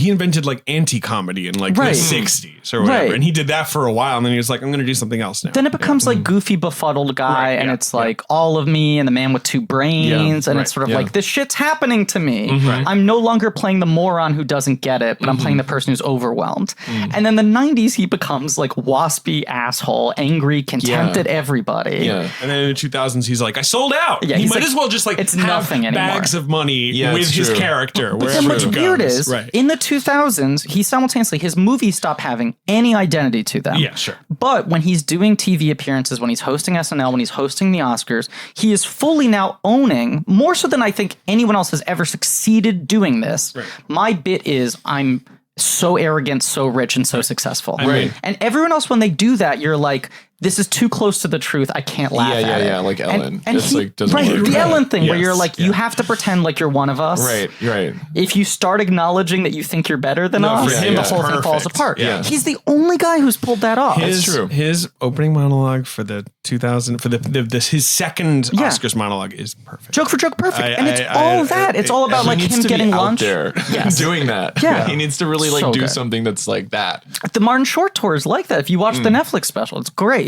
Speaker 4: invented, like, anti-comedy in, like, the 60s or whatever.
Speaker 1: Right.
Speaker 4: And he did that for a while, and then he was like, I'm going to do something else now.
Speaker 1: Then it becomes, like, goofy, befuddled guy, and it's, like, all of me and the man with 2 brains, and it's sort of like, this shit's happening to me. I'm no longer playing the moron who doesn't get it, but I'm playing the person who's overwhelmed. And then the 90s, he becomes like waspy asshole, angry, contempt at everybody.
Speaker 6: Yeah.
Speaker 4: And then in the 2000s, he's like, I sold out.
Speaker 1: Yeah,
Speaker 4: he might as well just, like,
Speaker 1: it's
Speaker 4: have
Speaker 1: nothing anymore.
Speaker 4: bags of money with his character.
Speaker 1: But then what's weird is,
Speaker 4: right.
Speaker 1: in the 2000s, he simultaneously, his movies stop having any identity to them.
Speaker 4: Yeah, sure.
Speaker 1: But when he's doing TV appearances, when he's hosting SNL, when he's hosting the Oscars, he is fully now owning, more so than I think anyone else has ever succeeded doing this. Right. My bit is, I'm so arrogant, so rich, and so successful.
Speaker 6: Right.
Speaker 1: And everyone else, when they do that, you're like, this is too close to the truth. I can't laugh at it.
Speaker 6: Yeah, like Ellen.
Speaker 1: And
Speaker 6: it's
Speaker 1: he,
Speaker 6: like, doesn't
Speaker 1: right,
Speaker 6: work.
Speaker 1: the Ellen thing, where
Speaker 4: Yes,
Speaker 1: you're like, you have to pretend like you're one of us.
Speaker 6: Right.
Speaker 1: If you start acknowledging that you think you're better than us,
Speaker 4: for him,
Speaker 1: the
Speaker 4: it's
Speaker 1: whole thing falls
Speaker 4: perfect.
Speaker 1: apart.
Speaker 6: Yeah.
Speaker 1: He's the only guy who's pulled that off.
Speaker 6: That's true.
Speaker 4: His opening monologue for the 2000 for his second Oscars monologue is perfect.
Speaker 1: Joke for joke, perfect. And it's all that. It's all about like him getting lunch.
Speaker 6: There doing that.
Speaker 1: Yeah.
Speaker 6: He needs to really like
Speaker 1: So
Speaker 6: do
Speaker 1: good.
Speaker 6: something that's like that.
Speaker 1: The Martin Short tour is like that. If you watch the Netflix special, it's great.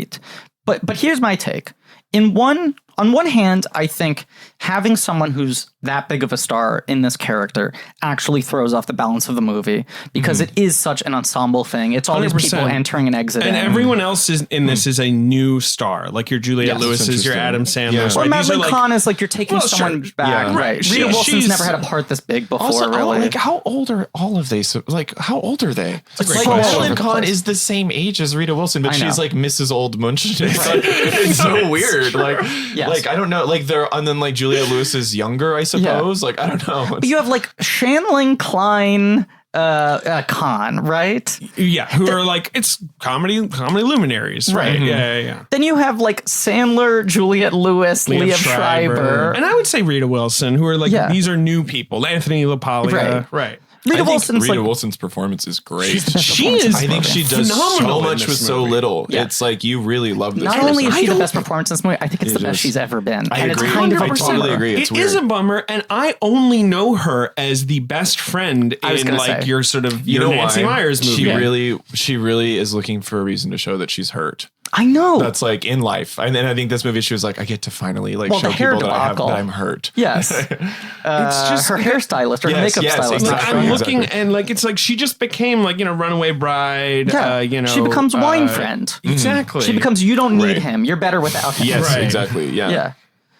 Speaker 1: But here's my take. On one hand, I think having someone who's that big of a star in this character actually throws off the balance of the movie because it is such an ensemble thing. It's all these
Speaker 4: 100%.
Speaker 1: people entering and exiting.
Speaker 4: And everyone else is in this is a new star. Like your Juliette
Speaker 6: Yes,
Speaker 4: Lewis's, your
Speaker 6: interesting.
Speaker 4: Adam Sandler's.
Speaker 6: Yeah.
Speaker 1: Or
Speaker 4: Right? These are
Speaker 1: Madeline
Speaker 4: like,
Speaker 1: Kahn is like you're taking someone back.
Speaker 4: Yeah,
Speaker 1: right.
Speaker 4: right.
Speaker 1: Rita Wilson's
Speaker 4: she's-
Speaker 1: never had a part this big before,
Speaker 6: Also,
Speaker 1: really.
Speaker 6: like how old are all of they? So, like how old are they?
Speaker 1: great
Speaker 6: Like
Speaker 1: question.
Speaker 6: Madeline Kahn is the same age as Rita Wilson, but
Speaker 1: I know.
Speaker 6: she's like Mrs. Old Munch. It's so weird. Like,
Speaker 1: Yes.
Speaker 6: like I don't know. Like they're and then like Juliette Lewis is younger, I suppose. Like I don't know.
Speaker 1: But you have like Shanlin Klein Kahn, right?
Speaker 4: Yeah, who are like it's comedy luminaries, right?
Speaker 1: Right.
Speaker 4: Yeah.
Speaker 1: Then you have like Sandler, Juliette Lewis, Liev Schreiber.
Speaker 4: And I would say Rita Wilson, who are like
Speaker 1: Yeah.
Speaker 4: these are new people. Anthony LaPaglia, right?
Speaker 1: Rita
Speaker 6: I think
Speaker 1: Wilson's
Speaker 6: Rita
Speaker 1: like
Speaker 6: Wilson's performance is great.
Speaker 4: She is.
Speaker 6: I think she does
Speaker 4: phenomenal
Speaker 6: so
Speaker 4: in
Speaker 6: much
Speaker 4: this
Speaker 6: with so
Speaker 4: movie.
Speaker 6: little.
Speaker 1: Yeah.
Speaker 6: It's like you really love this.
Speaker 1: not only is
Speaker 6: person.
Speaker 1: she the best performance in this movie, I think it's the
Speaker 6: It
Speaker 1: best
Speaker 6: is.
Speaker 1: she's ever been.
Speaker 6: I
Speaker 1: and
Speaker 6: agree.
Speaker 1: it's kind of a
Speaker 6: I totally
Speaker 1: bummer.
Speaker 6: agree. It's
Speaker 4: It
Speaker 6: weird.
Speaker 4: is a bummer, and I only know her as the best friend
Speaker 1: was
Speaker 4: in
Speaker 1: gonna
Speaker 4: like
Speaker 1: say.
Speaker 4: your sort of
Speaker 6: You
Speaker 4: your
Speaker 6: know
Speaker 4: Nancy
Speaker 6: why?
Speaker 4: Myers movie.
Speaker 6: She really is looking for a reason to show that she's hurt.
Speaker 1: I know.
Speaker 6: That's like in life. And then I think this movie, she was like, I get to finally like
Speaker 1: Well,
Speaker 6: show
Speaker 1: the hair
Speaker 6: people
Speaker 1: debacle.
Speaker 6: that I'm hurt.
Speaker 1: Yes.
Speaker 4: It's just
Speaker 1: her hairstylist or her
Speaker 6: Yes,
Speaker 1: makeup
Speaker 6: yes,
Speaker 1: stylist.
Speaker 6: exactly.
Speaker 4: Like,
Speaker 1: actually.
Speaker 4: I'm
Speaker 6: Exactly.
Speaker 4: looking and like it's like she just became like runaway bride.
Speaker 1: Yeah. She becomes wine friend.
Speaker 4: Exactly.
Speaker 1: She becomes you don't need
Speaker 6: Right.
Speaker 1: him. You're better without him.
Speaker 6: Yes,
Speaker 4: Right.
Speaker 6: exactly. Yeah.
Speaker 1: Yeah.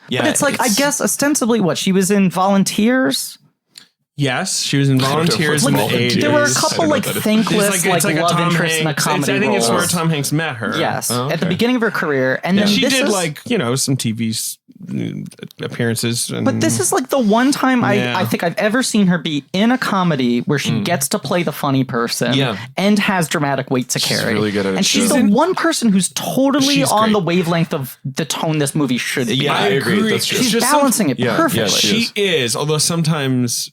Speaker 6: Yeah.
Speaker 1: But it's like I guess ostensibly what she was in Volunteers.
Speaker 4: Yes, she was in Volunteers in the 80s.
Speaker 1: There were a couple like thankless like love interests in the comedy
Speaker 4: I think
Speaker 1: roles.
Speaker 4: it's where Tom Hanks met her.
Speaker 1: Yes, at the beginning of her career, and then
Speaker 4: she did like some TV appearances.
Speaker 1: But this is like the one time I think I've ever seen her be in a comedy where she gets to play the funny person and has dramatic weight to carry.
Speaker 6: She's really good at it.
Speaker 1: And she's the one person who's totally on the wavelength of the tone this movie should be.
Speaker 6: Yeah, I agree. That's true.
Speaker 1: She's balancing it perfectly.
Speaker 6: Yeah,
Speaker 4: she is, although sometimes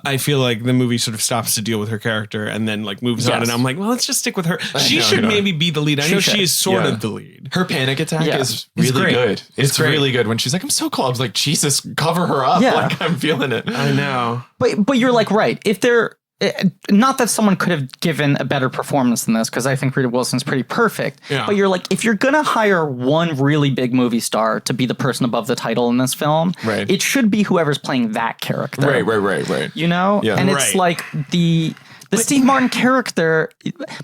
Speaker 4: I feel like the movie sort of stops to deal with her character and then like moves on, and I'm like, well, let's just stick with her. She should maybe be the lead. I know she is sort of the lead.
Speaker 6: Her panic attack is really good. It's really good when she's like, I'm so cold. I was like, Jesus, cover her up.
Speaker 1: Yeah.
Speaker 6: Like I'm feeling it.
Speaker 4: I know.
Speaker 1: But you're like, right. If they're not that someone could have given a better performance than this, because I think Rita Wilson's pretty perfect. Yeah. But you're like, if you're going to hire one really big movie star to be the person above the title in this film, it should be whoever's playing that character.
Speaker 6: Right.
Speaker 1: You know? Yeah. And it's like the Steve Martin character,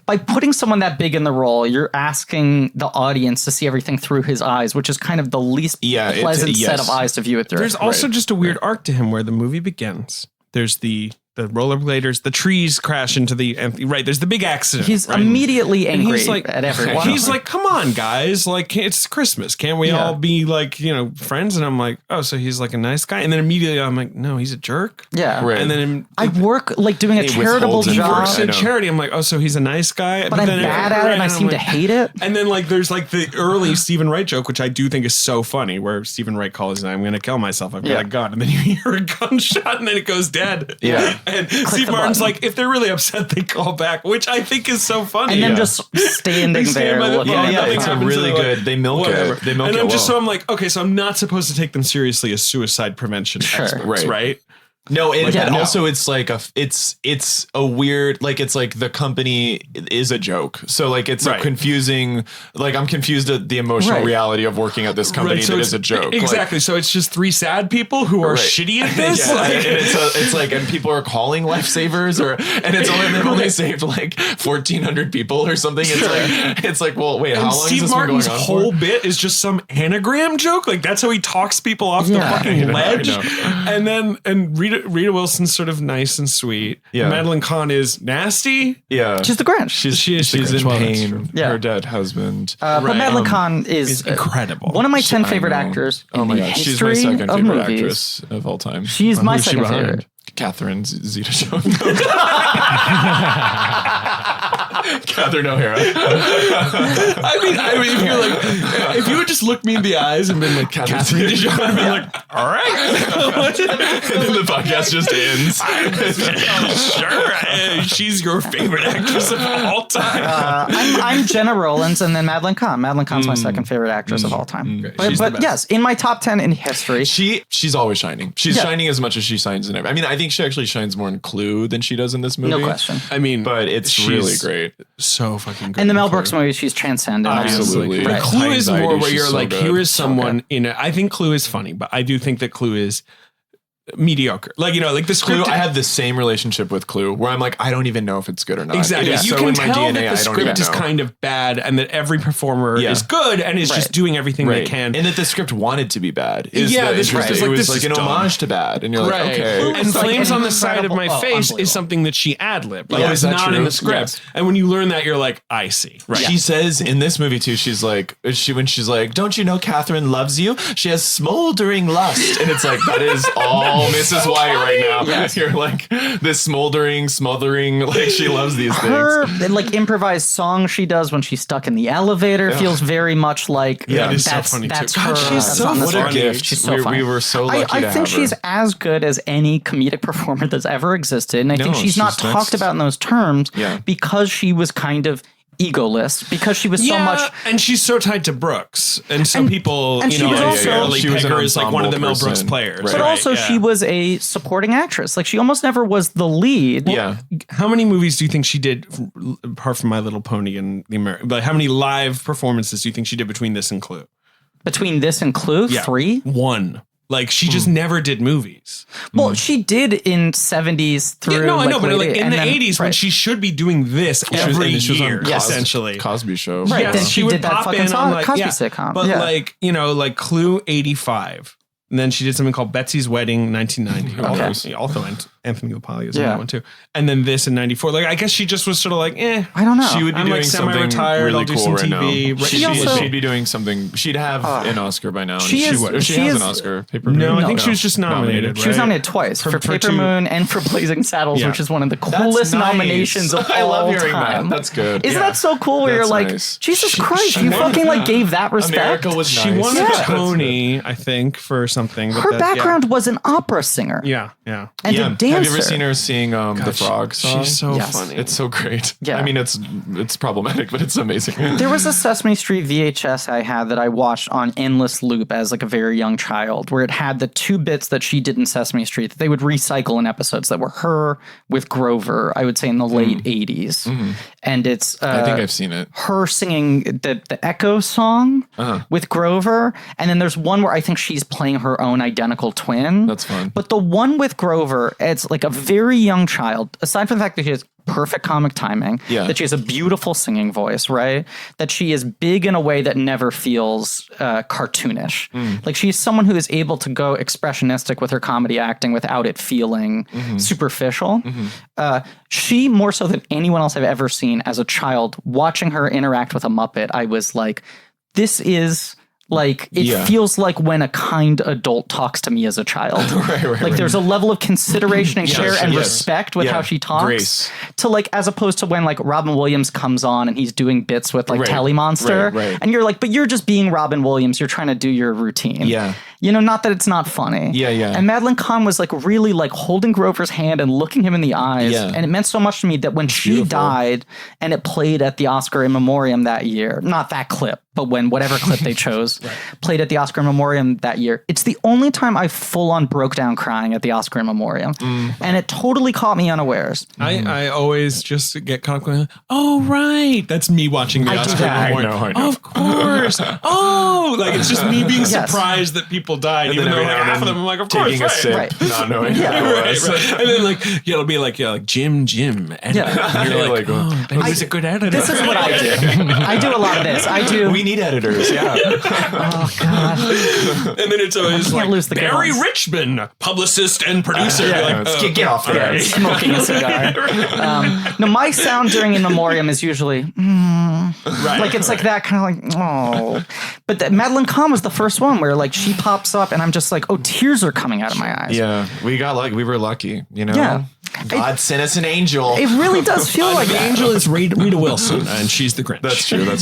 Speaker 1: by putting someone that big in the role, you're asking the audience to see everything through his eyes, which is kind of the least pleasant set of eyes to view it through.
Speaker 4: There's also just a weird arc to him where the movie begins. There's the rollerbladers, the trees crash into the empty. Right, there's the big accident.
Speaker 1: He's immediately angry
Speaker 4: he's like,
Speaker 1: at everyone.
Speaker 4: He's like, "Come on, guys! Like, it's Christmas. Can't we all be like, friends?" And I'm like, "Oh, so he's like a nice guy." And then immediately I'm like, "No, he's a jerk."
Speaker 1: Yeah,
Speaker 6: right.
Speaker 4: And then
Speaker 1: I work like doing a charitable job.
Speaker 4: He works in charity. I'm like, "Oh, so he's a nice guy."
Speaker 1: But I'm bad at it, and I seem to hate it.
Speaker 4: And then like, there's like the early Stephen Wright joke, which I do think is so funny, where Stephen Wright calls, "I'm going to kill myself. I've got a gun," and then you hear a gunshot, and then it goes dead.
Speaker 6: Yeah,
Speaker 4: and Steve Martin's like, if they're really upset, they call back, which I think is so funny.
Speaker 1: And then just standing there looking at
Speaker 6: it's a really good. They milk it. They milk it.
Speaker 4: And so I'm like, okay, so I'm not supposed to take them seriously as suicide prevention experts, right?
Speaker 6: No, also it's like it's a weird, like it's like the company is a joke. So like it's a confusing, like I'm confused at the emotional reality of working at this company that is a joke.
Speaker 4: Exactly.
Speaker 6: Like,
Speaker 4: so it's just three sad people who are shitty at this.
Speaker 6: And it's like, and people are calling lifesavers, and it's only they've only saved like 1,400 people or something. It's like, well, wait, how long
Speaker 4: Steve
Speaker 6: has this
Speaker 4: Martin's
Speaker 6: been going on
Speaker 4: whole bit is just some anagram joke. Like that's how he talks people off the fucking ledge. And then Rita Wilson's sort of nice and sweet. Yeah. Madeline Kahn is nasty.
Speaker 6: Yeah.
Speaker 1: She's the Grinch.
Speaker 6: She's in pain. Yeah. Her dead husband.
Speaker 1: But Madeline Kahn is
Speaker 4: incredible.
Speaker 1: One of my 10 favorite actors.
Speaker 6: Oh my god, she's my second favorite actress of all time.
Speaker 1: She's my second favorite.
Speaker 6: Catherine Zeta-Jones. Catherine O'Hara.
Speaker 4: I mean, if you're like, if you would just look me in the eyes and been like, Catherine Zeta-Jones, I'd be like, all right.
Speaker 6: And then the podcast just ends.
Speaker 4: Sure, she's your favorite actress of all time.
Speaker 1: I'm Jenna Rollins, and then Madeline Kahn. Madeline Kahn's my second favorite actress of all time. But yes, in my top 10 in history,
Speaker 6: she's always shining. She's shining as much as she shines in everything. I mean, I think she actually shines more in Clue than she does in this movie.
Speaker 1: No question.
Speaker 4: I mean,
Speaker 6: but it's really great.
Speaker 4: So fucking good.
Speaker 1: In the Mel Brooks movie, she's transcendent.
Speaker 6: Absolutely.
Speaker 4: But Clue is more where you're like, here is someone in it. I think Clue is funny, but I do think that Clue is mediocre. Like, like the script.
Speaker 6: Clue, I have the same relationship with Clue where I'm like, I don't even know if it's good or not.
Speaker 4: Exactly.
Speaker 6: It is
Speaker 4: you
Speaker 6: so
Speaker 4: can
Speaker 6: in my
Speaker 4: tell
Speaker 6: DNA,
Speaker 4: that the script is kind of bad and that every performer is good and is just doing everything they can.
Speaker 6: And that the script wanted to be bad.
Speaker 4: The script is
Speaker 6: it was like an homage to bad. And you're like, okay.
Speaker 4: And Flames on the Side of My Face is something that she ad-libbed. Like, it's not in the script. And when you learn that, you're like, I see.
Speaker 6: Right. She says in this movie too, she's like, when she's like, don't you know Catherine loves you? She has smoldering lust. And it's like, that is all Mrs. White right now. Yes. You're like this smothering, like she loves these things.
Speaker 1: Her like improvised song she does when she's stuck in the elevator feels very much like
Speaker 4: that's so funny
Speaker 1: that's
Speaker 4: too.
Speaker 1: her.
Speaker 4: She's so
Speaker 6: what a gift.
Speaker 1: She's so funny.
Speaker 6: We were so lucky to have her.
Speaker 1: I think she's as good as any comedic performer that's ever existed, and I think she's not talked about in those terms because she was kind of egoless, because she was so much,
Speaker 4: and she's so tied to Brooks, and so people,
Speaker 1: and she was also
Speaker 4: she was her as like one of the Mel Brooks players,
Speaker 1: but also she was a supporting actress. Like she almost never was the lead.
Speaker 4: How many movies do you think she did, apart from My Little Pony and the American? But how many live performances do you think she did between this and Clue?
Speaker 1: Between this and Clue, 3?
Speaker 4: 1. Like she just never did movies.
Speaker 1: Well, she did in 70s through.
Speaker 4: I know, but like in the 80s when she should be doing this every year, essentially.
Speaker 6: Cosby Show.
Speaker 1: Right, then she did that fucking Cosby sitcom.
Speaker 4: But like, like Clue 85. And then she did something called Betsy's Wedding 1990. Also Anthony LaPaglia was in that one too. And then this in 94. Like, I guess she just was sort of like,
Speaker 1: I don't know.
Speaker 6: She would be doing something really
Speaker 4: I'll do
Speaker 6: cool
Speaker 4: some
Speaker 6: right
Speaker 4: TV.
Speaker 6: now. She'd be doing something. She'd have an Oscar by now.
Speaker 1: She
Speaker 6: has an Oscar. Paper Moon.
Speaker 4: No, I think she was just nominated.
Speaker 1: She was nominated twice for Paper Moon and for Blazing Saddles, which is one of the coolest nominations of all time. I love hearing that.
Speaker 6: That's good.
Speaker 1: Isn't that so cool? Where you're like, Jesus Christ, you fucking like gave that respect.
Speaker 6: America was nice.
Speaker 4: She won a Tony, I think, for something.
Speaker 1: Her background was an opera singer.
Speaker 4: Yeah.
Speaker 1: And a dancer.
Speaker 6: Have you ever seen her sing the Frog song?
Speaker 4: She's so funny.
Speaker 6: It's so great.
Speaker 1: Yeah.
Speaker 6: I mean, it's problematic, but it's amazing.
Speaker 1: There was a Sesame Street VHS I had that I watched on endless loop as like a very young child, where it had the 2 bits that she did in Sesame Street that they would recycle in episodes that were her with Grover, I would say in the late 80s. And it's
Speaker 6: I think I've seen it.
Speaker 1: Her singing the Echo song with Grover, and then there's one where I think she's playing her own identical twin.
Speaker 6: That's fun.
Speaker 1: But the one with Grover, it's like a very young child, aside from the fact that she has perfect comic timing, that she has a beautiful singing voice, right? That she is big in a way that never feels cartoonish. Like she's someone who is able to go expressionistic with her comedy acting without it feeling superficial. She, more so than anyone else I've ever seen as a child, watching her interact with a Muppet, I was like, this is... Like, it feels like when a kind adult talks to me as a child. Right, there's a level of consideration and care and respect with how she talks.
Speaker 6: Grace.
Speaker 1: To like, as opposed to when like Robin Williams comes on and he's doing bits with like Telly Monster. And you're like, but you're just being Robin Williams. You're trying to do your routine.
Speaker 6: Yeah.
Speaker 1: You know, not that it's not funny. And Madeline Kahn was like really like holding Grover's hand and looking him in the eyes. And it meant so much to me that when she died and it played at the Oscar in Memoriam that year, not that clip, but when whatever clip they chose played at the Oscar in Memoriam that year, it's the only time I full on broke down crying at the Oscar in Memoriam. And it totally caught me unawares.
Speaker 4: I always just get caught going, oh, right. That's me watching the Oscar in Memoriam. I know. Of course. Like it's just me being surprised that people died, and even though like half of them, I'm like, of course,
Speaker 6: taking a sip, not knowing who it was.
Speaker 4: And then like it'll be like Jim, and you're like, oh, he's a good editor.
Speaker 1: This is what I do. I do a lot of this.
Speaker 6: We need editors.
Speaker 1: Oh God.
Speaker 4: And then it's always like
Speaker 1: lose the
Speaker 4: Barry Richmond, publicist and producer.
Speaker 6: Get off there.
Speaker 1: Smoking a cigar. No, my sound during In Memoriam is usually like it's like that kind of like oh. But Madeline Kahn was the first one where like she pops up and I'm just like, oh, tears are coming out of my eyes.
Speaker 6: Yeah, we were lucky, you know.
Speaker 1: Yeah.
Speaker 6: God sent us an angel.
Speaker 1: It really does feel like
Speaker 4: the angel is Rita Wilson, and she's the Grinch.
Speaker 6: That's true. God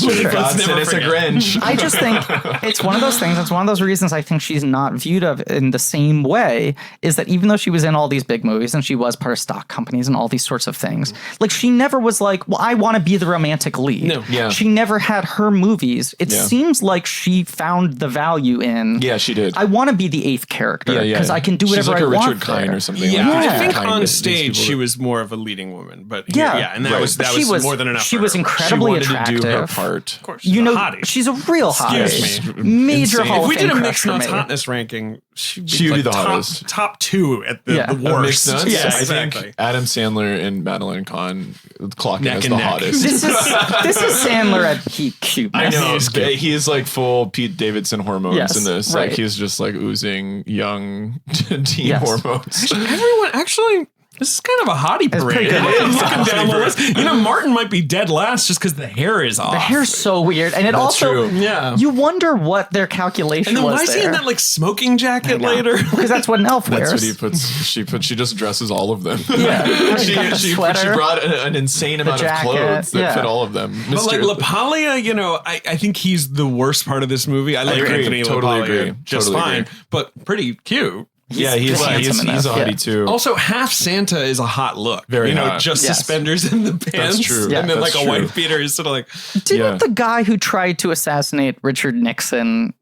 Speaker 6: sent us a Grinch.
Speaker 1: I just think it's one of those things. It's one of those reasons I think she's not viewed of in the same way. Is that even though she was in all these big movies and she was part of stock companies and all these sorts of things, like she never was like, well, I want to be the romantic lead.
Speaker 4: No.
Speaker 6: Yeah.
Speaker 1: She never had her movies. It seems like she found the value in.
Speaker 6: Yeah, she did.
Speaker 1: I want to be the 8th character because I can do whatever
Speaker 6: She's like
Speaker 1: I want.
Speaker 6: Richard Kind or something.
Speaker 4: Yeah,
Speaker 6: like
Speaker 4: I think on stage she was more of a leading woman, but and that was more than enough.
Speaker 1: She was incredibly attractive.
Speaker 6: To do her part.
Speaker 4: Of course,
Speaker 1: you know, she's a real hottie. Major Hall of Fame.
Speaker 4: If we did a Mixed Nuts hotness ranking, she would be
Speaker 6: the hottest.
Speaker 4: Top 2 at the worst.
Speaker 6: I think Adam Sandler and Madeline Kahn clocking as the hottest.
Speaker 1: This is Sandler at peak cuteness.
Speaker 6: I know. He is like full Pete Davidson hormones in this. Right. Like he's just like oozing young teen hormones.
Speaker 4: Everyone actually. This is kind of a hottie parade. Looking down the list. You know, Martin might be dead last just because the hair is off.
Speaker 1: The hair's so weird. And it also, you wonder what their calculation was.
Speaker 4: And then why is he in that like smoking jacket later?
Speaker 1: Because that's what an elf wears.
Speaker 6: That's what he puts. She just dresses all of them.
Speaker 1: Yeah.
Speaker 6: she brought an insane amount of clothes that fit all of them.
Speaker 4: But like LaPaglia, you know, I think he's the worst part of this movie. I like Anthony LaPaglia just fine, but pretty cute.
Speaker 6: He's a hottie too.
Speaker 4: Also, half Santa is a hot look.
Speaker 6: Very hot.
Speaker 4: Just suspenders in the pants.
Speaker 6: That's true.
Speaker 4: And then like a white beater is sort of like.
Speaker 1: Didn't the guy who tried to assassinate Richard Nixon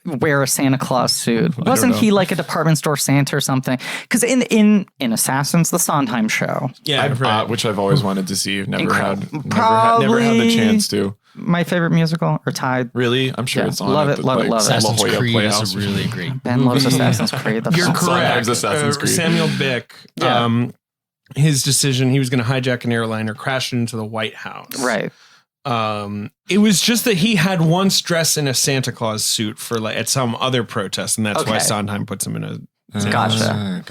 Speaker 1: wear a Santa Claus suit? Wasn't he like a department store Santa or something? Because in Assassins, the Sondheim show.
Speaker 4: Yeah,
Speaker 6: which I've always wanted to see. Never had the chance to.
Speaker 1: My favorite musical, or tied.
Speaker 6: Really? I'm sure it's on.
Speaker 1: Love it.
Speaker 5: Assassin's Creed is a really great.
Speaker 1: Ben loves Assassin's Creed.
Speaker 4: You're correct.
Speaker 6: Assassin's Creed.
Speaker 4: Samuel Bick, his decision, he was going to hijack an airliner, crashed into the White House.
Speaker 1: Right.
Speaker 4: It was just that he had once dressed in a Santa Claus suit for like at some other protest, and that's why Sondheim puts him in a.
Speaker 1: Gotcha.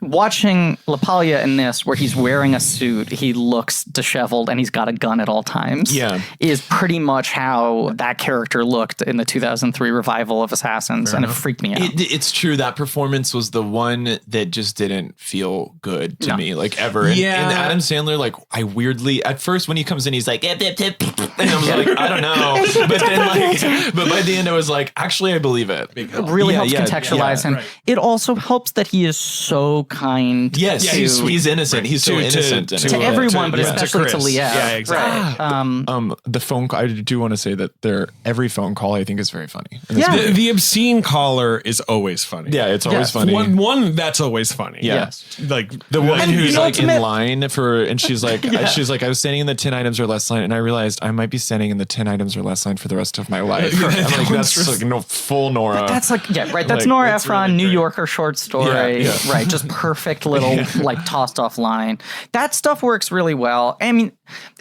Speaker 1: watching LaPaglia in this, where he's wearing a suit, he looks disheveled and he's got a gun at all times.
Speaker 6: Yeah.
Speaker 1: Is pretty much how that character looked in the 2003 revival of Assassins. Fair and enough. It freaked me out.
Speaker 6: It's true. That performance was the one that just didn't feel good to me, like ever. And Adam Sandler, like I weirdly, at first when he comes in, he's like, and I was like, I don't know. But then but by the end I was like, actually I believe it.
Speaker 1: It really helps contextualize him. Right. It also helps that he is so kind.
Speaker 6: Yes, he's innocent. He's so innocent
Speaker 1: to everyone, but especially to Liev.
Speaker 4: Yeah, exactly.
Speaker 1: Right.
Speaker 6: The phone call, I do want to say that every phone call I think is very funny.
Speaker 4: The obscene caller is always funny.
Speaker 6: Yeah, it's always funny.
Speaker 4: One that's always funny.
Speaker 6: Yeah.
Speaker 1: Yes.
Speaker 6: Like the woman who's like in line for, and she's like, I was standing in the 10 items or less line, and I realized I might be standing in the 10 items or less line for the rest of my life. I'm like, that's like full Nora.
Speaker 1: But that's like, that's like, Norah Ephron, really New Yorker short story. Yeah. Right. Just perfect little like tossed off line. That stuff works really well. I mean,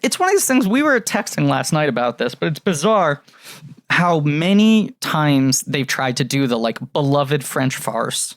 Speaker 1: it's one of these things, we were texting last night about this, but it's bizarre how many times they've tried to do the like beloved French farce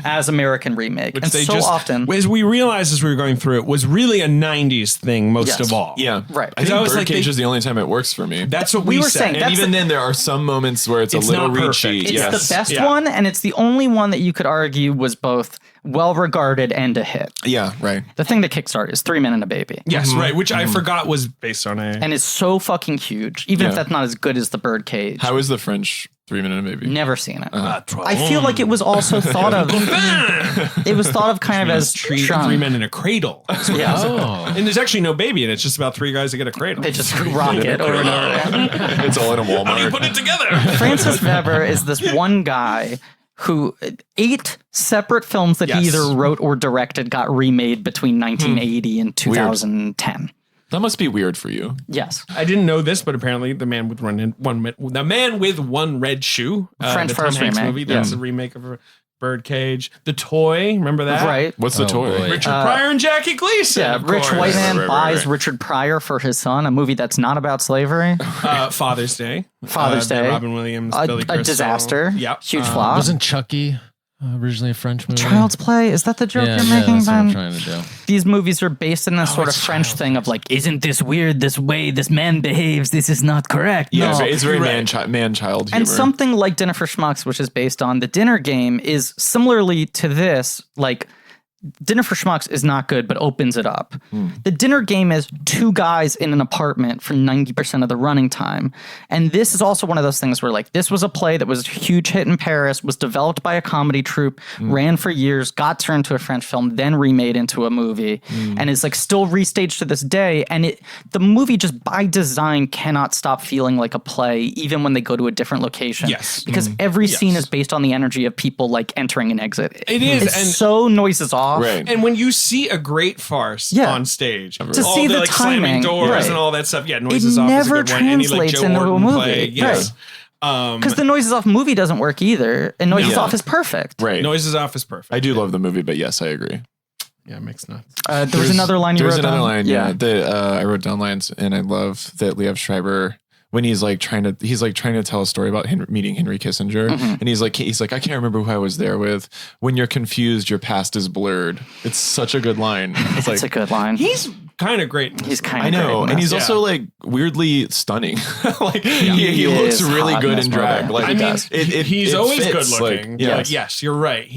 Speaker 1: as American remake. Which and so often,
Speaker 4: as we realized as we were going through it, was really a 90s thing most of all.
Speaker 6: Yeah.
Speaker 1: Right.
Speaker 6: I think Birdcage is the only time it works for me.
Speaker 4: That's what we were saying.
Speaker 6: And even then there are some moments where it's a little reachy.
Speaker 1: It's the best one, and it's the only one that you could argue was both well-regarded and a hit.
Speaker 6: Yeah, right.
Speaker 1: The thing that kickstarted is 3 Men and a Baby.
Speaker 4: Yes, right, which I forgot was based on
Speaker 1: and it's so fucking huge, even if that's not as good as the Birdcage.
Speaker 6: How is the French 3 Men and a Baby?
Speaker 1: Never seen it. I feel like it was also thought of. It was thought of kind of as
Speaker 4: 3 men in a cradle.
Speaker 1: Yeah.
Speaker 4: And there's actually no baby in it. It's just about 3 guys that get a cradle.
Speaker 1: They just rock it over and over.
Speaker 6: It's all in a Walmart.
Speaker 4: How do you put it together?
Speaker 1: Francis Weber is this one guy who 8 separate films that he either wrote or directed got remade between 1980 and 2010.
Speaker 6: Weird. That must be weird for you.
Speaker 1: Yes.
Speaker 4: I didn't know this, but apparently The Man with One Red Shoe,
Speaker 1: French
Speaker 4: the Tom Hanks
Speaker 1: remake.
Speaker 4: movie, that's a remake of Birdcage. The Toy, remember that?
Speaker 1: Right.
Speaker 6: What's The Toy?
Speaker 4: Boy. Richard Pryor and Jackie Gleason.
Speaker 1: Yeah, Rich White Man buys Richard Pryor for his son, a movie that's not about slavery.
Speaker 4: Father's Day. Robin Williams, Billy Crystal.
Speaker 1: A disaster.
Speaker 4: Yep.
Speaker 1: Huge flop.
Speaker 5: Wasn't Chucky originally a French movie?
Speaker 1: Child's Play? Is that the joke you're making,
Speaker 5: that's
Speaker 1: Ben?
Speaker 5: what I'm trying to do.
Speaker 1: These movies are based in this sort of French thing of like, isn't this weird, this way this man behaves, this is not correct.
Speaker 6: Yeah,
Speaker 1: no.
Speaker 6: it's very man-child humor.
Speaker 1: And something like Dinner for Schmucks, which is based on The Dinner Game, is similarly to this, like, Dinner for Schmucks is not good, but opens it up. The Dinner Game is 2 guys in an apartment for 90% of the running time. And this is also one of those things where, like, this was a play that was a huge hit in Paris, was developed by a comedy troupe, ran for years, got turned to a French film, then remade into a movie, and is, like, still restaged to this day. And the movie just by design cannot stop feeling like a play, even when they go to a different location.
Speaker 4: Yes.
Speaker 1: Because every scene is based on the energy of people, like, entering and exit.
Speaker 4: It is.
Speaker 1: It's
Speaker 4: and
Speaker 1: so noises off.
Speaker 6: Right.
Speaker 4: And when you see a great farce on stage,
Speaker 1: to see the
Speaker 4: like
Speaker 1: timing,
Speaker 4: slamming doors and all that stuff, noises off is a good one. Any like Joe
Speaker 1: into
Speaker 4: Warden
Speaker 1: a movie.
Speaker 4: play, yes.
Speaker 1: Because the Noises Off movie doesn't work either, and Noises Off is perfect.
Speaker 6: Right.
Speaker 4: Noises Off is perfect.
Speaker 6: I do love the movie, but yes, I agree.
Speaker 4: Yeah, it makes nuts.
Speaker 1: There was another line you wrote down.
Speaker 6: There's another line, I wrote down lines, and I love that Liev Schreiber, when he's trying to tell a story about meeting Henry Kissinger, and he's like, I can't remember who I was there with. When you're confused, your past is blurred. It's such a good line.
Speaker 1: It's a good line.
Speaker 4: He's kind of great.
Speaker 1: He's kind of
Speaker 6: I know,
Speaker 1: great.
Speaker 6: and he's also like weirdly stunning. He looks really good in drag. Like,
Speaker 4: I mean, he's always
Speaker 6: fits,
Speaker 4: good looking.
Speaker 6: Like, yes.
Speaker 4: Like, yes, you're right.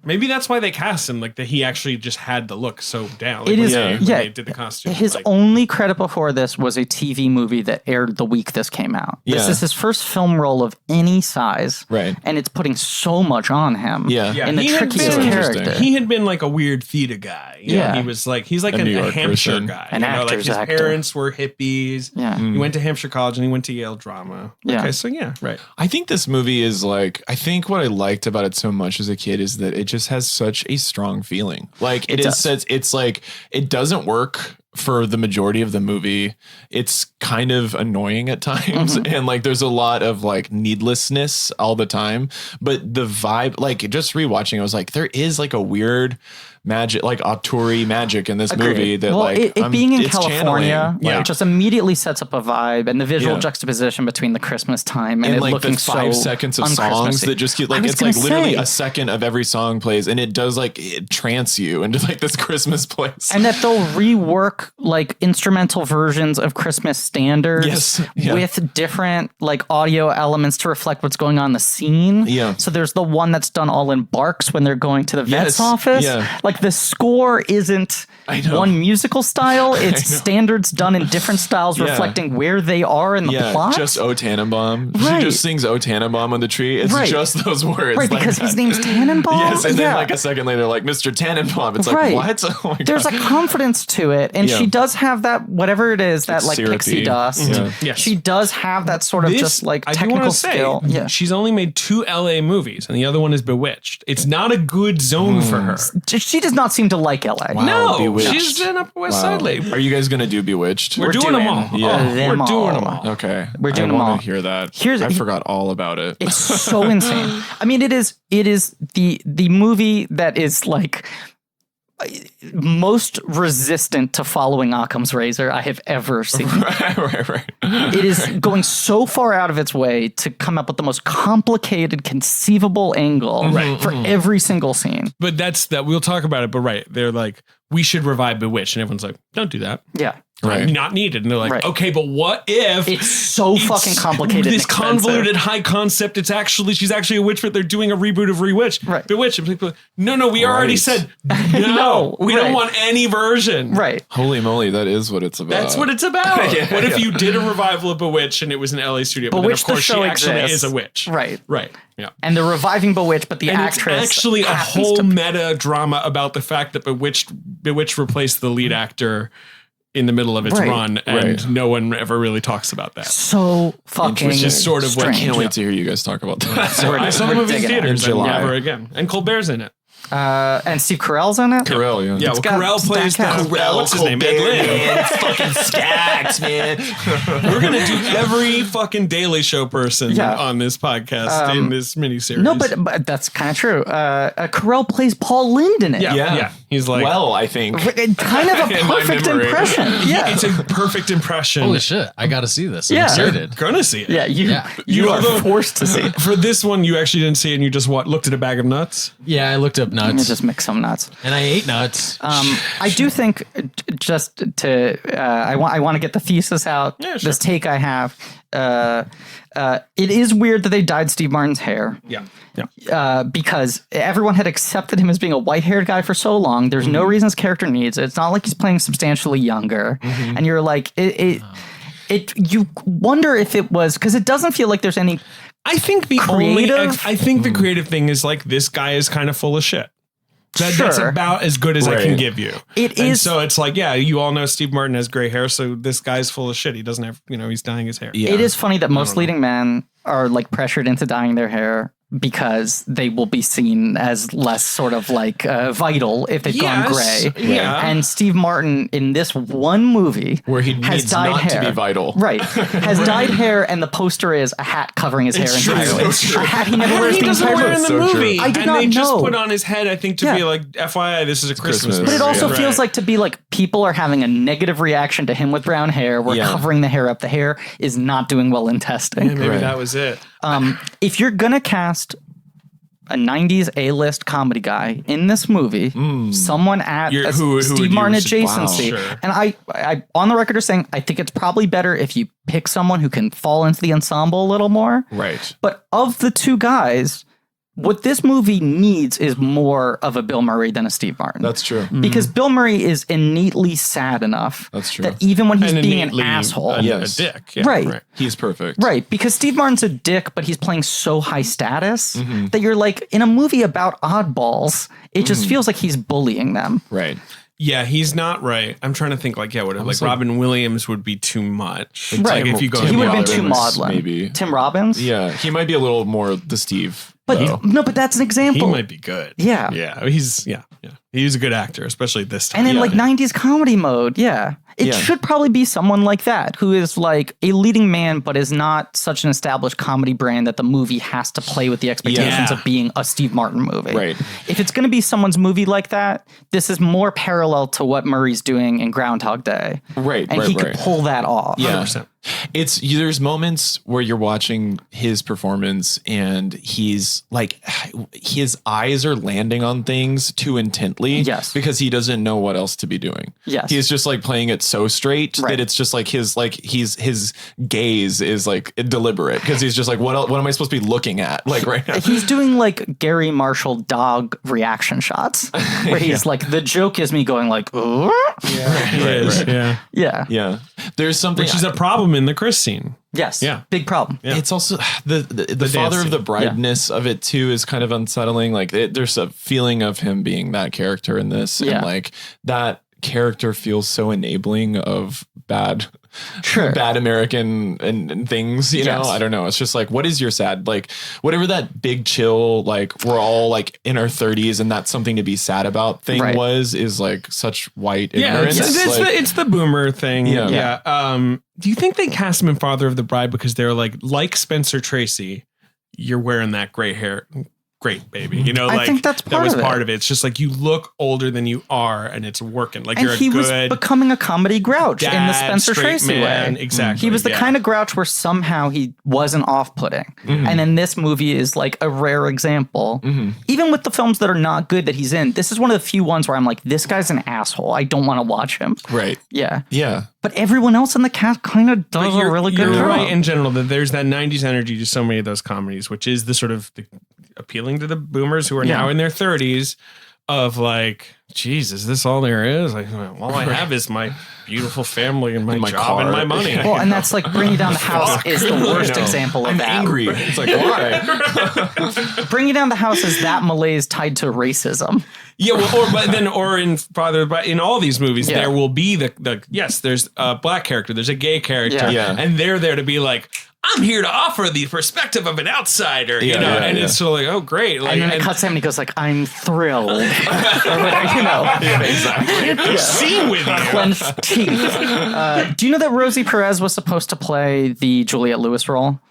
Speaker 4: Maybe that's why they cast him. Like that, he actually just had the look so down. Like, when they did the costume.
Speaker 1: His only credit before this was a TV movie that aired the week this came out. This is his first film role of any size,
Speaker 6: right?
Speaker 1: And it's putting so much on him.
Speaker 6: Yeah,
Speaker 1: in the trickiest character.
Speaker 4: He had been like a weird theater guy.
Speaker 1: Yeah,
Speaker 4: he was like he's like a Hampshire guy.
Speaker 1: An actor's
Speaker 4: like his
Speaker 1: actor.
Speaker 4: parents were hippies.
Speaker 1: Yeah,
Speaker 4: he went to Hampshire College and he went to Yale Drama.
Speaker 1: Yeah.
Speaker 4: Okay, so right.
Speaker 6: I think this movie is like, I think what I liked about it so much as a kid is that it just has such a strong feeling. Like it's like, it doesn't work for the majority of the movie. It's kind of annoying at times. And like there's a lot of like needlessness all the time. But the vibe, like just rewatching, I was like, there is like a weird magic, like auteur magic in this movie that
Speaker 1: it being in
Speaker 6: it's
Speaker 1: California
Speaker 6: channeling.
Speaker 1: just immediately sets up a vibe, and the visual juxtaposition between the Christmas time and it
Speaker 6: like
Speaker 1: looking
Speaker 6: the 5 seconds of songs that just keep like it's like literally a second of every song plays, and it does like it trance you into like this Christmas place.
Speaker 1: And that they'll rework like instrumental versions of Christmas standards with different like audio elements to reflect what's going on in the scene.
Speaker 6: Yeah.
Speaker 1: So there's the one that's done all in barks when they're going to the vet's office.
Speaker 6: Yeah.
Speaker 1: Like the score isn't one musical style. It's standards done in different styles reflecting where they are in the plot.
Speaker 6: Just O Tannenbaum. She just sings O Tannenbaum on the tree. It's just those words.
Speaker 1: Right,
Speaker 6: like
Speaker 1: because his name's Tannenbaum.
Speaker 6: Yes, and then like a second later, like Mr. Tannenbaum. It's like, what? Oh my God.
Speaker 1: There's a confidence to it. And she does have that, whatever it is, that like
Speaker 6: syrupy.
Speaker 1: pixie dust. She does have that sort of just like technical skill.
Speaker 4: She's only made 2 LA movies, and the other one is Bewitched. It's not a good zone for her.
Speaker 1: She does not seem to like LA.
Speaker 6: Wow,
Speaker 4: no,
Speaker 6: Bewitched.
Speaker 4: she's been Upper West Side lately.
Speaker 6: Are you guys going to do Bewitched?
Speaker 4: We're doing them all.
Speaker 6: Yeah.
Speaker 4: We're doing them all.
Speaker 6: Okay.
Speaker 1: We're doing
Speaker 6: I
Speaker 1: them all.
Speaker 6: want to hear that. I forgot all about it.
Speaker 1: It's so insane. I mean, it is the movie that is like most resistant to following Occam's razor I have ever seen.
Speaker 6: Right.
Speaker 1: It is going so far out of its way to come up with the most complicated conceivable angle for every single scene.
Speaker 4: But we'll talk about it. But they're like, we should revive Bewitched, and everyone's like, don't do that.
Speaker 1: Yeah.
Speaker 6: Right.
Speaker 4: Not needed. And they're like, okay, but what if
Speaker 1: it's so fucking complicated?
Speaker 4: This convoluted high concept. She's actually a witch, but they're doing a reboot of Bewitched. And people, no, we already said no. We don't want any version.
Speaker 1: Right.
Speaker 6: Holy moly, that is what it's about.
Speaker 4: That's what it's about. What if you did a revival of Bewitched and it was an LA studio? But then of course she actually is a witch.
Speaker 1: Right.
Speaker 4: Yeah.
Speaker 1: And they're reviving Bewitched, but the actress
Speaker 4: it's actually a whole meta drama about the fact that Bewitched replaced the lead actor in the middle of its run, and no one ever really talks about that.
Speaker 1: So fucking
Speaker 4: which is sort of
Speaker 6: I can't wait to hear you guys talk about that.
Speaker 4: So I saw the movie in theaters
Speaker 6: in July.
Speaker 4: Never again. And Colbert's in it.
Speaker 1: And Steve Carell's in it.
Speaker 6: Carell,
Speaker 4: yeah. Well, Carell plays what's his name? Ed Lynn.
Speaker 6: Fucking stacks, man.
Speaker 4: We're gonna do every fucking Daily Show person on this podcast in this miniseries.
Speaker 1: No, but that's kind of true. Carell plays Paul Lynde in it.
Speaker 4: Yeah. He's like,
Speaker 6: I think
Speaker 1: kind of a perfect impression. Yeah,
Speaker 4: it's a perfect impression.
Speaker 5: Holy shit! I got to see this. I'm excited.
Speaker 4: You're gonna see it.
Speaker 1: Yeah, you are forced to see it.
Speaker 4: For this one, you actually didn't see it, and you just looked at a bag of nuts.
Speaker 5: Yeah, I looked up nuts.
Speaker 1: Let me just mix some nuts.
Speaker 5: And I ate nuts.
Speaker 1: I do think just to I want to get the thesis out.
Speaker 4: Yeah, sure.
Speaker 1: This take I have. It is weird that they dyed Steve Martin's hair.
Speaker 4: Yeah.
Speaker 1: Because everyone had accepted him as being a white-haired guy for so long. There's no reason his character needs it. It's not like he's playing substantially younger. And you're like, you wonder if it was, because it doesn't feel like there's any.
Speaker 4: I think the creative thing is like, this guy is kind of full of shit. That's about as good as I can give you. So it's like, you all know Steve Martin has gray hair, so this guy's full of shit. He doesn't have, he's dyeing his hair.
Speaker 1: Yeah. It is funny that most leading men are like pressured into dyeing their hair because they will be seen as less sort of like vital if they've gone gray.
Speaker 4: Yeah.
Speaker 1: And Steve Martin in this one movie
Speaker 6: where he
Speaker 1: has
Speaker 6: needs
Speaker 1: dyed
Speaker 6: not
Speaker 1: hair.
Speaker 6: to be vital.
Speaker 1: Right. Has dyed hair, and the poster is a hat covering his hair entirely. A hat he never wears
Speaker 4: he
Speaker 1: the
Speaker 4: doesn't
Speaker 1: entire
Speaker 4: wear in the movie.
Speaker 1: I did
Speaker 4: and
Speaker 1: not
Speaker 4: they
Speaker 1: know.
Speaker 4: Just put on his head, I think, to be like, FYI, this is a Christmas movie.
Speaker 1: But it also feels like to be like people are having a negative reaction to him with brown hair. We're covering the hair up. The hair is not doing well in testing.
Speaker 4: Yeah, maybe that was it.
Speaker 1: If you're going to cast a 90s A-list comedy guy in this movie, someone at Steve Martin adjacency. And I on the record are saying, I think it's probably better if you pick someone who can fall into the ensemble a little more.
Speaker 6: Right.
Speaker 1: But of the two guys, what this movie needs is more of a Bill Murray than a Steve Martin.
Speaker 6: That's true.
Speaker 1: Because Bill Murray is innately sad enough.
Speaker 6: That's true.
Speaker 1: That even when he's being an asshole.
Speaker 4: A dick. Yeah,
Speaker 1: right.
Speaker 6: He's perfect.
Speaker 1: Right. Because Steve Martin's a dick, but he's playing so high status that you're like, in a movie about oddballs, it just feels like he's bullying them.
Speaker 6: Right.
Speaker 4: Yeah, he's not right. I'm trying to think Robin Williams would be too much.
Speaker 1: Right.
Speaker 4: Like if you go,
Speaker 1: he would have been too maudlin.
Speaker 6: Maybe
Speaker 1: Tim Robbins.
Speaker 6: Yeah, he might be a little more the Steve.
Speaker 1: But no, but that's an example.
Speaker 4: He might be good.
Speaker 1: Yeah.
Speaker 4: Yeah. He's He's a good actor, especially this time.
Speaker 1: And in like 90s comedy mode, It should probably be someone like that who is like a leading man, but is not such an established comedy brand that the movie has to play with the expectations of being a Steve Martin movie.
Speaker 6: Right.
Speaker 1: If it's going to be someone's movie like that, this is more parallel to what Murray's doing in Groundhog Day.
Speaker 6: Right.
Speaker 1: And he could pull that off.
Speaker 6: Yeah.
Speaker 4: 100%.
Speaker 6: There's moments where you're watching his performance and he's like, his eyes are landing on things too intently.
Speaker 1: Yes.
Speaker 6: Because he doesn't know what else to be doing.
Speaker 1: Yes.
Speaker 6: He's just like playing it so straight that it's just like his gaze is like deliberate because he's just like, what am I supposed to be looking at? Like right now.
Speaker 1: He's doing like Gary Marshall dog reaction shots where he's like, the joke is me going like,
Speaker 4: Yeah.
Speaker 6: There's something.
Speaker 4: Which is a problem in the Chris scene.
Speaker 1: Yes.
Speaker 4: Yeah.
Speaker 1: Big problem.
Speaker 4: Yeah.
Speaker 6: It's also the father of the brideness of it too is kind of unsettling. Like there's a feeling of him being that character in this, and like that character feels so enabling of bad American and things, you know. I don't know. It's just like, what is your sad, like whatever that big chill, like we're all like in our 30s and that's something to be sad about thing is like such white ignorance.
Speaker 4: It's the boomer thing.
Speaker 6: Yeah.
Speaker 4: Do you think they cast him in Father of the Bride because they're like Spencer Tracy, you're wearing that gray hair? Great, baby. You know,
Speaker 1: I think that's part
Speaker 4: that was
Speaker 1: of
Speaker 4: part of it. It's just like you look older than you are, and it's working. Like you're a
Speaker 1: he was
Speaker 4: good
Speaker 1: becoming a comedy grouch in the Spencer Tracy way.
Speaker 4: Exactly.
Speaker 1: He was the kind of grouch where somehow he wasn't off-putting. And then this movie is like a rare example. Even with the films that are not good that he's in, this is one of the few ones where I'm like, this guy's an asshole. I don't want to watch him.
Speaker 6: Right.
Speaker 1: Yeah.
Speaker 6: Yeah.
Speaker 1: But everyone else in the cast kind of does a really good job.
Speaker 4: You're right in general that there's that 90s energy to so many of those comedies, which is the sort of appealing to the boomers who are now in their 30s of like, Jesus, is this all there is? Like, all I have is my beautiful family and my job
Speaker 6: car.
Speaker 4: And my money.
Speaker 1: Well, and that's like Bring You Down the House is the worst example of that.
Speaker 6: I'm angry. It's like, why?
Speaker 1: Bring You Down the House is that malaise tied to racism.
Speaker 4: Yeah, well, or in Father, but in all these movies, there will be there's a black character, there's a gay character, and they're there to be like, I'm here to offer the perspective of an outsider, you know, and it's sort of like, oh, great. Like,
Speaker 1: and then it cuts him and he goes like, I'm thrilled. Or whatever, you know.
Speaker 6: Yeah, exactly.
Speaker 4: Scene with you.
Speaker 1: Clenched teeth. Do you know that Rosie Perez was supposed to play the Juliette Lewis role?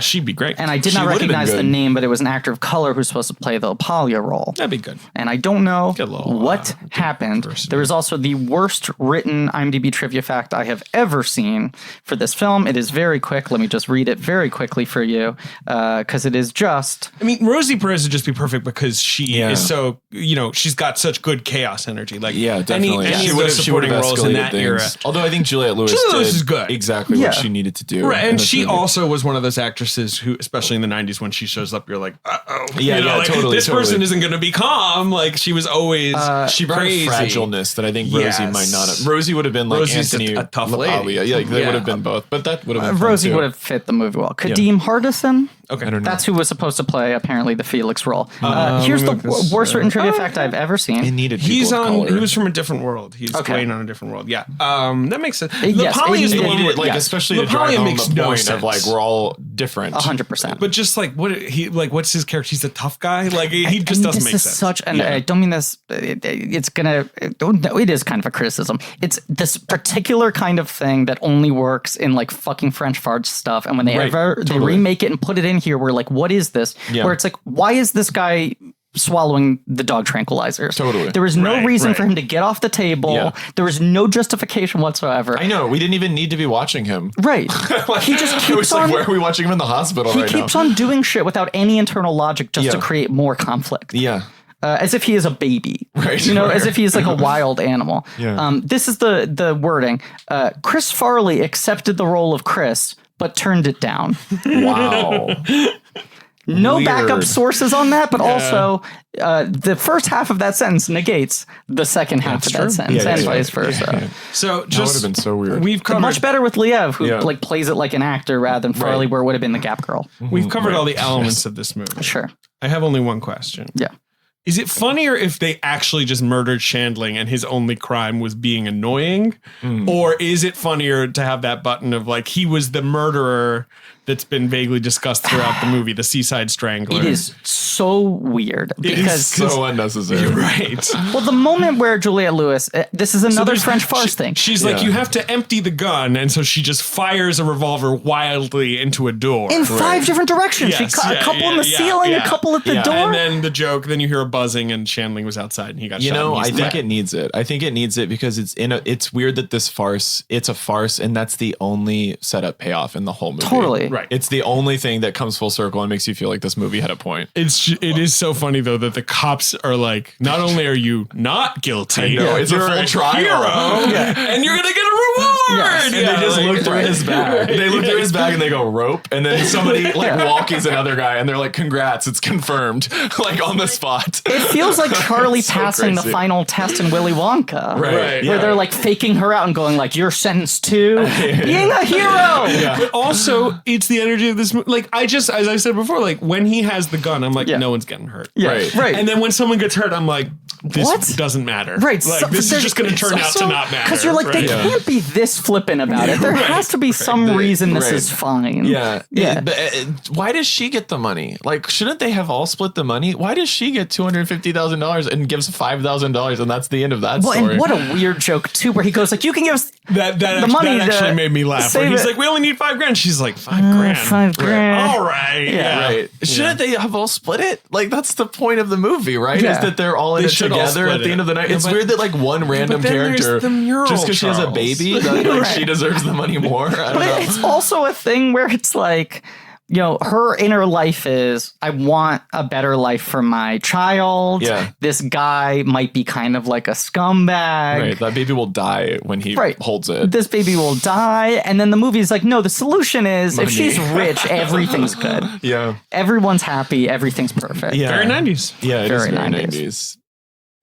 Speaker 4: She'd be great.
Speaker 1: And I did not recognize the name, but it was an actor of color who's supposed to play the Apalia role.
Speaker 4: That'd be good.
Speaker 1: And I don't know what happened. There is also the worst written IMDb trivia fact I have ever seen for this film. It is very quick. Let me just read it very quickly for you, because it is just...
Speaker 4: I mean, Rosie Perez would just be perfect because she is so, you know, she's got such good chaos energy. Like,
Speaker 6: definitely.
Speaker 4: Any of those supporting roles in that era.
Speaker 6: Although I think Juliette Lewis
Speaker 4: is good.
Speaker 6: Exactly what she needed to do.
Speaker 4: Right, and she also was one of those actresses who, especially in the 90s, when she shows up, you're like, uh-oh.
Speaker 6: Totally.
Speaker 4: This person isn't going to be calm. Like, she was always
Speaker 6: she brought
Speaker 4: crazy.
Speaker 6: a fragileness that I think Rosie might not have. Rosie would have been like
Speaker 4: Rosie's
Speaker 6: Anthony
Speaker 4: a tough lady.
Speaker 6: Yeah, like they would have been both, but that would have been
Speaker 1: Rosie would have fit the movie well. Kadeem Hardison?
Speaker 4: Okay.
Speaker 6: I don't know.
Speaker 1: That's who was supposed to play, apparently, the Felix role. Here's the worst written trivia fact I've ever seen.
Speaker 6: It needed
Speaker 4: he was from a different world. He's playing on a different world. Yeah. That makes sense.
Speaker 1: Yes,
Speaker 4: Lapalli is the one
Speaker 6: needed,
Speaker 4: with,
Speaker 6: like, especially to drive home the point of like we're all different.
Speaker 1: 100%.
Speaker 4: But just like what's his character? He's a tough guy. Like he just doesn't make sense.
Speaker 1: And I don't mean this. It is kind of a criticism. It's this particular kind of thing that only works in like fucking French farce stuff. And when they they remake it and put it in here, we're like, what is this? Yeah. Where it's like, why is this guy swallowing the dog tranquilizers?
Speaker 6: Totally.
Speaker 1: There was no reason for him to get off the table. Yeah. There was no justification whatsoever.
Speaker 6: I know. We didn't even need to be watching him.
Speaker 1: Right. He just keeps on...
Speaker 6: Like, where are we watching him in the hospital right now?
Speaker 1: He keeps on doing shit without any internal logic just to create more conflict.
Speaker 6: Yeah.
Speaker 1: As if he is a baby.
Speaker 6: Right.
Speaker 1: You know, as if he's like a wild animal.
Speaker 6: Yeah.
Speaker 1: This is the wording. Chris Farley accepted the role of Chris, but turned it down.
Speaker 6: Wow.
Speaker 1: No backup sources on that, but also the first half of that sentence negates the second half of that sentence, and vice versa.
Speaker 6: Yeah.
Speaker 4: So
Speaker 6: that would have been so weird.
Speaker 4: We've covered
Speaker 1: much better with Liev, who like plays it like an actor rather than Farley, where it would have been the Gap Girl.
Speaker 4: We've covered all the elements of this movie.
Speaker 1: Sure.
Speaker 4: I have only one question.
Speaker 1: Yeah.
Speaker 4: Is it funnier if they actually just murdered Shandling and his only crime was being annoying? Or is it funnier to have that button of like, he was the murderer, that's been vaguely discussed throughout the movie, the Seaside Strangler.
Speaker 1: It is so weird
Speaker 6: It is so unnecessary.
Speaker 4: Right.
Speaker 1: Well, the moment where Juliette Lewis, this is another French farce thing.
Speaker 4: She's like, you have to empty the gun, and so she just fires a revolver wildly into a door.
Speaker 1: In 5 different directions.
Speaker 4: Yes,
Speaker 1: She cut a couple in the ceiling, a couple at the door.
Speaker 4: And then the joke, then you hear a buzzing, and Shandling was outside, and he got shot.
Speaker 6: I think it needs it. I think it needs it because it's weird that this farce, it's a farce, and that's the only setup payoff in the whole movie.
Speaker 1: Totally.
Speaker 4: Right.
Speaker 6: It's the only thing that comes full circle and makes you feel like this movie had a point.
Speaker 4: It is so funny though that the cops are like, not only are you not guilty,
Speaker 6: it's a full trial,
Speaker 4: and you're gonna get a reward.
Speaker 1: Yes.
Speaker 6: And they just look through his bag. They look through his bag and they go rope, and then somebody walkies another guy, and they're like, "Congrats, it's confirmed!" Like on the spot.
Speaker 1: It feels like Charlie
Speaker 6: So
Speaker 1: passing the
Speaker 6: crazy.
Speaker 1: final test in Willy Wonka,
Speaker 6: Right.
Speaker 1: Where they're like faking her out and going like, "You're sentenced to being a hero."
Speaker 4: But also, it's the energy of this movie. Like, as I said before, like when he has the gun, I'm like, no one's getting hurt.
Speaker 1: Right.
Speaker 4: And then when someone gets hurt, I'm like, this
Speaker 1: What?
Speaker 4: doesn't matter.
Speaker 1: Right.
Speaker 4: Like, this is just going to turn out to not matter.
Speaker 1: Because you're like, they can't be this flippant about it. There has to be some reason this is fine.
Speaker 6: Yeah.
Speaker 1: Yeah.
Speaker 6: Why does she get the money? Like, shouldn't they have all split the money? Why does she get $250,000 and gives $5,000 and that's the end of that
Speaker 1: Well,
Speaker 6: story?
Speaker 1: and what a weird joke too, where he goes like, "You can give us
Speaker 4: the
Speaker 1: money
Speaker 4: that actually
Speaker 1: to
Speaker 4: made me laugh. Where
Speaker 1: save
Speaker 4: he's
Speaker 1: it."
Speaker 4: like, we only need $5,000. She's like, $5,000.
Speaker 1: $5,000.
Speaker 4: All right. Yeah.
Speaker 6: Right. Shouldn't they have all split it? Like, that's the point of the movie, right?
Speaker 1: Yeah.
Speaker 6: Is that they're all in
Speaker 4: They
Speaker 6: it
Speaker 4: should all
Speaker 6: together
Speaker 4: split
Speaker 6: at the end of the night.
Speaker 4: Yeah,
Speaker 6: It's
Speaker 4: but-
Speaker 6: weird that like one random
Speaker 4: then there's
Speaker 6: character,
Speaker 4: the mural,
Speaker 6: just because she has a
Speaker 4: Charles.
Speaker 6: baby, that like she deserves the money more. I don't
Speaker 1: But
Speaker 6: know.
Speaker 1: it's also a thing where it's like, you know, her inner life is, I want a better life for my child.
Speaker 6: Yeah.
Speaker 1: This guy might be kind of like a scumbag.
Speaker 6: Right, that baby will die when he holds it.
Speaker 1: This baby will die. And then the movie's like, no, the solution is if she's rich, everything's good.
Speaker 6: Yeah.
Speaker 1: Everyone's happy. Everything's perfect.
Speaker 6: Yeah.
Speaker 4: Very 90s.
Speaker 6: Yeah, it
Speaker 1: Very
Speaker 6: is very
Speaker 1: 90s.
Speaker 6: 90s.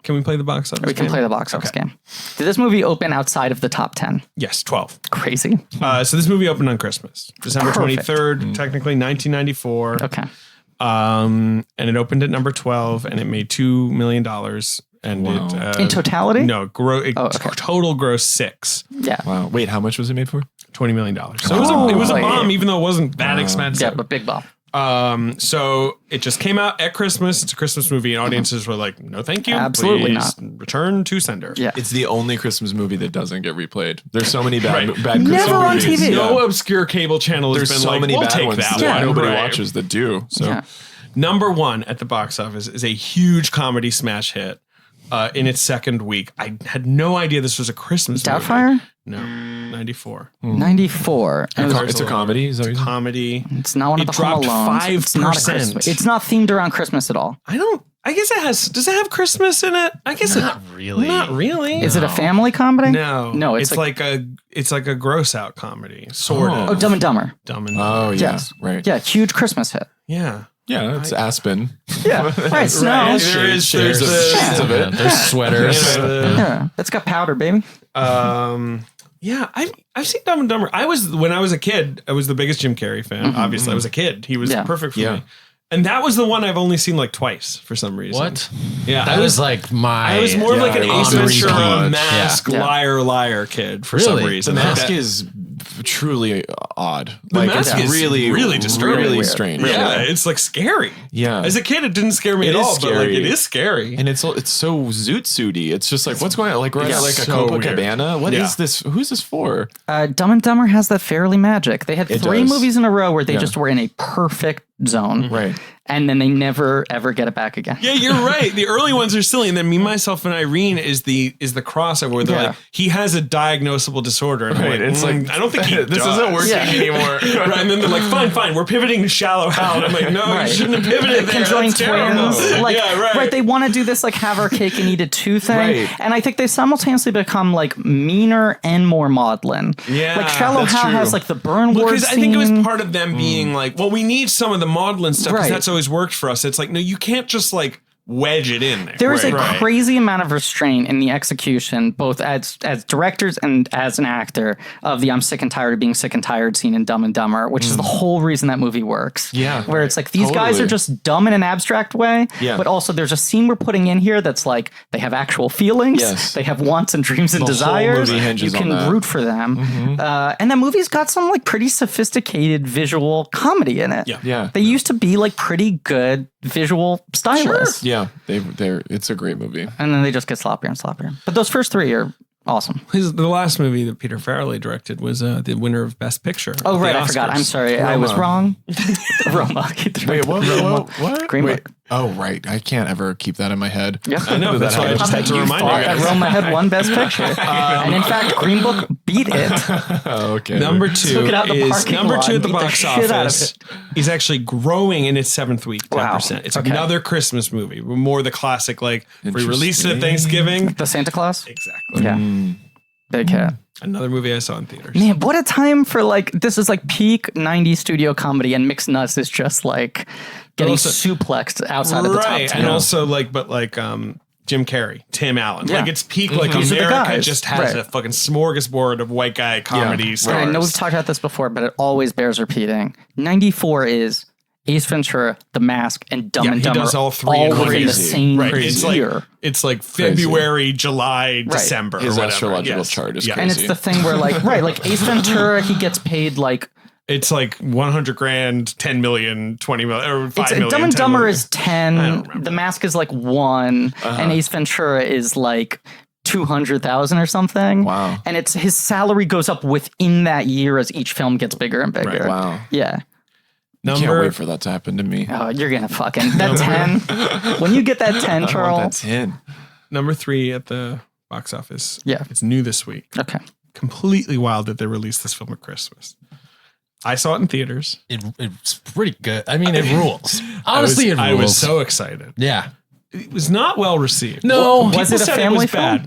Speaker 4: Can we play the box office?
Speaker 1: We can
Speaker 4: game?
Speaker 1: play the box office game. Did this movie open outside of the top 10?
Speaker 4: Yes, 12.
Speaker 1: Crazy.
Speaker 4: So this movie opened on Christmas, December
Speaker 1: Perfect.
Speaker 4: 23rd, technically 1994.
Speaker 1: Okay.
Speaker 4: And it opened at number 12, and it made $2 million. And it
Speaker 1: In totality?
Speaker 4: no, total gross 6.
Speaker 1: Yeah.
Speaker 6: Wow. Wait, how much was it made for?
Speaker 4: $20 million. So it was a bomb, even though it wasn't that expensive.
Speaker 1: Yeah, but big bomb.
Speaker 4: So it just came out at Christmas. It's a Christmas movie, and audiences were like, "No, thank you.
Speaker 1: Absolutely
Speaker 4: Please return to sender."
Speaker 1: Yeah.
Speaker 6: It's the only Christmas movie that doesn't get replayed. There's so many bad
Speaker 4: Right.
Speaker 6: Christmas
Speaker 1: Never on
Speaker 6: movies.
Speaker 1: TV.
Speaker 4: No obscure cable channel has
Speaker 6: There's
Speaker 4: been
Speaker 6: so
Speaker 4: like,
Speaker 6: many
Speaker 4: we'll
Speaker 6: bad
Speaker 4: take
Speaker 6: ones
Speaker 4: that
Speaker 6: that
Speaker 4: one.
Speaker 6: nobody
Speaker 4: Right.
Speaker 6: watches that do. So
Speaker 1: Yeah.
Speaker 4: Number 1 at the box office is a huge comedy smash hit. In its second week, I had no idea this was a Christmas movie.
Speaker 1: Doubtfire?
Speaker 4: No, 94.
Speaker 1: 94.
Speaker 6: it's a comedy. Is that what you're saying?
Speaker 4: Comedy.
Speaker 1: It's not one of
Speaker 4: It
Speaker 1: the Home
Speaker 4: dropped
Speaker 1: Alones. It's not a
Speaker 4: 5%.
Speaker 1: Christmas. It's not themed around Christmas at all.
Speaker 4: I guess it has. Does it have Christmas in it? I guess
Speaker 5: Not really.
Speaker 4: Not really.
Speaker 1: Is it a family comedy?
Speaker 4: No,
Speaker 1: No,
Speaker 4: it's like a gross out comedy, sort
Speaker 1: Oh,
Speaker 4: of.
Speaker 1: Dumb and Dumber.
Speaker 4: Dumb and
Speaker 6: Oh yeah,
Speaker 1: Yes.
Speaker 6: right.
Speaker 1: Yeah, huge Christmas hit.
Speaker 4: yeah.
Speaker 6: Yeah, it's Aspen.
Speaker 1: Yeah, right. Snow.
Speaker 4: There is
Speaker 6: Shades
Speaker 4: there's
Speaker 6: of- shades of it.
Speaker 5: There's sweaters.
Speaker 1: Yeah, it's got powder, baby.
Speaker 4: Yeah, I've seen Dumb and Dumber. When I was a kid, I was the biggest Jim Carrey fan. Obviously, I was a kid. He was
Speaker 1: Yeah.
Speaker 4: perfect for
Speaker 6: Yeah.
Speaker 4: me. And that was the one I've only seen like twice for some reason.
Speaker 5: What?
Speaker 4: Yeah,
Speaker 5: That was like my.
Speaker 4: I was more of like an
Speaker 6: I
Speaker 4: Ace
Speaker 6: love
Speaker 4: Ventura
Speaker 6: Repeat.
Speaker 4: mask
Speaker 1: Yeah.
Speaker 4: liar kid for some
Speaker 5: Really?
Speaker 4: reason.
Speaker 6: The mask
Speaker 4: That-
Speaker 6: is truly odd.
Speaker 4: The mask
Speaker 6: it's
Speaker 4: is really disturbing.
Speaker 6: really
Speaker 1: Weird.
Speaker 6: strange.
Speaker 4: yeah, it's like scary.
Speaker 6: Yeah.
Speaker 4: As a kid, it didn't scare me
Speaker 6: It
Speaker 4: at
Speaker 6: is
Speaker 4: all, but like
Speaker 6: scary.
Speaker 4: it is scary.
Speaker 6: And it's so zoot suity. It's just like, what's going on? Like we're at like a
Speaker 4: so weird.
Speaker 6: Copacabana. What is
Speaker 4: Yeah.
Speaker 6: this? Who's this for?
Speaker 1: Dumb and Dumber has that fairly magic. They had
Speaker 6: It
Speaker 1: 3
Speaker 6: does.
Speaker 1: movies in a row where they
Speaker 6: Yeah.
Speaker 1: just were in a perfect zone.
Speaker 6: Right.
Speaker 1: And then they never, ever get it back again.
Speaker 4: Yeah, you're right. The early ones are silly, and then Me, Myself, and Irene is the crossover where they're
Speaker 1: Yeah.
Speaker 4: like, he has a diagnosable disorder, and I'm
Speaker 6: Right.
Speaker 4: like,
Speaker 6: It's like
Speaker 4: I don't think he
Speaker 6: this
Speaker 4: does.
Speaker 6: isn't working
Speaker 1: Yeah.
Speaker 6: anymore.
Speaker 4: Right, and then they're like, fine, we're pivoting to Shallow Hal. And I'm like, no,
Speaker 1: Right.
Speaker 4: you shouldn't have pivoted there.
Speaker 1: Conjoined
Speaker 4: That's terrible.
Speaker 1: twins. Like,
Speaker 4: yeah, right.
Speaker 1: They want to do this like have our cake and eat it too thing.
Speaker 6: Right.
Speaker 1: And I think they simultaneously become like meaner and more maudlin.
Speaker 4: Yeah,
Speaker 1: Like Shallow
Speaker 6: that's
Speaker 1: Hal
Speaker 6: true.
Speaker 1: has like the burn
Speaker 4: Well,
Speaker 1: word
Speaker 4: because I think it was
Speaker 1: scene.
Speaker 4: part of them being like, well, we need some of the maudlin stuff because
Speaker 1: Right.
Speaker 4: that's always worked for us. It's like, no, you can't just like wedge it in there.
Speaker 1: There is a crazy amount of restraint in the execution, both as directors and as an actor, of the I'm sick and tired of being sick and tired scene in Dumb and Dumber, which is the whole reason that movie works.
Speaker 6: Yeah.
Speaker 1: Where it's like, these guys are just dumb in an abstract way, but also there's a scene we're putting in here that's like, they have actual feelings, they have wants and dreams and desires, you can root for them. And that movie's got some like pretty sophisticated visual comedy in it.
Speaker 6: Yeah.
Speaker 1: They used to be like pretty good visual stylists.
Speaker 6: Yeah, it's a great movie.
Speaker 1: And then they just get sloppier and sloppier. But those first three are awesome.
Speaker 4: The last movie that Peter Farrelly directed was the winner of Best Picture.
Speaker 1: Oh, right. I forgot. I'm sorry.
Speaker 6: Roma.
Speaker 1: I was wrong. Roma.
Speaker 6: Wait, what?
Speaker 1: Green Book.
Speaker 6: Oh, right. I can't ever keep that in my head.
Speaker 1: Yeah.
Speaker 4: I know. That's why I just had to remind you guys.
Speaker 1: Roma had won Best Picture. And in fact, Green Book beat it.
Speaker 6: Okay.
Speaker 4: Number two
Speaker 1: at
Speaker 4: the box office. He's actually growing in its 7th week, 10%. Wow. It's another Christmas movie. More the classic, like, we released it at Thanksgiving.
Speaker 1: The Santa Claus?
Speaker 4: Exactly.
Speaker 1: Yeah. Big hit.
Speaker 4: Another movie I saw in theaters.
Speaker 1: Man, what a time for like, this is like peak 90s studio comedy, and Mixed Nuts is just like getting suplexed outside of the top 10.
Speaker 4: And also Jim Carrey, Tim Allen. Like it's peak, like America just has a fucking smorgasbord of white guy comedy stars.
Speaker 1: I know we've talked about this before, but it always bears repeating. 94 is Ace Ventura, The Mask, and Dumb and Dumber.
Speaker 4: He does all three
Speaker 1: in the same year.
Speaker 4: It's like February, July, December.
Speaker 6: His
Speaker 4: or
Speaker 6: astrological chart is crazy.
Speaker 1: And it's the thing where like Ace Ventura, he gets paid like,
Speaker 4: it's like 100 grand, 10 million, 20 million, or 5 million.
Speaker 1: Dumb and Dumber is 10. The Mask is like 1, and Ace Ventura is like 200,000 or something.
Speaker 6: Wow.
Speaker 1: And it's his salary goes up within that year as each film gets bigger and bigger.
Speaker 6: Right. Wow.
Speaker 1: Yeah.
Speaker 6: Can't wait for that to happen to me.
Speaker 1: Oh, you're gonna fucking that 10. When you get that 10, Charles.
Speaker 6: I want that 10.
Speaker 4: Number 3 at the box office.
Speaker 1: Yeah.
Speaker 4: It's new this week.
Speaker 1: Okay.
Speaker 4: Completely wild that they released this film at Christmas. I saw it in theaters.
Speaker 5: It's pretty good. I mean, it rules. Honestly, it rules.
Speaker 4: I was so excited.
Speaker 5: Yeah.
Speaker 4: It was not well received.
Speaker 5: No.
Speaker 1: Was it a family film?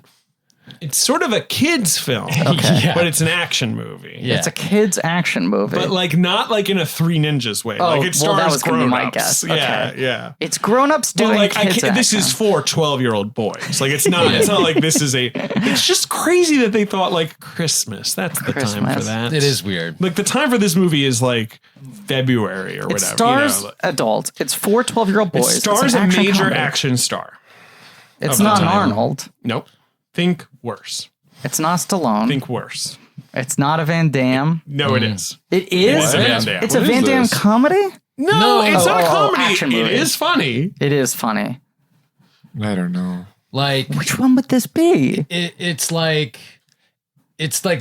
Speaker 4: It's sort of a kid's film, but it's an action movie.
Speaker 1: Yeah. It's a kid's action movie.
Speaker 4: But like not like in a Three Ninjas way. Like it stars
Speaker 1: that was gonna be my
Speaker 4: grown-ups.
Speaker 1: guess.
Speaker 4: Yeah.
Speaker 1: It's grown-ups doing kids action.
Speaker 4: This is for 12-year-old boys. Like it's not like this is it's just crazy that they thought like Christmas. That's the time for that.
Speaker 5: It is weird.
Speaker 4: Like the time for this movie is like February or whatever.
Speaker 1: It stars adults. It's for 12-year-old boys.
Speaker 4: It stars a major action star.
Speaker 1: It's not Arnold.
Speaker 4: Nope. Think worse.
Speaker 1: It's not Stallone.
Speaker 4: Think worse.
Speaker 1: It's not a Van Damme.
Speaker 4: No, it is.
Speaker 1: It is?
Speaker 4: It is a Van Damme.
Speaker 1: It's a Van Damme comedy?
Speaker 4: No, it's not a comedy.
Speaker 1: Action movie.
Speaker 4: It is funny.
Speaker 1: It is funny.
Speaker 6: I don't know.
Speaker 5: Like,
Speaker 1: which one would this be?
Speaker 5: It's like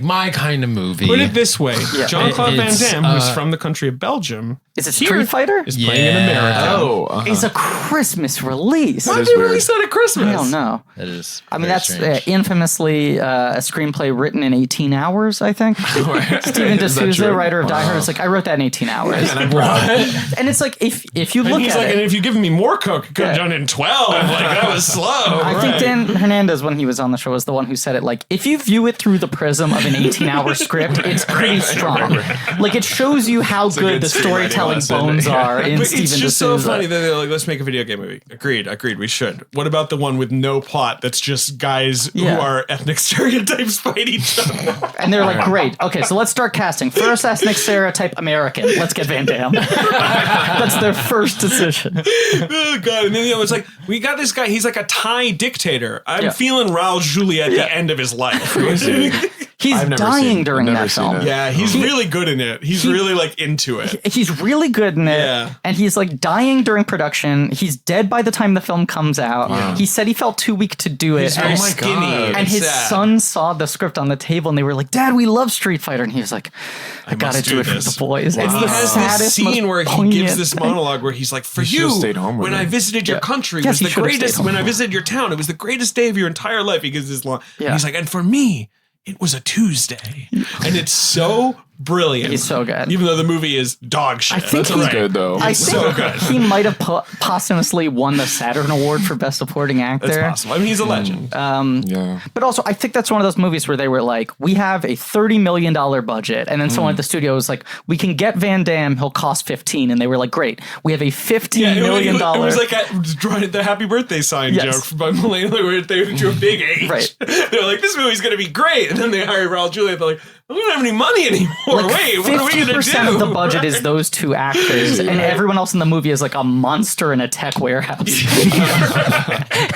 Speaker 5: my kind of movie.
Speaker 4: Put it this way. Jean-Claude Van Damme, who's from the country of Belgium.
Speaker 1: Is it Street Fighter?
Speaker 4: Is playing in America.
Speaker 1: It's a Christmas release.
Speaker 4: Why did they release that at Christmas?
Speaker 1: I don't know.
Speaker 5: That is.
Speaker 1: I mean, that's infamously a screenplay written in 18 hours, I think. Steven D'Souza, writer of Die Hard, is like, I wrote that in 18 hours. And it's like, if you look at it.
Speaker 4: And if you give me more Coke, it could have done it in 12. Like, that was slow.
Speaker 1: I think Dan Hernandez, when he was on the show, was the one who said it. Like, if you view it through the prism of an 18-hour script, it's pretty strong. Like, it shows you how good the storytelling bones are in
Speaker 4: but
Speaker 1: Steven D'Souza.
Speaker 4: It's just so funny that they're like, let's make a video game movie. Agreed, we should. What about the one with no plot that's just guys who are ethnic stereotypes fight each other?
Speaker 1: And they're like, great. Okay, so let's start casting. First ethnic stereotype, American. Let's get Van Damme. That's their first decision.
Speaker 4: Oh, God. And then it's like, we got this guy. He's like a Thai dictator. I'm feeling Raul Julia at the end of his life.
Speaker 1: He's dying during that film.
Speaker 4: Yeah, he's really good in it. He's really like into it.
Speaker 1: He's really good in it.
Speaker 4: Yeah.
Speaker 1: And he's like dying during production. He's dead by the time the film comes out. Yeah. He said he felt too weak to do it.
Speaker 4: He's very skinny.
Speaker 1: And his son saw the script on the table and they were like, Dad, we love Street Fighter. And he was like, I gotta do it for the boys.
Speaker 4: Wow.
Speaker 1: It's the saddest
Speaker 4: scene where he gives this monologue where he's like, for you, when I visited your country, was the greatest. When I visited your town, it was the greatest day of your entire life. He gives this long. And he's like, and for me, it was a Tuesday. And it's so brilliant.
Speaker 1: He's so good.
Speaker 4: Even though the movie is dog shit.
Speaker 1: I think
Speaker 6: He's good though.
Speaker 1: I think he might have posthumously won the Saturn Award for Best Supporting Actor.
Speaker 4: That's possible. I mean, he's a legend.
Speaker 6: Yeah.
Speaker 1: But also, I think that's one of those movies where they were like, we have a $30 million budget. And then someone at the studio was like, we can get Van Damme, he'll cost 15. And they were like, great, we have a $15 million.
Speaker 4: It was like the Happy Birthday sign joke by Mulaney where they drew a big H.
Speaker 1: Right.
Speaker 4: They're like, this movie's going to be great. And then they hire Raul Julia. They're like, we don't have any money anymore. Wait, what are we going to do?
Speaker 1: 50% of the budget is those two actors, and everyone else in the movie is like a monster in a tech warehouse.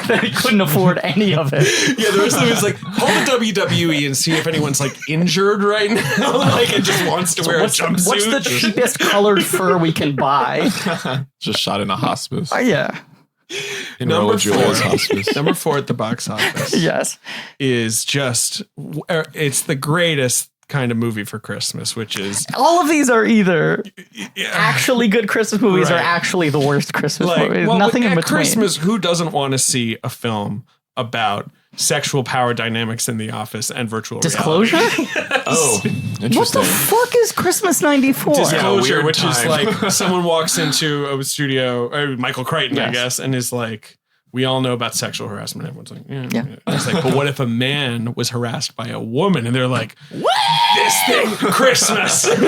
Speaker 1: They couldn't afford any of it.
Speaker 4: Yeah, the rest of it is like, call the WWE and see if anyone's like injured right now, like and just wants to wear a jumpsuit.
Speaker 1: What's the cheapest colored fur we can buy?
Speaker 6: Just shot in a hospice.
Speaker 1: Yeah.
Speaker 6: In Raul Julia's hospice.
Speaker 4: Number 4 at the box office.
Speaker 1: Yes.
Speaker 4: Is just, it's the greatest kind of movie for Christmas, which is
Speaker 1: all of these are either actually good Christmas movies or actually the worst Christmas movies.
Speaker 4: Well,
Speaker 1: nothing in between.
Speaker 4: Christmas, who doesn't want to see a film about sexual power dynamics in the office and virtual
Speaker 1: Disclosure?
Speaker 4: reality?
Speaker 6: Oh, interesting.
Speaker 1: What the fuck is Christmas '94?
Speaker 4: Disclosure, which
Speaker 6: time.
Speaker 4: is like someone walks into a studio, or Michael Crichton, I guess, and is like, we all know about sexual harassment. Everyone's like, yeah. It's like, but what if a man was harassed by a woman? And they're like, what? This thing, Christmas. Walk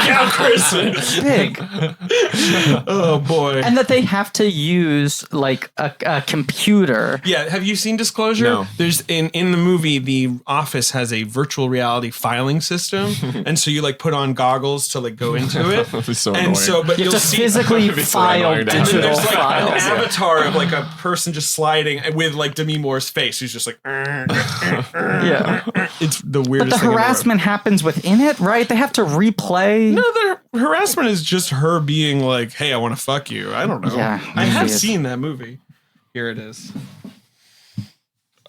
Speaker 4: out Christmas.
Speaker 1: Big.
Speaker 4: Oh, boy.
Speaker 1: And that they have to use like a computer.
Speaker 4: Yeah. Have you seen Disclosure?
Speaker 6: No.
Speaker 4: There's in the movie, the office has a virtual reality filing system. And so you like put on goggles to like go into it.
Speaker 6: That'd be so
Speaker 4: and
Speaker 6: annoying.
Speaker 4: so, but
Speaker 1: You
Speaker 4: you'll
Speaker 1: have to
Speaker 4: see
Speaker 1: physically
Speaker 6: That'd be so
Speaker 1: file
Speaker 6: annoying to have.
Speaker 1: digital
Speaker 4: there's like
Speaker 1: files.
Speaker 4: an avatar of like a person just sliding with like Demi Moore's face, who's just like,
Speaker 1: Yeah.
Speaker 4: it's the
Speaker 1: But
Speaker 4: weirdest
Speaker 1: the
Speaker 4: thing in the world.
Speaker 1: harassment happens within it, right? They have to replay.
Speaker 4: No, the harassment is just her being like, hey, I want to fuck you. I don't know.
Speaker 1: Yeah,
Speaker 4: I have
Speaker 1: maybe
Speaker 4: seen that movie. Here it is.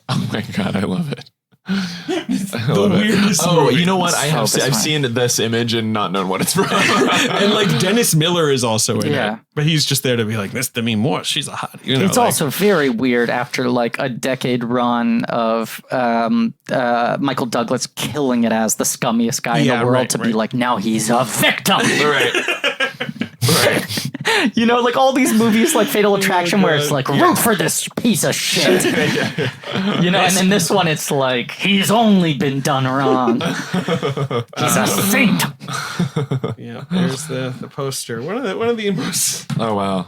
Speaker 6: Oh my God, I love it.
Speaker 4: The weirdest
Speaker 6: Oh,
Speaker 4: movie.
Speaker 6: you know what? I've
Speaker 1: bizarre.
Speaker 6: seen this image and not known what it's from.
Speaker 4: And like Dennis Miller is also in
Speaker 1: Yeah.
Speaker 4: it. But he's just there to be like, this Demi Moore, she's a hot. You know,
Speaker 1: It's
Speaker 4: like,
Speaker 1: also very weird after like a decade run of Michael Douglas killing it as the scummiest guy in the world to be like, now he's a victim.
Speaker 6: Right.
Speaker 1: You know, like all these movies like Fatal Attraction where it's like, root for this piece of shit. You know, and then this one it's like, he's only been done wrong. He's a saint.
Speaker 4: yeah, there's the poster. One of the most
Speaker 6: Oh, wow.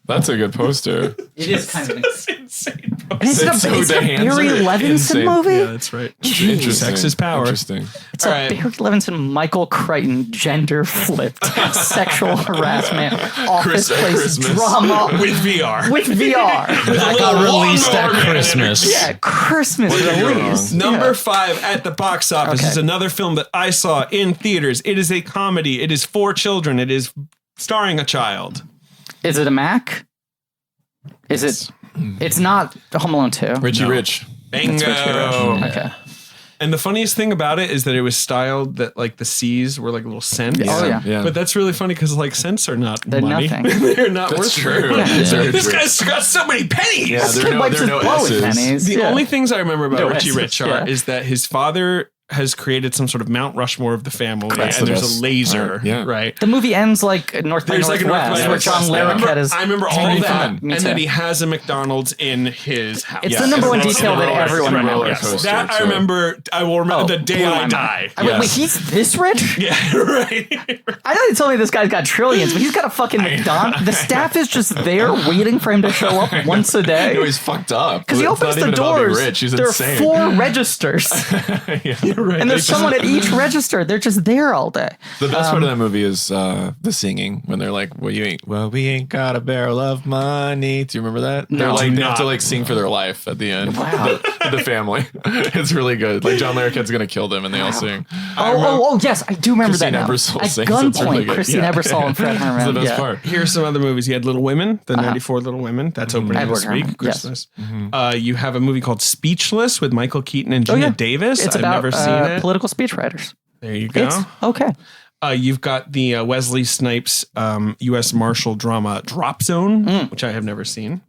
Speaker 6: That's a good poster.
Speaker 1: It is kind of
Speaker 4: insane
Speaker 1: And is it a Barry Levinson
Speaker 6: insane.
Speaker 1: movie?
Speaker 4: Yeah, that's right.
Speaker 6: Interesting.
Speaker 4: Sex is power.
Speaker 6: Interesting.
Speaker 1: It's a Barry Levinson, Michael Crichton, gender flipped, sexual harassment, office place
Speaker 6: Christmas.
Speaker 1: drama
Speaker 4: With VR.
Speaker 1: with VR.
Speaker 5: That got released at Christmas.
Speaker 1: Yeah, Christmas release.
Speaker 4: Number 5 at the box office is another film that I saw in theaters. It is a comedy. It is for children. It is starring a child.
Speaker 1: Is it a Mac? Is it? It's not Home Alone 2.
Speaker 6: Richie Rich.
Speaker 4: Bingo.
Speaker 1: Okay.
Speaker 4: And the funniest thing about it is that it was styled that like the C's were like little cents.
Speaker 1: Oh, yeah.
Speaker 6: Yeah.
Speaker 4: But that's really funny because like cents are not
Speaker 1: They're
Speaker 4: money.
Speaker 1: nothing.
Speaker 4: They're not
Speaker 6: That's
Speaker 4: worth
Speaker 6: true.
Speaker 4: very much.
Speaker 6: Yeah. Very
Speaker 4: This
Speaker 6: true.
Speaker 4: guy's got so many pennies.
Speaker 6: Yeah, there
Speaker 1: Kid
Speaker 6: are
Speaker 1: wipes his
Speaker 6: no
Speaker 1: blow with
Speaker 6: S's.
Speaker 1: pennies.
Speaker 4: The
Speaker 1: Yeah.
Speaker 4: only things I remember about
Speaker 1: No
Speaker 4: Richie
Speaker 1: S's,
Speaker 4: Rich are
Speaker 1: yeah.
Speaker 4: is that his father has created some sort of Mount Rushmore of the family,
Speaker 6: That's
Speaker 4: and
Speaker 6: the
Speaker 4: there's
Speaker 6: best
Speaker 4: a laser,
Speaker 6: part, yeah.
Speaker 4: right?
Speaker 1: The movie ends like North by
Speaker 4: There's like a
Speaker 1: Northwest,
Speaker 4: North by
Speaker 1: where John
Speaker 4: Northwest.
Speaker 1: Larroquette is.
Speaker 4: I remember all
Speaker 1: hanging
Speaker 4: that,
Speaker 1: from
Speaker 4: and
Speaker 1: it. Me
Speaker 4: that
Speaker 1: too.
Speaker 4: he has a McDonald's in his house.
Speaker 1: It's the number one detail that everyone
Speaker 6: roller
Speaker 1: remembers.
Speaker 6: coaster,
Speaker 4: That I
Speaker 6: too.
Speaker 4: remember. I will remember the day
Speaker 1: blew my
Speaker 4: I
Speaker 1: mind.
Speaker 4: die.
Speaker 1: I mean, wait, he's this rich?
Speaker 4: Yeah, right.
Speaker 1: I know they told me this guy's got trillions, but he's got a fucking McDonald's. The staff is just there waiting for him to show up once a day.
Speaker 6: No, he's fucked up.
Speaker 1: Because he
Speaker 6: It's
Speaker 1: opens
Speaker 6: not
Speaker 1: the
Speaker 6: even about being
Speaker 1: doors.
Speaker 6: Rich. He's
Speaker 1: There are
Speaker 6: insane.
Speaker 1: 4 registers.
Speaker 4: You're right.
Speaker 1: And there's someone at each register. They're just there all day.
Speaker 6: The best part of that movie is the singing when they're like, we ain't got a barrel of money. Do you remember that? They're like, they have to like sing for their life at the end.
Speaker 1: Wow.
Speaker 6: The family. It's really good. Like John Larroquette's gonna kill them and they all sing.
Speaker 1: Oh, yes, I do remember
Speaker 6: Christine
Speaker 1: that now.
Speaker 6: Ebersole
Speaker 1: At
Speaker 6: sings. It's really
Speaker 1: gunpoint,
Speaker 6: good.
Speaker 1: Christine
Speaker 6: Yeah.
Speaker 1: Ebersole and Fred Herman.
Speaker 6: It's the best
Speaker 1: yeah.
Speaker 6: part.
Speaker 4: Here's some other movies. You had Little Women, the 94 Little Women. That's opening
Speaker 1: Edward
Speaker 4: this
Speaker 1: Herman,
Speaker 4: week,
Speaker 1: yes.
Speaker 4: Christmas. You have a movie called Speechless with Michael Keaton and Gina Davis.
Speaker 1: It's
Speaker 4: I've
Speaker 1: about
Speaker 4: never seen it.
Speaker 1: political speechwriters.
Speaker 4: There you go.
Speaker 1: It's okay.
Speaker 4: You've got the Wesley Snipes U.S. Marshal drama Drop Zone, which I have never seen.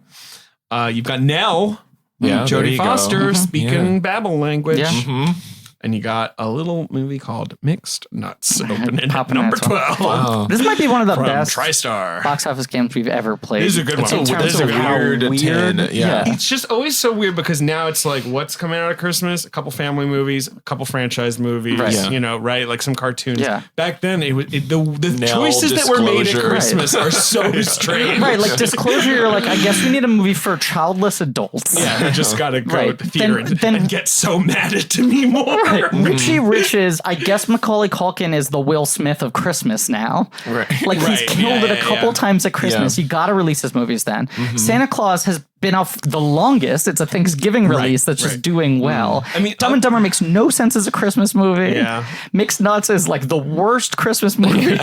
Speaker 4: You've got Nell,
Speaker 6: Yeah, there
Speaker 4: Jodie
Speaker 6: you go.
Speaker 4: Foster speaking Babel language.
Speaker 1: Yeah.
Speaker 4: and you got a little movie called Mixed Nuts opening at number 12.
Speaker 6: Wow.
Speaker 1: This might be one of the
Speaker 4: From
Speaker 1: best
Speaker 4: TriStar.
Speaker 1: box office games we've ever played.
Speaker 4: This is a good one.
Speaker 1: In
Speaker 4: This
Speaker 1: terms
Speaker 4: is a
Speaker 1: of how
Speaker 6: weird 10, yeah.
Speaker 4: It's just always so weird because now it's like, what's coming out of Christmas? A couple family movies, a couple franchise movies,
Speaker 1: Right. Yeah.
Speaker 4: you know, right? Like some cartoons.
Speaker 1: Yeah.
Speaker 4: Back then, the
Speaker 6: Nell
Speaker 4: choices that were made at
Speaker 6: Disclosure.
Speaker 4: Christmas are so strange.
Speaker 1: Right, like Disclosure, you're like, I guess we need a movie for childless adults.
Speaker 4: Yeah, I just gotta go
Speaker 1: Right.
Speaker 4: to the theater
Speaker 1: Then-
Speaker 4: and get so mad at me more.
Speaker 1: Right. Richie Rich's, I guess Macaulay Culkin is the Will Smith of Christmas now.
Speaker 6: Right.
Speaker 1: Like he's
Speaker 4: Right.
Speaker 1: killed it a
Speaker 4: Yeah,
Speaker 1: couple
Speaker 4: yeah.
Speaker 1: times at Christmas.
Speaker 6: Yeah.
Speaker 1: You got to release his movies then. Santa Claus has been off the longest. It's a Thanksgiving release that's just
Speaker 4: right.
Speaker 1: doing well.
Speaker 4: I mean,
Speaker 1: Dumb and Dumber makes no sense as a Christmas movie.
Speaker 4: Yeah.
Speaker 1: Mixed Nuts is like the worst Christmas movie.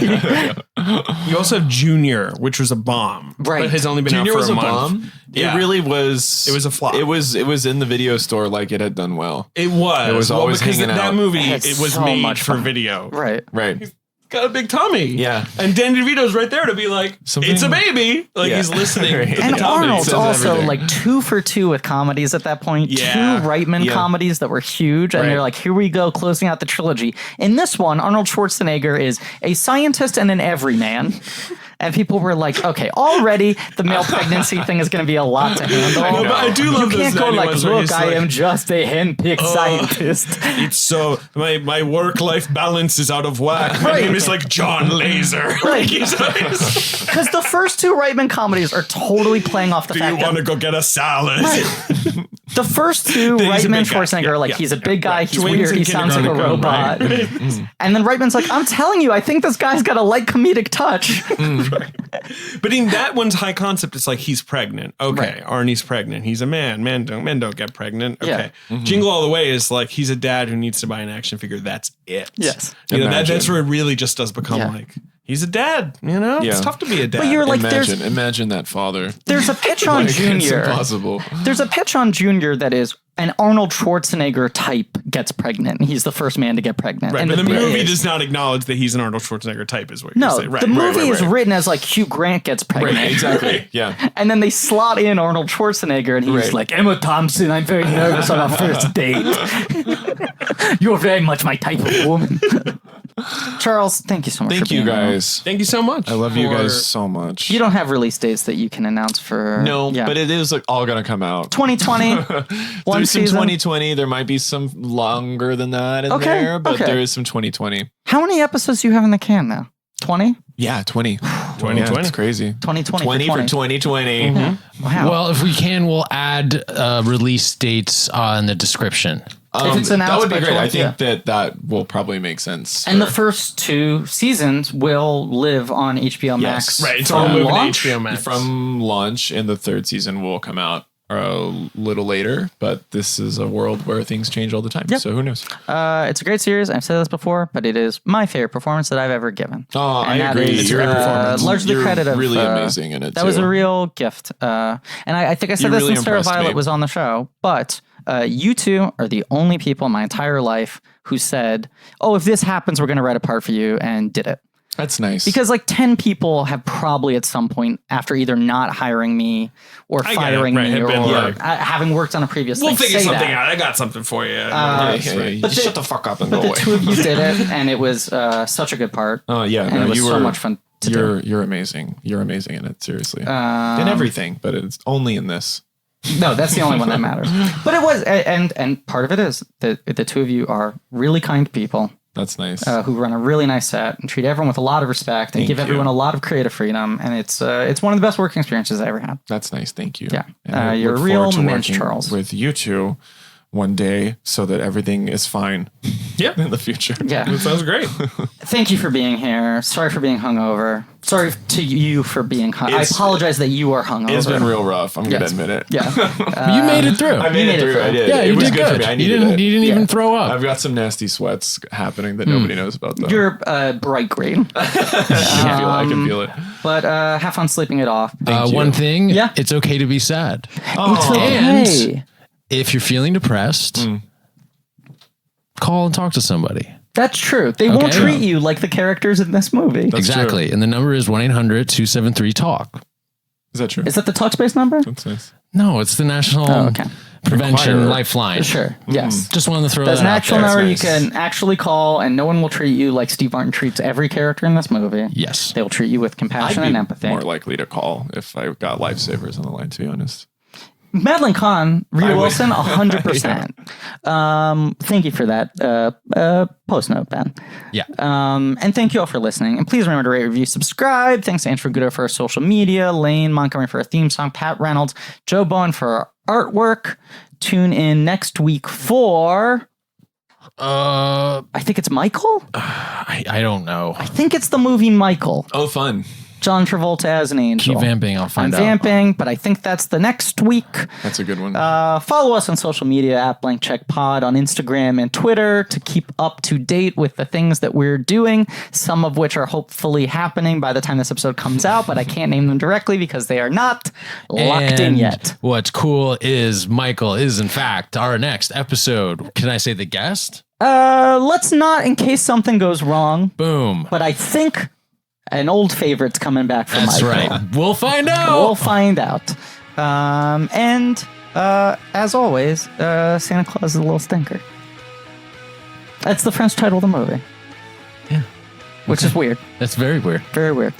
Speaker 4: You also have Junior, which was a bomb.
Speaker 1: Right.
Speaker 4: But has only been
Speaker 6: Junior
Speaker 4: out for
Speaker 6: was
Speaker 4: a
Speaker 6: a
Speaker 4: month.
Speaker 6: bomb.
Speaker 4: Yeah.
Speaker 6: It really was.
Speaker 4: It was a flop.
Speaker 6: It was in the video store like it had done well.
Speaker 4: It was.
Speaker 6: It was always
Speaker 4: because
Speaker 6: hanging
Speaker 4: that
Speaker 6: out.
Speaker 4: movie,
Speaker 1: It had
Speaker 4: it was
Speaker 1: so
Speaker 4: made
Speaker 1: much
Speaker 4: for
Speaker 1: fun.
Speaker 4: video.
Speaker 1: Right.
Speaker 6: Right.
Speaker 4: Got a big tummy.
Speaker 6: Yeah.
Speaker 4: And Danny DeVito's right there to be like,
Speaker 6: Something-
Speaker 4: it's a baby. Like
Speaker 6: Yeah.
Speaker 4: he's listening.
Speaker 6: Right.
Speaker 4: to the
Speaker 1: And
Speaker 4: tummy.
Speaker 1: Arnold's
Speaker 6: says
Speaker 1: also
Speaker 6: everything.
Speaker 1: like 2 for 2 with comedies at that point.
Speaker 4: Yeah.
Speaker 1: 2 Reitman
Speaker 6: Yeah.
Speaker 1: comedies that were huge. And
Speaker 4: Right.
Speaker 1: they're like, here we go, closing out the trilogy. In this one, Arnold Schwarzenegger is a scientist and an everyman. And people were like, okay, already the male pregnancy thing is going to be a lot to handle.
Speaker 4: No, but I do love
Speaker 1: You can't
Speaker 4: those
Speaker 1: go like,
Speaker 4: ones where
Speaker 1: look,
Speaker 4: he's
Speaker 1: I
Speaker 4: like,
Speaker 1: am just a handpicked scientist.
Speaker 4: It's so my work-life balance is out of whack. My
Speaker 1: Right.
Speaker 4: name is like John Laser. Like, he's
Speaker 1: Because the first 2 Reitman comedies are totally playing off the
Speaker 4: do you
Speaker 1: fact
Speaker 4: want to
Speaker 1: that
Speaker 4: go get a salad?
Speaker 1: the first 2
Speaker 4: He's a
Speaker 1: Reitman
Speaker 4: big guy.
Speaker 1: Schwarzenegger
Speaker 4: Yeah,
Speaker 1: are like,
Speaker 4: yeah,
Speaker 1: he's a
Speaker 4: yeah,
Speaker 1: big guy,
Speaker 4: right.
Speaker 1: he's
Speaker 4: Twins
Speaker 1: weird,
Speaker 4: in
Speaker 1: he sounds like a
Speaker 4: kindergarten,
Speaker 1: robot.
Speaker 4: right.
Speaker 1: And then Reitman's like, I'm telling you, I think this guy's got a light comedic touch.
Speaker 4: But in that one's high concept, it's like he's pregnant. Okay,
Speaker 1: Right.
Speaker 4: Arnie's pregnant. He's a man. Men don't get pregnant. Okay.
Speaker 1: Yeah.
Speaker 4: Jingle All the Way is like he's a dad who needs to buy an action figure. That's it.
Speaker 1: Yes.
Speaker 4: You know,
Speaker 6: Imagine.
Speaker 4: that's where it really just does become
Speaker 1: Yeah.
Speaker 4: like he's a dad. You know,
Speaker 6: Yeah.
Speaker 4: it's tough to be a dad.
Speaker 1: But you're like,
Speaker 6: Imagine that father.
Speaker 1: there's a pitch on
Speaker 6: Like, it's
Speaker 1: Junior.
Speaker 6: impossible.
Speaker 1: There's a pitch on Junior that is an Arnold Schwarzenegger type gets pregnant. And he's the first man to get pregnant.
Speaker 4: right,
Speaker 1: And
Speaker 4: but the
Speaker 1: bit
Speaker 4: movie
Speaker 1: is-
Speaker 4: does not acknowledge that he's an Arnold Schwarzenegger type. Is what
Speaker 1: No,
Speaker 4: you're saying. Right,
Speaker 1: the movie
Speaker 4: right,
Speaker 1: is
Speaker 4: right.
Speaker 1: written as like Hugh Grant gets pregnant.
Speaker 6: Right, exactly. Yeah.
Speaker 1: And then they slot in Arnold Schwarzenegger, and he's
Speaker 6: Right.
Speaker 1: like, Emma Thompson, I'm very nervous on our first date. You're very much my type of woman. Charles, thank you so much for
Speaker 6: Thank
Speaker 1: being
Speaker 6: you
Speaker 1: here.
Speaker 6: guys.
Speaker 4: Thank you so much.
Speaker 6: I love you
Speaker 4: for-
Speaker 6: guys so much.
Speaker 1: You don't have release dates that you can announce for...
Speaker 6: No,
Speaker 1: Yeah.
Speaker 6: but it is like all gonna come out.
Speaker 1: 2020, one
Speaker 6: There's some
Speaker 1: season.
Speaker 6: 2020. There might be some longer than that in
Speaker 1: Okay,
Speaker 6: there, but
Speaker 1: okay.
Speaker 6: there is some 2020.
Speaker 1: How many episodes do you have in the can now? 20?
Speaker 6: Yeah, 20.
Speaker 4: 2020.
Speaker 6: Yeah, it's crazy.
Speaker 1: 2020
Speaker 6: 20 for 2020.
Speaker 1: Wow.
Speaker 5: Well, if we can, we'll add release dates in the description.
Speaker 1: If it's announced
Speaker 6: that would be
Speaker 1: by
Speaker 6: great. I
Speaker 1: 12,
Speaker 6: think that will probably make sense.
Speaker 1: And the
Speaker 6: for-
Speaker 1: first 2 seasons will live on HBO Max.
Speaker 6: Yes.
Speaker 4: Right, it's
Speaker 1: from
Speaker 4: all moving to
Speaker 1: launch.
Speaker 4: HBO Max.
Speaker 6: from launch, and the 3rd season will come out a little later. But this is a world where things change all the time.
Speaker 1: Yep.
Speaker 6: So who knows?
Speaker 1: It's a great series. I've said this before, but it is my favorite performance that I've ever given.
Speaker 6: Oh,
Speaker 1: And
Speaker 6: I
Speaker 1: that
Speaker 6: agree.
Speaker 1: is,
Speaker 6: Your performance.
Speaker 1: largely
Speaker 6: You're
Speaker 1: credit of
Speaker 6: really amazing in it.
Speaker 1: That was a real gift. And I think I said
Speaker 6: You
Speaker 1: this
Speaker 6: really
Speaker 1: when Sarah
Speaker 6: impressed
Speaker 1: Violet
Speaker 6: me.
Speaker 1: was on the show, but you 2 are the only people in my entire life who said, "Oh, if this happens, we're going to write a part for you," and did it.
Speaker 6: That's nice.
Speaker 1: Because like 10 people have probably at some point, after either not hiring me or
Speaker 4: I get it,
Speaker 1: firing
Speaker 4: right,
Speaker 1: me
Speaker 4: have
Speaker 1: or
Speaker 4: been like,
Speaker 1: having worked on a previous
Speaker 4: We'll
Speaker 1: thing,
Speaker 4: figure
Speaker 1: say
Speaker 4: something
Speaker 1: that.
Speaker 4: out. I got something for you.
Speaker 6: You shut the fuck up and go
Speaker 1: The
Speaker 6: away.
Speaker 1: 2 of you did it, and it was such a good part.
Speaker 6: Oh yeah,
Speaker 1: and
Speaker 6: no,
Speaker 1: it was
Speaker 6: you
Speaker 1: so
Speaker 6: were
Speaker 1: much fun to do.
Speaker 6: You're amazing. You're amazing in it. Seriously, in everything, but it's only in this.
Speaker 1: No, that's the only one that matters. But it was, and part of it is that the 2 of you are really kind people
Speaker 6: That's nice.
Speaker 1: who run a really nice set and treat everyone with a lot of respect and
Speaker 6: Thank
Speaker 1: give
Speaker 6: you.
Speaker 1: everyone a lot of creative freedom. And it's one of the best working experiences I ever had.
Speaker 6: That's nice. Thank you.
Speaker 1: Yeah.
Speaker 6: And I
Speaker 1: You're
Speaker 6: look
Speaker 1: a real
Speaker 6: forward to
Speaker 1: mensch,
Speaker 6: working
Speaker 1: Charles.
Speaker 6: with you 2 one day so that everything is fine.
Speaker 4: Yeah.
Speaker 6: in the future.
Speaker 1: Yeah.
Speaker 4: That sounds great.
Speaker 1: Thank you for being here. Sorry for being hungover. Sorry to you for being hungover. I
Speaker 6: It's-
Speaker 1: apologize that you are hungover.
Speaker 6: It's been real rough. I'm
Speaker 1: Yes.
Speaker 6: gonna admit it.
Speaker 1: Yeah.
Speaker 5: you made it through.
Speaker 6: I made
Speaker 1: made
Speaker 6: it
Speaker 1: it
Speaker 6: through.
Speaker 1: through.
Speaker 6: I did.
Speaker 5: Yeah,
Speaker 6: it
Speaker 5: you
Speaker 6: was
Speaker 5: did
Speaker 6: good for
Speaker 5: good.
Speaker 6: me. I
Speaker 5: You
Speaker 6: needed
Speaker 5: didn't
Speaker 6: it.
Speaker 5: even throw up.
Speaker 6: I've got some nasty sweats happening that nobody knows about though.
Speaker 1: You're bright green.
Speaker 6: I can feel it.
Speaker 1: But have fun sleeping it off.
Speaker 6: Thank you.
Speaker 5: One thing,
Speaker 1: Yeah.
Speaker 5: it's okay to be sad.
Speaker 1: It's okay.
Speaker 5: And if you're feeling depressed, call and talk to somebody.
Speaker 1: That's true. They won't
Speaker 5: Okay.
Speaker 1: treat you like the characters in this movie.
Speaker 5: Exactly. And the number is 1-800-273-TALK.
Speaker 6: Is that true?
Speaker 1: Is that the Talkspace number?
Speaker 6: That's nice.
Speaker 5: No, it's the national
Speaker 1: Oh, okay.
Speaker 5: prevention lifeline.
Speaker 1: Sure. Yes.
Speaker 5: Just wanted to throw
Speaker 1: There's
Speaker 5: that
Speaker 1: an
Speaker 5: out
Speaker 1: actual
Speaker 5: there.
Speaker 1: number you can actually call, and no one will treat you like Steve Martin treats every character in this movie.
Speaker 5: Yes.
Speaker 1: They will treat you with
Speaker 6: I'd
Speaker 1: compassion
Speaker 6: be
Speaker 1: and empathy.
Speaker 6: more likely to call if I got lifesavers on the line, to be honest.
Speaker 1: Madeline Kahn, Rita
Speaker 6: I would.
Speaker 1: Wilson, 100%. Thank you for that post note, Ben.
Speaker 5: Yeah.
Speaker 1: And thank you all for listening. And please remember to rate, review, subscribe. Thanks to Andrew Gudo for our social media, Lane Montgomery for our theme song, Pat Reynolds, Joe Bowen for our artwork. Tune in next week for... I think it's Michael?
Speaker 5: I don't know.
Speaker 1: I think it's the movie Michael.
Speaker 6: Oh, fun.
Speaker 1: John Travolta as an angel.
Speaker 5: Keep vamping. I'll find out.
Speaker 1: I'm vamping, but I think that's the next week.
Speaker 6: That's a good one.
Speaker 1: Follow us on social media at Blank Check Pod on Instagram and Twitter to keep up to date with the things that we're doing, some of which are hopefully happening by the time this episode comes out, but I can't name them directly because they are not locked in yet.
Speaker 5: What's cool is Michael is, in fact, our next episode. Can I say the guest?
Speaker 1: Let's not, in case something goes wrong.
Speaker 5: Boom.
Speaker 1: But I think an old favorite's coming back from
Speaker 5: That's
Speaker 1: Michael.
Speaker 5: right. We'll find out.
Speaker 1: We'll find out. As always, Santa Claus is a little stinker. That's the French title of the movie.
Speaker 5: Yeah.
Speaker 1: Which is weird.
Speaker 5: That's very weird.
Speaker 1: Very weird.